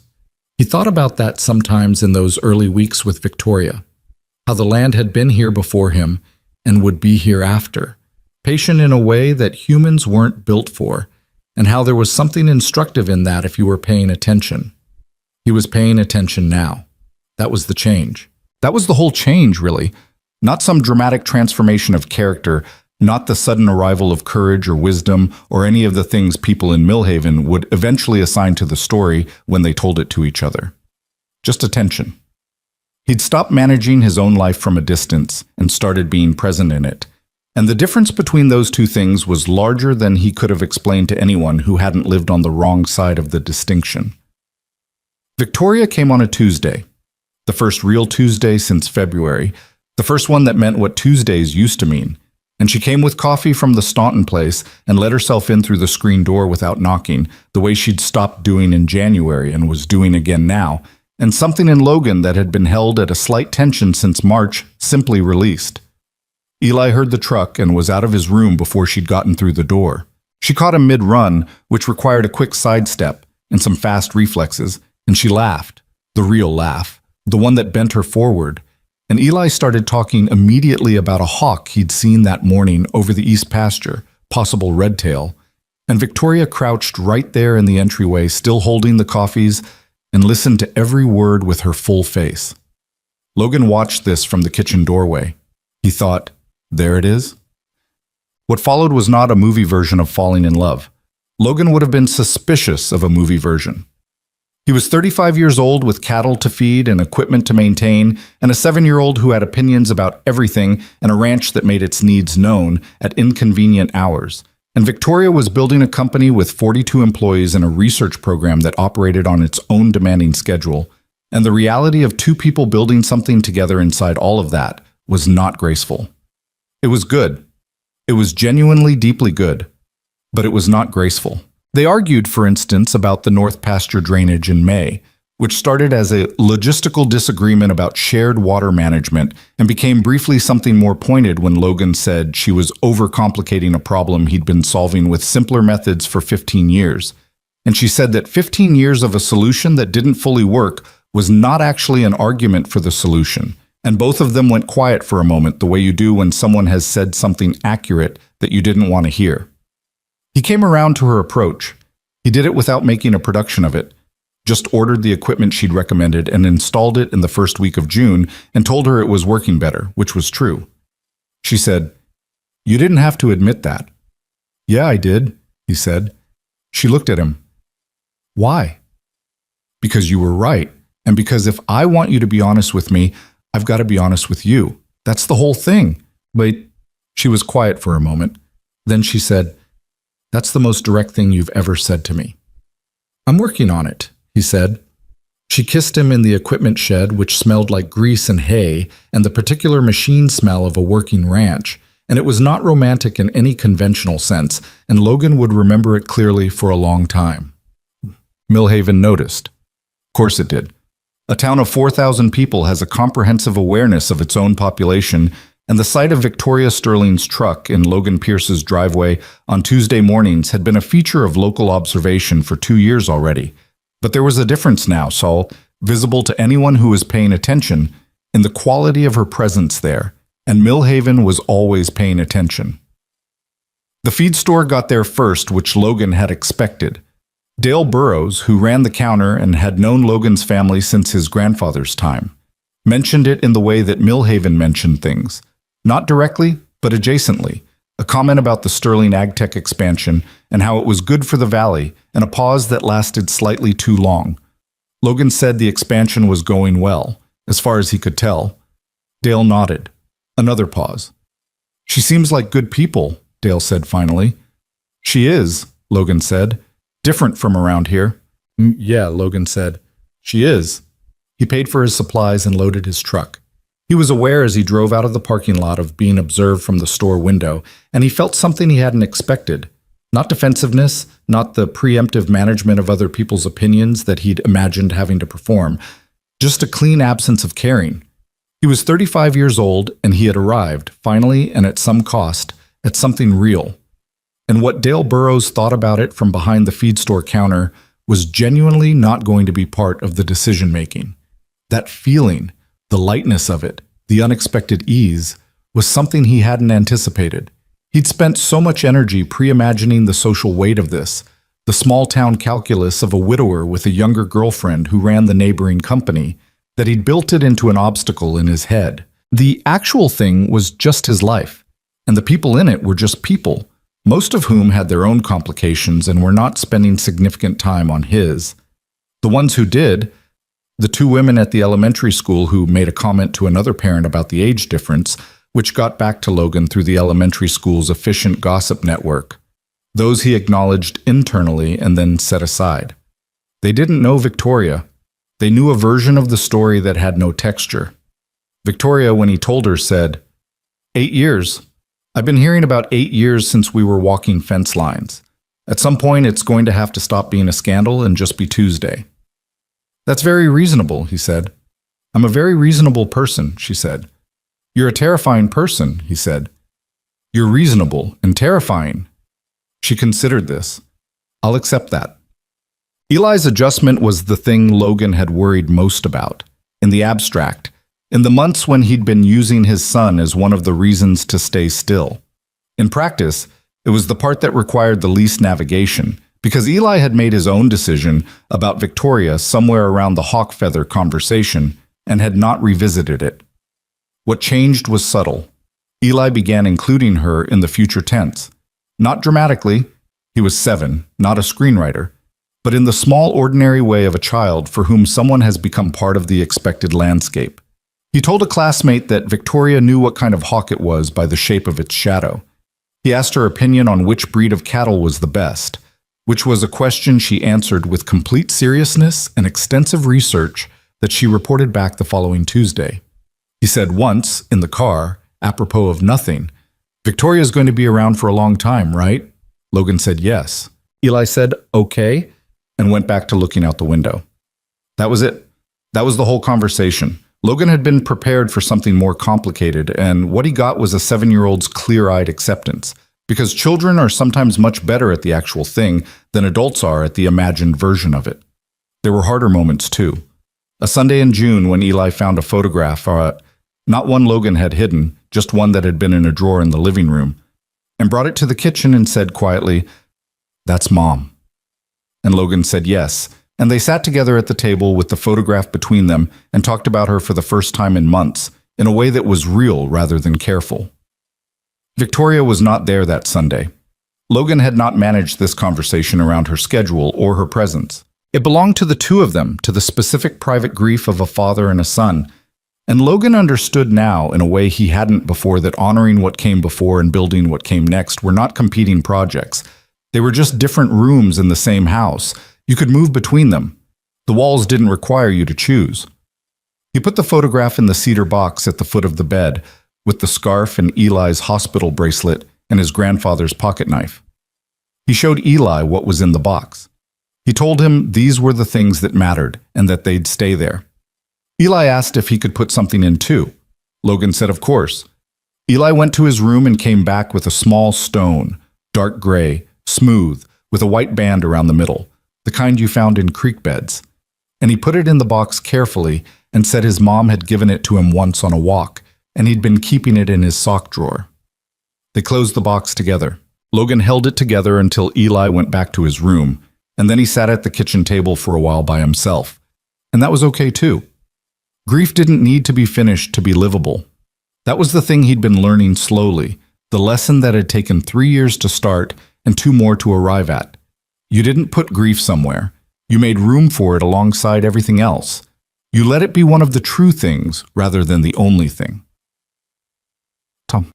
He thought about that sometimes in those early weeks with Victoria, how the land had been here before him and would be here after, patient in a way that humans weren't built for, and how there was something instructive in that if you were paying attention. He was paying attention now. That was the change. That was the whole change, really. Not some dramatic transformation of character, not the sudden arrival of courage or wisdom or any of the things people in Millhaven would eventually assign to the story when they told it to each other. Just attention. He'd stopped managing his own life from a distance and started being present in it. And the difference between those two things was larger than he could have explained to anyone who hadn't lived on the wrong side of the distinction. Victoria came on a Tuesday, the first real Tuesday since February, the first one that meant what Tuesdays used to mean. And she came with coffee from the Staunton place and let herself in through the screen door without knocking, the way she'd stopped doing in January and was doing again now, and something in Logan that had been held at a slight tension since March simply released. Eli heard the truck and was out of his room before she'd gotten through the door. She caught him mid-run, which required a quick sidestep and some fast reflexes, and she laughed, the real laugh, the one that bent her forward. And Eli started talking immediately about a hawk he'd seen that morning over the east pasture, possible redtail, and Victoria crouched right there in the entryway, still holding the coffees, and listened to every word with her full face. Logan watched this from the kitchen doorway. He thought, there it is. What followed was not a movie version of falling in love. Logan would have been suspicious of a movie version. He was 35 years old with cattle to feed and equipment to maintain, and a 7-year-old who had opinions about everything and a ranch that made its needs known at inconvenient hours. And Victoria was building a company with 42 employees and a research program that operated on its own demanding schedule. And the reality of two people building something together inside all of that was not graceful. It was good. It was genuinely deeply good, but it was not graceful. They argued, for instance, about the North Pasture drainage in May, which started as a logistical disagreement about shared water management and became briefly something more pointed when Logan said she was overcomplicating a problem he'd been solving with simpler methods for 15 years. And she said that 15 years of a solution that didn't fully work was not actually an argument for the solution. And both of them went quiet for a moment, the way you do when someone has said something accurate that you didn't want to hear. He came around to her approach. He did it without making a production of it, just ordered the equipment she'd recommended and installed it in the first week of June and told her it was working better, which was true. She said, "You didn't have to admit that." "Yeah, I did," he said. She looked at him. "Why?" "Because you were right, and because if I want you to be honest with me, I've got to be honest with you. That's the whole thing." But she was quiet for a moment. Then she said, "That's the most direct thing you've ever said to me." "I'm working on it," he said. She kissed him in the equipment shed, which smelled like grease and hay, and the particular machine smell of a working ranch, and it was not romantic in any conventional sense, and Logan would remember it clearly for a long time. Millhaven noticed. Of course it did. A town of 4,000 people has a comprehensive awareness of its own population, and the sight of Victoria Sterling's truck in Logan Pierce's driveway on Tuesday mornings had been a feature of local observation for 2 years already. But there was a difference now, Saul, visible to anyone who was paying attention, in the quality of her presence there, and Millhaven was always paying attention. The feed store got there first, which Logan had expected. Dale Burrows, who ran the counter and had known Logan's family since his grandfather's time, mentioned it in the way that Millhaven mentioned things. Not directly, but adjacently, a comment about the Sterling AgTech expansion and how it was good for the valley, and a pause that lasted slightly too long. Logan said the expansion was going well, as far as he could tell. Dale nodded. Another pause. "She seems like good people," Dale said finally. "She is," Logan said. "Different from around here." "Yeah," Logan said. "She is." He paid for his supplies and loaded his truck. He was aware as he drove out of the parking lot of being observed from the store window, and he felt something he hadn't expected. Not defensiveness, not the preemptive management of other people's opinions that he'd imagined having to perform, just a clean absence of caring. He was 35 years old, and he had arrived, finally and at some cost, at something real. And what Dale Burrows thought about it from behind the feed store counter was genuinely not going to be part of the decision-making. That feeling, the lightness of it, the unexpected ease, was something he hadn't anticipated. He'd spent so much energy pre-imagining the social weight of this, the small-town calculus of a widower with a younger girlfriend who ran the neighboring company, that he'd built it into an obstacle in his head. The actual thing was just his life, and the people in it were just people, most of whom had their own complications and were not spending significant time on his. The ones who did, the 2 women at the elementary school who made a comment to another parent about the age difference, which got back to Logan through the elementary school's efficient gossip network. Those he acknowledged internally and then set aside. They didn't know Victoria. They knew a version of the story that had no texture. Victoria, when he told her, said, 8 years. I've been hearing about 8 years since we were walking fence lines. At some point, it's going to have to stop being a scandal and just be Tuesday. That's very reasonable, he said. I'm a very reasonable person, she said. You're a terrifying person, he said. You're reasonable and terrifying. She considered this. I'll accept that. Eli's adjustment was the thing Logan had worried most about, in the abstract, in the months when he'd been using his son as one of the reasons to stay still. In practice, it was the part that required the least navigation, because Eli had made his own decision about Victoria somewhere around the hawk feather conversation and had not revisited it. What changed was subtle. Eli began including her in the future tense. Not dramatically, He was 7, not a screenwriter, but in the small, ordinary way of a child for whom someone has become part of the expected landscape. He told a classmate that Victoria knew what kind of hawk it was by the shape of its shadow. He asked her opinion on which breed of cattle was the best, which was a question she answered with complete seriousness and extensive research that she reported back the following Tuesday. He said once, in the car, apropos of nothing, "Victoria's going to be around for a long time, right?" Logan said yes. Eli said, "Okay," and went back to looking out the window. That was it. That was the whole conversation. Logan had been prepared for something more complicated, and what he got was a 7-year-old's clear-eyed acceptance, because children are sometimes much better at the actual thing than adults are at the imagined version of it. There were harder moments, too. A Sunday in June when Eli found a photograph, not one Logan had hidden, just one that had been in a drawer in the living room, and brought it to the kitchen and said quietly, "That's Mom." And Logan said yes, and they sat together at the table with the photograph between them and talked about her for the first time in months, in a way that was real rather than careful. Victoria was not there that Sunday. Logan had not managed this conversation around her schedule or her presence. It belonged to the two of them, to the specific private grief of a father and a son. And Logan understood now, in a way he hadn't before, that honoring what came before and building what came next were not competing projects. They were just different rooms in the same house. You could move between them. The walls didn't require you to choose. He put the photograph in the cedar box at the foot of the bed, with the scarf and Eli's hospital bracelet and his grandfather's pocket knife. He showed Eli what was in the box. He told him these were the things that mattered and that they'd stay there. Eli asked if he could put something in too. Logan said of course. Eli went to his room and came back with a small stone, dark gray, smooth, with a white band around the middle, the kind you found in creek beds. And he put it in the box carefully and said his mom had given it to him once on a walk, and he'd been keeping it in his sock drawer. They closed the box together. Logan held it together until Eli went back to his room, and then he sat at the kitchen table for a while by himself. And that was okay too. Grief didn't need to be finished to be livable. That was the thing he'd been learning slowly, the lesson that had taken 3 years to start and 2 more to arrive at. You didn't put grief somewhere. You made room for it alongside everything else. You let it be one of the true things rather than the only thing.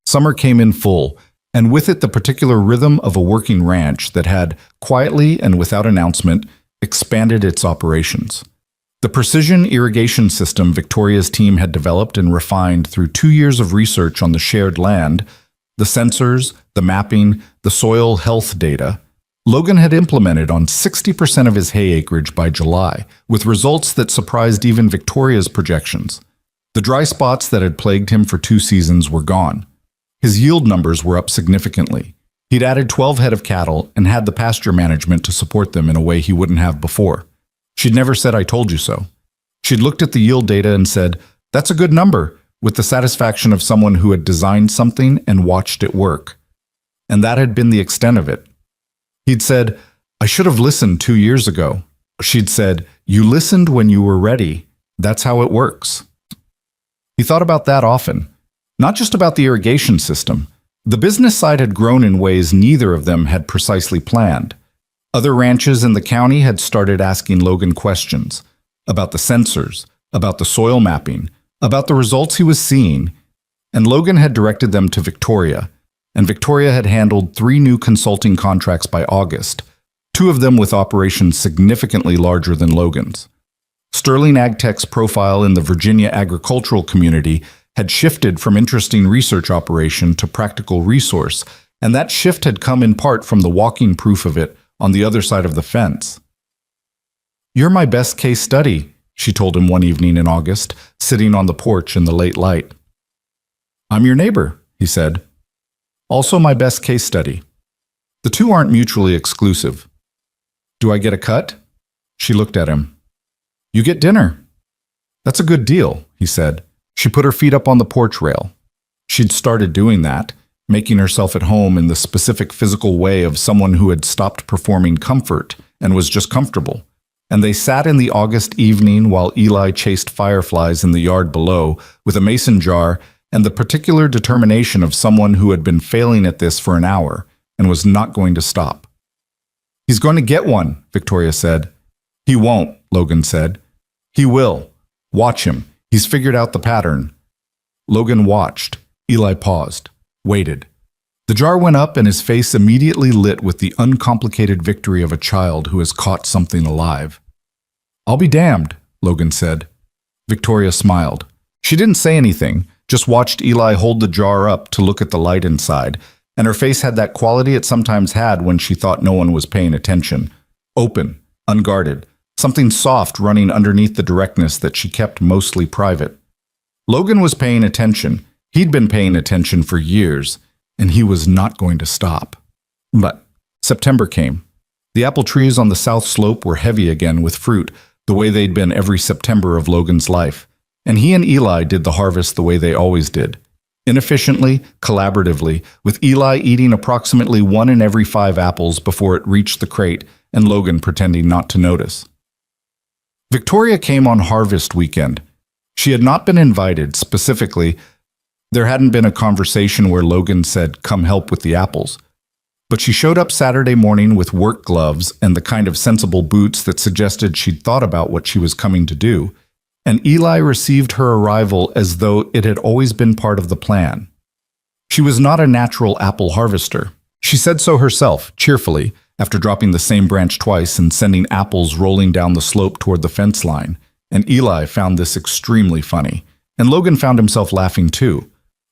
Summer came in full, and with it the particular rhythm of a working ranch that had, quietly and without announcement, expanded its operations. The precision irrigation system Victoria's team had developed and refined through 2 years of research on the shared land, the sensors, the mapping, the soil health data, Logan had implemented on 60% of his hay acreage by July, with results that surprised even Victoria's projections. The dry spots that had plagued him for 2 seasons were gone. His yield numbers were up significantly. He'd added 12 head of cattle and had the pasture management to support them in a way he wouldn't have before. She'd never said, "I told you so." She'd looked at the yield data and said, "That's a good number," with the satisfaction of someone who had designed something and watched it work. And that had been the extent of it. He'd said, "I should have listened 2 years ago." She'd said, "You listened when you were ready. That's how it works." He thought about that often. Not just about the irrigation system. The business side had grown in ways neither of them had precisely planned. Other ranches in the county had started asking Logan questions about the sensors, about the soil mapping, about the results he was seeing, and Logan had directed them to Victoria, and Victoria had handled 3 new consulting contracts by August, 2 of them with operations significantly larger than Logan's. Sterling AgTech's profile in the Virginia agricultural community had shifted from interesting research operation to practical resource, and that shift had come in part from the walking proof of it on the other side of the fence. "You're my best case study," she told him one evening in August, sitting on the porch in the late light. "I'm your neighbor," he said. "Also my best case study. The two aren't mutually exclusive." "Do I get a cut?" She looked at him. "You get dinner." "That's a good deal," he said. She put her feet up on the porch rail. She'd started doing that, making herself at home in the specific physical way of someone who had stopped performing comfort and was just comfortable. And they sat in the August evening while Eli chased fireflies in the yard below with a mason jar and the particular determination of someone who had been failing at this for an hour and was not going to stop. He's going to get one, Victoria said. He won't, Logan said. He will. Watch him. He's figured out the pattern. Logan watched. Eli paused, waited. The jar went up and his face immediately lit with the uncomplicated victory of a child who has caught something alive. I'll be damned, Logan said. Victoria smiled. She didn't say anything, just watched Eli hold the jar up to look at the light inside, and her face had that quality it sometimes had when she thought no one was paying attention. Open, unguarded, something soft running underneath the directness that she kept mostly private. Logan was paying attention. He'd been paying attention for years, and he was not going to stop. But September came. The apple trees on the south slope were heavy again with fruit, the way they'd been every September of Logan's life. And he and Eli did the harvest the way they always did. Inefficiently, collaboratively, with Eli eating approximately 1 in every 5 apples before it reached the crate, and Logan pretending not to notice. Victoria came on harvest weekend. She had not been invited, specifically. There hadn't been a conversation where Logan said, "Come help with the apples." But she showed up Saturday morning with work gloves and the kind of sensible boots that suggested she'd thought about what she was coming to do, and Eli received her arrival as though it had always been part of the plan. She was not a natural apple harvester. She said so herself, cheerfully, after dropping the same branch twice and sending apples rolling down the slope toward the fence line, and Eli found this extremely funny, and Logan found himself laughing too,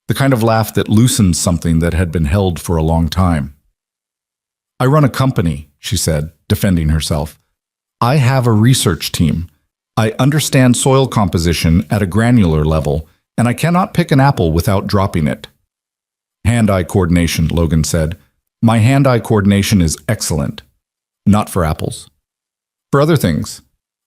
the kind of laugh that loosens something that had been held for a long time. "I run a company," she said, defending herself. "I have a research team. I understand soil composition at a granular level, and I cannot pick an apple without dropping it." "Hand-eye coordination," Logan said. "My hand-eye coordination is excellent. Not for apples. For other things."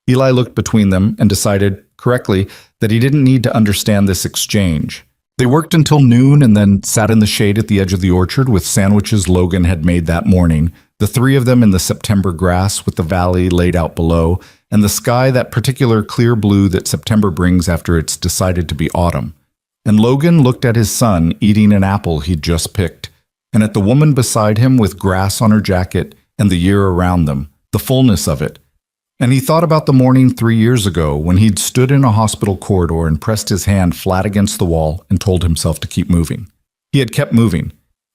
Eli looked between them and decided, correctly, that he didn't need to understand this exchange. They worked until noon and then sat in the shade at the edge of the orchard with sandwiches Logan had made that morning, the 3 of them in the September grass with the valley laid out below, and the sky that particular clear blue that September brings after it's decided to be autumn. And Logan looked at his son eating an apple he'd just picked, and at the woman beside him with grass on her jacket and the year around them, the fullness of it. And he thought about the morning 3 years ago when he'd stood in a hospital corridor and pressed his hand flat against the wall and told himself to keep moving. He had kept moving.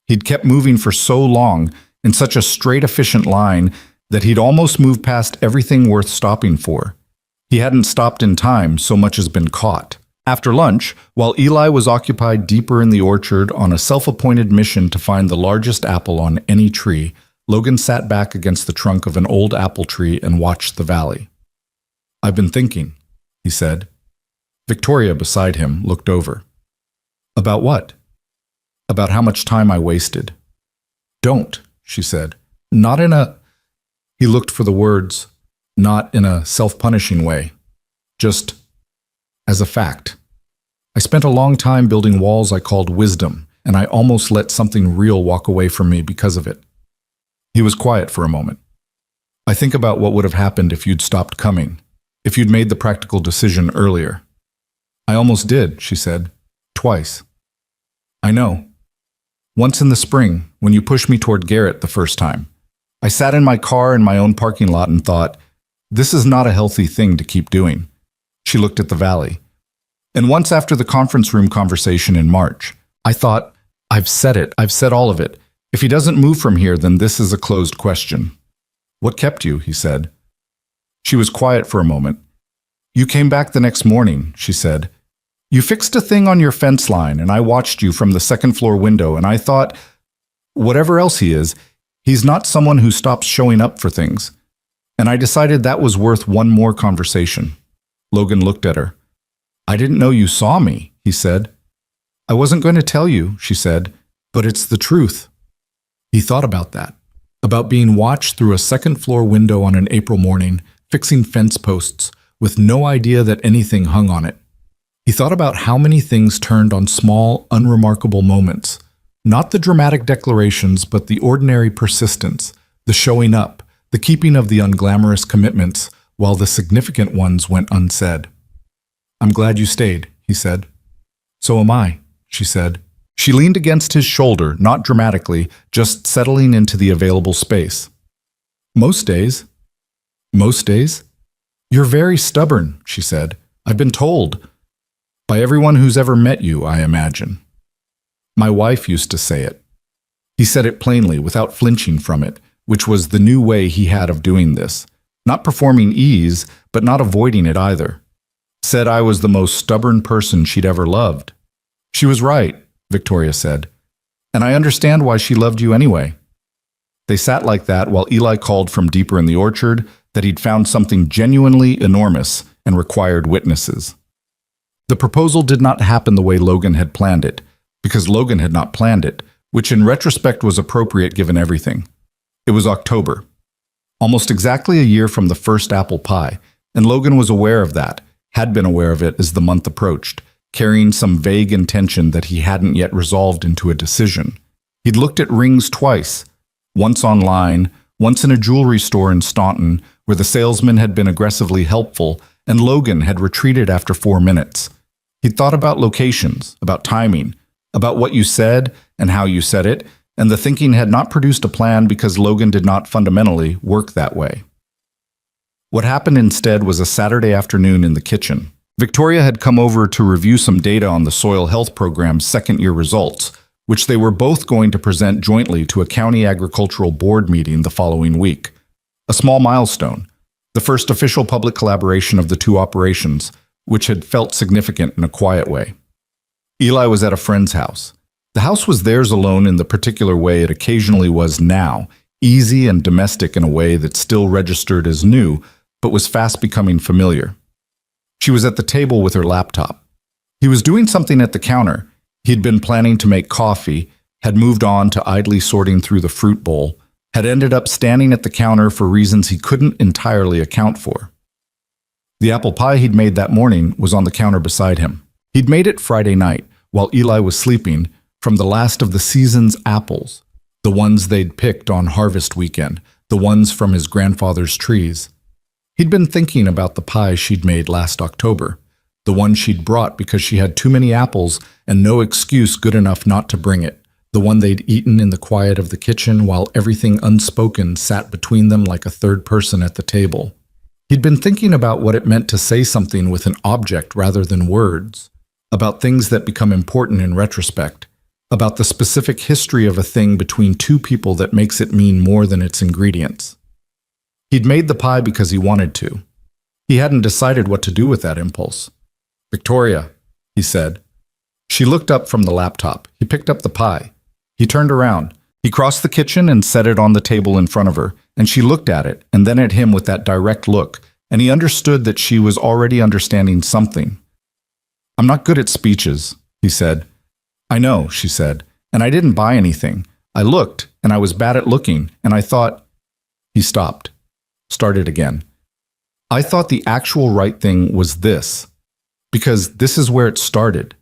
He'd kept moving for so long in such a straight, efficient line that he'd almost moved past everything worth stopping for. He hadn't stopped in time, so much as been caught. After lunch, while Eli was occupied deeper in the orchard on a self-appointed mission to find the largest apple on any tree, Logan sat back against the trunk of an old apple tree and watched the valley. "I've been thinking," he said. Victoria, beside him, looked over. "About what?" "About how much time I wasted." "Don't," she said. "Not in a—" He looked for the words, "not in a self-punishing way. Just as a fact. I spent a long time building walls I called wisdom, and I almost let something real walk away from me because of it." He was quiet for a moment. "I think about what would have happened if you'd stopped coming, if you'd made the practical decision earlier." "I almost did," she said. "Twice." "I know. Once in the spring, when you pushed me toward Garrett the first time. I sat in my car in my own parking lot and thought, this is not a healthy thing to keep doing." She looked at the valley. "And once after the conference room conversation in March, I thought, I've said it, I've said all of it. If he doesn't move from here, then this is a closed question." "What kept you?" he said. She was quiet for a moment. "You came back the next morning," she said. "You fixed a thing on your fence line, and I watched you from the second-floor window, and I thought, whatever else he is, he's not someone who stops showing up for things. And I decided that was worth one more conversation." Logan looked at her. "I didn't know you saw me," he said. "I wasn't going to tell you," she said, "but it's the truth." He thought about that, about being watched through a second-floor window on an April morning, fixing fence posts, with no idea that anything hung on it. He thought about how many things turned on small, unremarkable moments, not the dramatic declarations, but the ordinary persistence, the showing up, the keeping of the unglamorous commitments, while the significant ones went unsaid. "I'm glad you stayed," he said. "So am I," she said. She leaned against his shoulder, not dramatically, just settling into the available space. Most days. Most days? You're very stubborn, she said. I've been told. By everyone who's ever met you, I imagine. My wife used to say it. He said it plainly, without flinching from it, which was the new way he had of doing this. Not performing ease, but not avoiding it either. Said I was the most stubborn person she'd ever loved. She was right, Victoria said. And I understand why she loved you anyway. They sat like that while Eli called from deeper in the orchard that he'd found something genuinely enormous and required witnesses. The proposal did not happen the way Logan had planned it, because Logan had not planned it, which in retrospect was appropriate given everything. It was October, almost exactly a year from the first apple pie, and Logan was aware of that, had been aware of it as the month approached, carrying some vague intention that he hadn't yet resolved into a decision. He'd looked at rings twice, once online, once in a jewelry store in Staunton, where the salesman had been aggressively helpful, and Logan had retreated after 4 minutes. He'd thought about locations, about timing, about what you said and how you said it, and the thinking had not produced a plan because Logan did not fundamentally work that way. What happened instead was a Saturday afternoon in the kitchen. Victoria had come over to review some data on the soil health program's second-year results, which they were both going to present jointly to a county agricultural board meeting the following week. A small milestone, the first official public collaboration of the two operations, which had felt significant in a quiet way. Eli was at a friend's house. The house was theirs alone in the particular way it occasionally was now, easy and domestic in a way that still registered as new, but was fast becoming familiar. She was at the table with her laptop. He was doing something at the counter. He'd been planning to make coffee, had moved on to idly sorting through the fruit bowl, had ended up standing at the counter for reasons he couldn't entirely account for. The apple pie he'd made that morning was on the counter beside him. He'd made it Friday night, while Eli was sleeping, from the last of the season's apples, the ones they'd picked on harvest weekend, the ones from his grandfather's trees. He'd been thinking about the pie she'd made last October, the one she'd brought because she had too many apples and no excuse good enough not to bring it, the one they'd eaten in the quiet of the kitchen while everything unspoken sat between them like a third person at the table. He'd been thinking about what it meant to say something with an object rather than words, about things that become important in retrospect, about the specific history of a thing between two people that makes it mean more than its ingredients. He'd made the pie because he wanted to. He hadn't decided what to do with that impulse. "Victoria," he said. She looked up from the laptop. He picked up the pie. He turned around. He crossed the kitchen and set it on the table in front of her, and she looked at it and then at him with that direct look, and he understood that she was already understanding something. "I'm not good at speeches," he said. "I know," she said, "and I didn't buy anything. I looked, and I was bad at looking, and I thought—" He stopped, started again. "I thought the actual right thing was this, because this is where it started.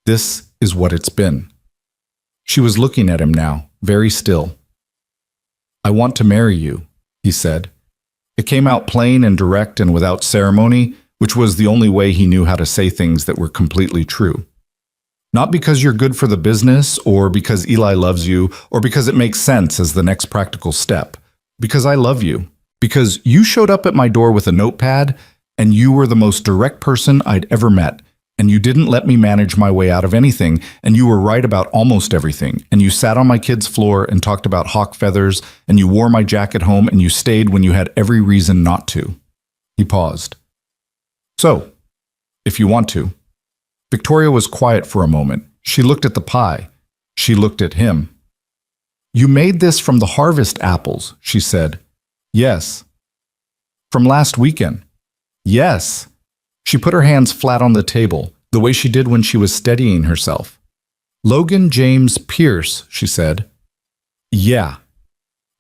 This is what it's been." She was looking at him now, very still. "I want to marry you," he said. It came out plain and direct and without ceremony, which was the only way he knew how to say things that were completely true. "Not because you're good for the business, or because Eli loves you, or because it makes sense as the next practical step. Because I love you. Because you showed up at my door with a notepad, and you were the most direct person I'd ever met. And you didn't let me manage my way out of anything, and you were right about almost everything, and you sat on my kid's floor and talked about hawk feathers, and you wore my jacket home, and you stayed when you had every reason not to." He paused. "So, if you want to." Victoria was quiet for a moment. She looked at the pie. She looked at him. "You made this from the harvest apples," she said. "Yes." "From last weekend?" "Yes." She put her hands flat on the table, the way she did when she was steadying herself. "Logan James Pierce," she said. "Yeah.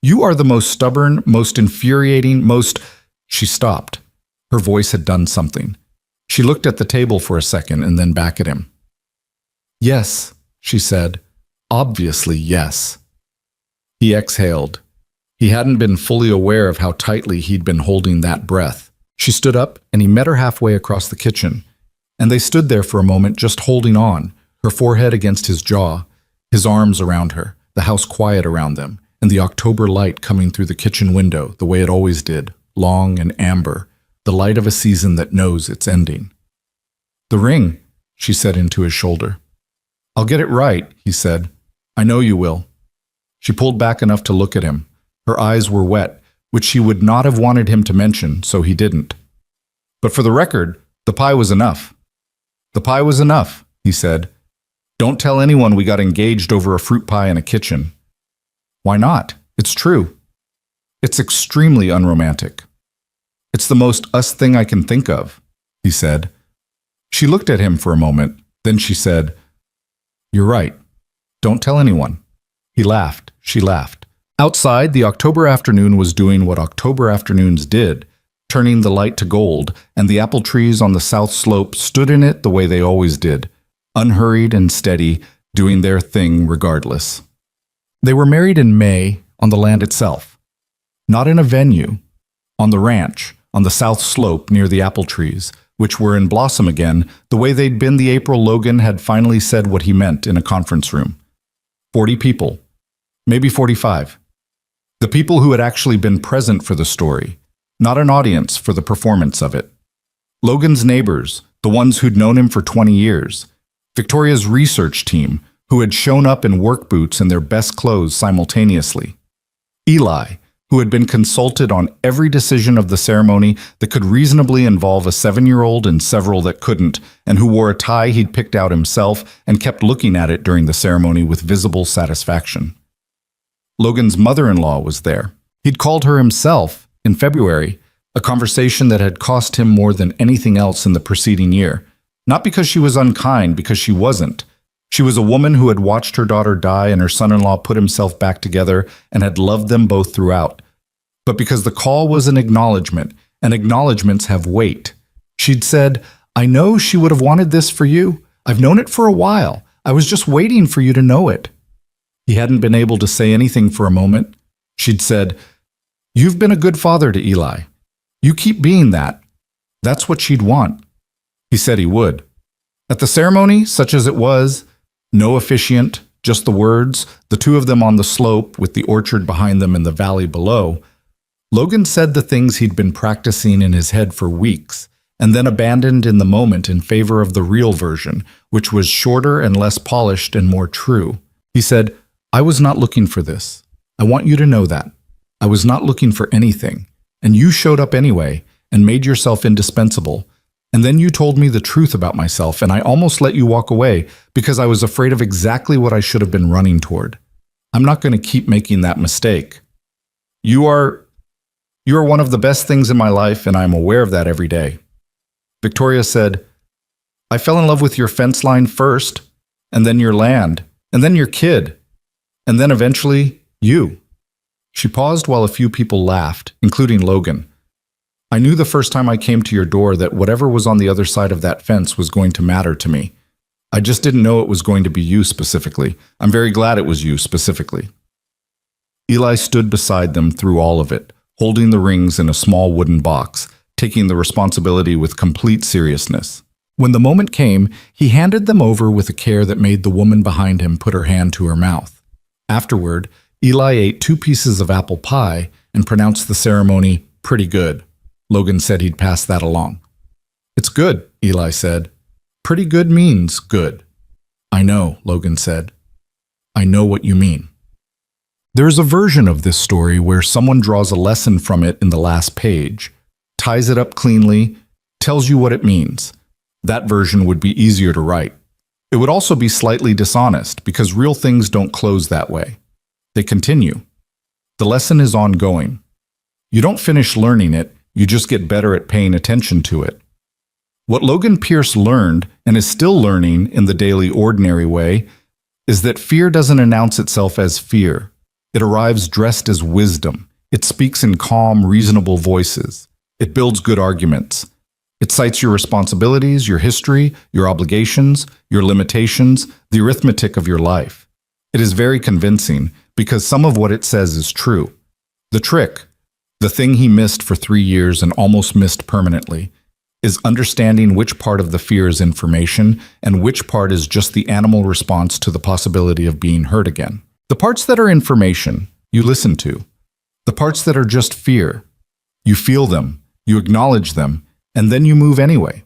You are the most stubborn, most infuriating, most—" She stopped. Her voice had done something. She looked at the table for a second and then back at him. "Yes," she said. "Obviously, yes." He exhaled. He hadn't been fully aware of how tightly he'd been holding that breath. She stood up, and he met her halfway across the kitchen, and they stood there for a moment just holding on, her forehead against his jaw, his arms around her, the house quiet around them, and the October light coming through the kitchen window the way it always did, long and amber, the light of a season that knows it's ending. "The ring," she said into his shoulder. "I'll get it right," he said. "I know you will." She pulled back enough to look at him. Her eyes were wet, which she would not have wanted him to mention, so he didn't. "But for the record, the pie was enough." "The pie was enough," he said. "Don't tell anyone we got engaged over a fruit pie in a kitchen." "Why not? It's true." "It's extremely unromantic." "It's the most us thing I can think of," he said. She looked at him for a moment, then she said, "You're right. Don't tell anyone." He laughed. She laughed. Outside, the October afternoon was doing what October afternoons did, turning the light to gold, and the apple trees on the south slope stood in it the way they always did, unhurried and steady, doing their thing regardless. They were married in May on the land itself. Not in a venue, on the ranch, on the south slope near the apple trees, which were in blossom again, the way they'd been the April Logan had finally said what he meant in a conference room. 40 people, maybe 45. The people who had actually been present for the story, not an audience for the performance of it. Logan's neighbors, the ones who'd known him for 20 years. Victoria's research team, who had shown up in work boots and their best clothes simultaneously. Eli, who had been consulted on every decision of the ceremony that could reasonably involve a 7-year-old and several that couldn't, and who wore a tie he'd picked out himself and kept looking at it during the ceremony with visible satisfaction. Logan's mother-in-law was there. He'd called her himself in February, a conversation that had cost him more than anything else in the preceding year. Not because she was unkind, because she wasn't. She was a woman who had watched her daughter die and her son-in-law put himself back together and had loved them both throughout. But because the call was an acknowledgement, and acknowledgements have weight. She'd said, "I know she would have wanted this for you. I've known it for a while. I was just waiting for you to know it." He hadn't been able to say anything for a moment. She'd said, "You've been a good father to Eli. You keep being that." That's what she'd want. He said he would. At the ceremony, such as it was, no officiant, just the words, the two of them on the slope with the orchard behind them in the valley below, Logan said the things he'd been practicing in his head for weeks, and then abandoned in the moment in favor of the real version, which was shorter and less polished and more true. He said, "I was not looking for this. I want you to know that. I was not looking for anything, and you showed up anyway and made yourself indispensable. And then you told me the truth about myself, and I almost let you walk away because I was afraid of exactly what I should have been running toward. I'm not going to keep making that mistake. You are one of the best things in my life, and I'm aware of that every day." Victoria said, "I fell in love with your fence line first, and then your land, and then your kid, and then eventually you." She paused while a few people laughed, including Logan. "I knew the first time I came to your door that whatever was on the other side of that fence was going to matter to me. I just didn't know it was going to be you specifically. I'm very glad it was you specifically." Eli stood beside them through all of it, holding the rings in a small wooden box, taking the responsibility with complete seriousness. When the moment came, he handed them over with a care that made the woman behind him put her hand to her mouth. Afterward, Eli ate 2 pieces of apple pie and pronounced the ceremony pretty good. Logan said he'd pass that along. "It's good," Eli said. "Pretty good means good." "I know," Logan said. "I know what you mean." There's a version of this story where someone draws a lesson from it in the last page, ties it up cleanly, tells you what it means. That version would be easier to write. It would also be slightly dishonest because real things don't close that way. They continue. The lesson is ongoing. You don't finish learning it, you just get better at paying attention to it. What Logan Pierce learned, and is still learning in the daily ordinary way, is that fear doesn't announce itself as fear. It arrives dressed as wisdom. It speaks in calm, reasonable voices. It builds good arguments. It cites your responsibilities, your history, your obligations, your limitations, the arithmetic of your life. It is very convincing because some of what it says is true. The trick, the thing he missed for 3 years and almost missed permanently, is understanding which part of the fear is information and which part is just the animal response to the possibility of being hurt again. The parts that are information, you listen to. The parts that are just fear. You feel them, you acknowledge them, and then you move anyway.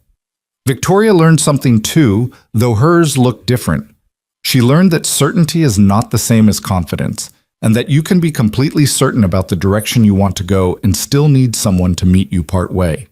Victoria learned something too, though hers looked different. She learned that certainty is not the same as confidence, and that you can be completely certain about the direction you want to go and still need someone to meet you part way.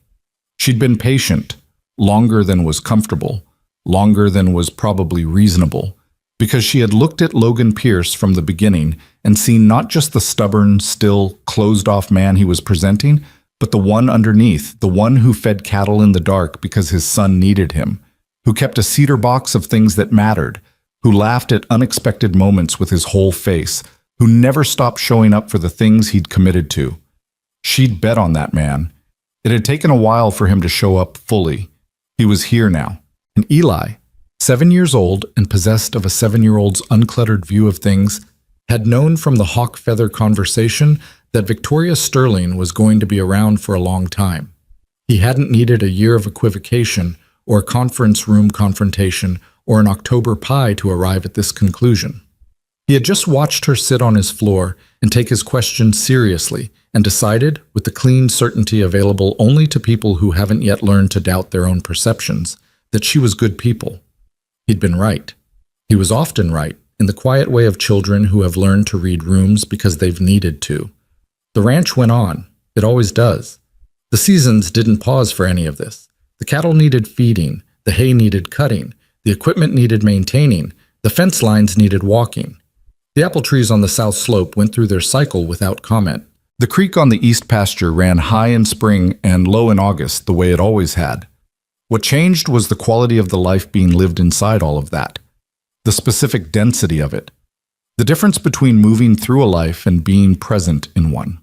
She'd been patient, longer than was comfortable, longer than was probably reasonable, because she had looked at Logan Pierce from the beginning and seen not just the stubborn, still, closed-off man he was presenting, but the one underneath, the one who fed cattle in the dark because his son needed him, who kept a cedar box of things that mattered, who laughed at unexpected moments with his whole face, who never stopped showing up for the things he'd committed to. She'd bet on that man. It had taken a while for him to show up fully. He was here now. And Eli, 7 years old and possessed of a 7-year-old's uncluttered view of things, had known from the hawk feather conversation that Victoria Sterling was going to be around for a long time. He hadn't needed a year of equivocation or a conference room confrontation or an October pie to arrive at this conclusion. He had just watched her sit on his floor and take his questions seriously and decided, with the clean certainty available only to people who haven't yet learned to doubt their own perceptions, that she was good people. He'd been right. He was often right, in the quiet way of children who have learned to read rooms because they've needed to. The ranch went on. It always does. The seasons didn't pause for any of this. The cattle needed feeding, the hay needed cutting, the equipment needed maintaining, the fence lines needed walking. The apple trees on the south slope went through their cycle without comment. The creek on the east pasture ran high in spring and low in August the way it always had. What changed was the quality of the life being lived inside all of that, the specific density of it, the difference between moving through a life and being present in one.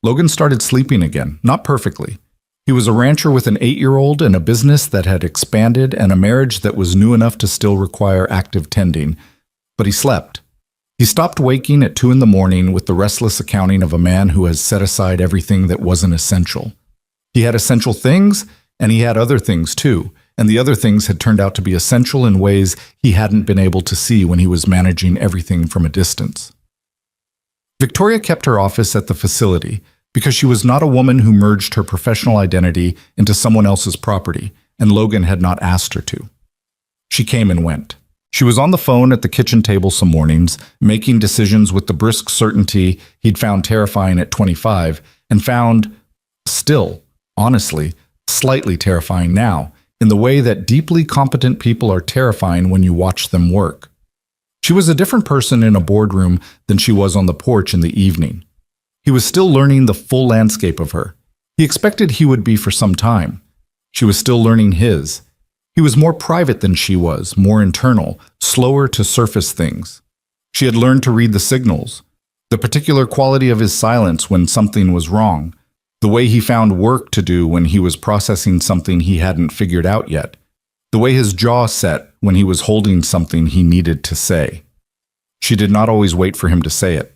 Logan started sleeping again, not perfectly. He was a rancher with an 8-year-old and a business that had expanded and a marriage that was new enough to still require active tending, but he slept. He stopped waking at 2 a.m. with the restless accounting of a man who has set aside everything that wasn't essential. He had essential things, and he had other things too, and the other things had turned out to be essential in ways he hadn't been able to see when he was managing everything from a distance. Victoria kept her office at the facility because she was not a woman who merged her professional identity into someone else's property, and Logan had not asked her to. She came and went. She was on the phone at the kitchen table some mornings, making decisions with the brisk certainty he'd found terrifying at 25, and found, still, honestly, slightly terrifying now, in the way that deeply competent people are terrifying when you watch them work. She was a different person in a boardroom than she was on the porch in the evening. He was still learning the full landscape of her. He expected he would be for some time. She was still learning his. He was more private than she was, more internal, slower to surface things. She had learned to read the signals, the particular quality of his silence when something was wrong, the way he found work to do when he was processing something he hadn't figured out yet, the way his jaw set when he was holding something he needed to say. She did not always wait for him to say it.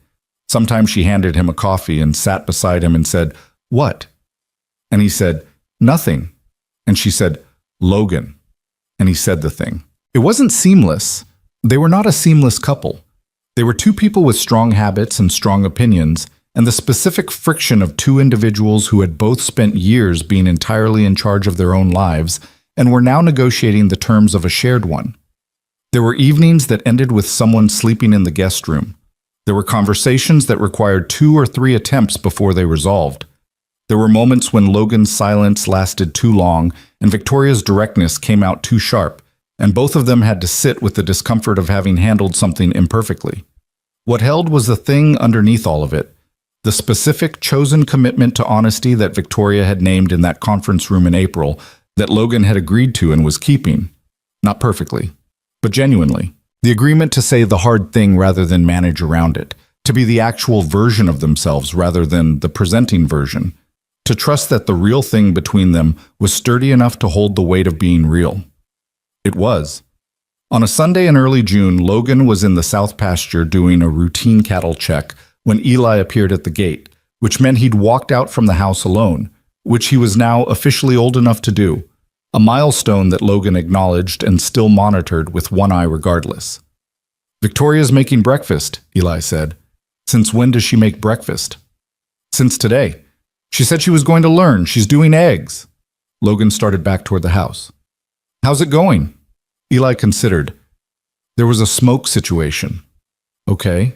Sometimes she handed him a coffee and sat beside him and said, "What?" And he said, "Nothing." And she said, "Logan." And he said the thing. It wasn't seamless. They were not a seamless couple. They were two people with strong habits and strong opinions, and the specific friction of two individuals who had both spent years being entirely in charge of their own lives and were now negotiating the terms of a shared one. There were evenings that ended with someone sleeping in the guest room. There were conversations that required 2 or 3 attempts before they resolved. There were moments when Logan's silence lasted too long and Victoria's directness came out too sharp, and both of them had to sit with the discomfort of having handled something imperfectly. What held was the thing underneath all of it, the specific chosen commitment to honesty that Victoria had named in that conference room in April, that Logan had agreed to and was keeping. Not perfectly, but genuinely. The agreement to say the hard thing rather than manage around it, to be the actual version of themselves rather than the presenting version, to trust that the real thing between them was sturdy enough to hold the weight of being real. It was. On a Sunday in early June, Logan was in the south pasture doing a routine cattle check when Eli appeared at the gate, which meant he'd walked out from the house alone, which he was now officially old enough to do, a milestone that Logan acknowledged and still monitored with one eye regardless. "Victoria's making breakfast," Eli said. Since when does she make breakfast? Since today. She said she was going to learn. She's doing eggs. Logan started back toward the house. How's it going? Eli considered. There was a smoke situation. Okay.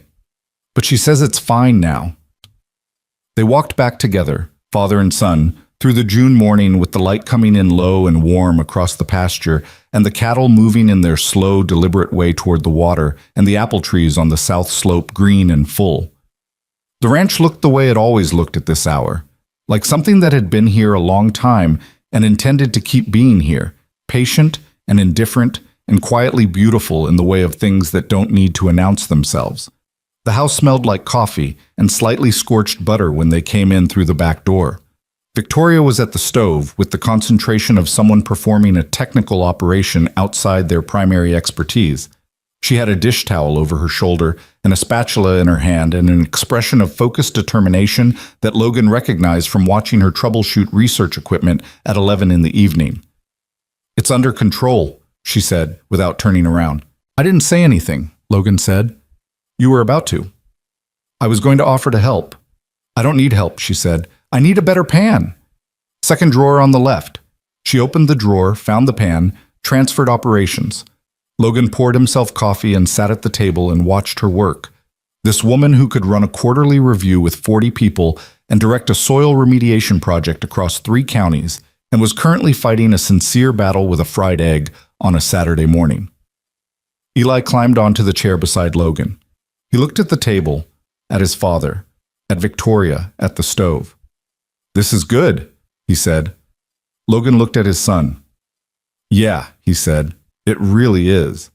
But she says it's fine now. They walked back together, father and son, through the June morning with the light coming in low and warm across the pasture and the cattle moving in their slow, deliberate way toward the water and the apple trees on the south slope green and full. The ranch looked the way it always looked at this hour, like something that had been here a long time and intended to keep being here, patient and indifferent and quietly beautiful in the way of things that don't need to announce themselves. The house smelled like coffee and slightly scorched butter when they came in through the back door. Victoria was at the stove with the concentration of someone performing a technical operation outside their primary expertise. She had a dish towel over her shoulder and a spatula in her hand and an expression of focused determination that Logan recognized from watching her troubleshoot research equipment at 11 in the evening. It's under control, she said, without turning around. I didn't say anything, Logan said. You were about to. I was going to offer to help. I don't need help, she said. I need a better pan. Second drawer on the left. She opened the drawer, found the pan, transferred operations. Logan poured himself coffee and sat at the table and watched her work. This woman who could run a quarterly review with 40 people and direct a soil remediation project across 3 counties and was currently fighting a sincere battle with a fried egg on a Saturday morning. Eli climbed onto the chair beside Logan. He looked at the table, at his father, at Victoria, at the stove. This is good, he said. Logan looked at his son. Yeah, he said, it really is.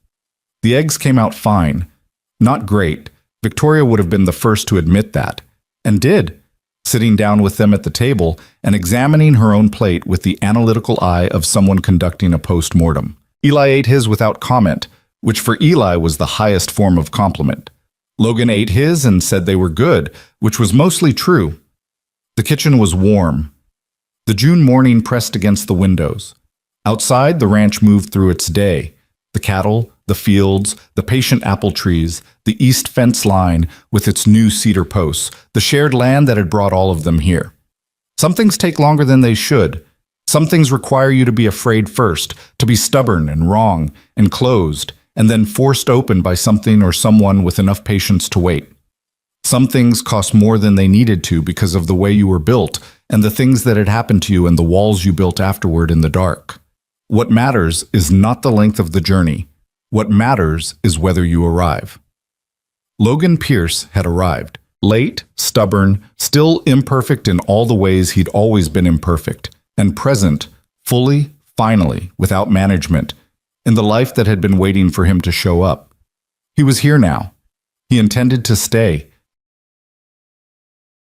The eggs came out fine. Not great. Victoria would have been the first to admit that, and did, sitting down with them at the table and examining her own plate with the analytical eye of someone conducting a post-mortem. Eli ate his without comment, which for Eli was the highest form of compliment. Logan ate his and said they were good, which was mostly true. The kitchen was warm. The June morning pressed against the windows. Outside, the ranch moved through its day. The cattle, the fields, the patient apple trees, the east fence line with its new cedar posts, the shared land that had brought all of them here. Some things take longer than they should. Some things require you to be afraid first, to be stubborn and wrong and closed, and then forced open by something or someone with enough patience to wait. Some things cost more than they needed to because of the way you were built and the things that had happened to you and the walls you built afterward in the dark. What matters is not the length of the journey. What matters is whether you arrive. Logan Pierce had arrived. Late, stubborn, still imperfect in all the ways he'd always been imperfect, and present, fully, finally, without management, in the life that had been waiting for him to show up. He was here now. He intended to stay.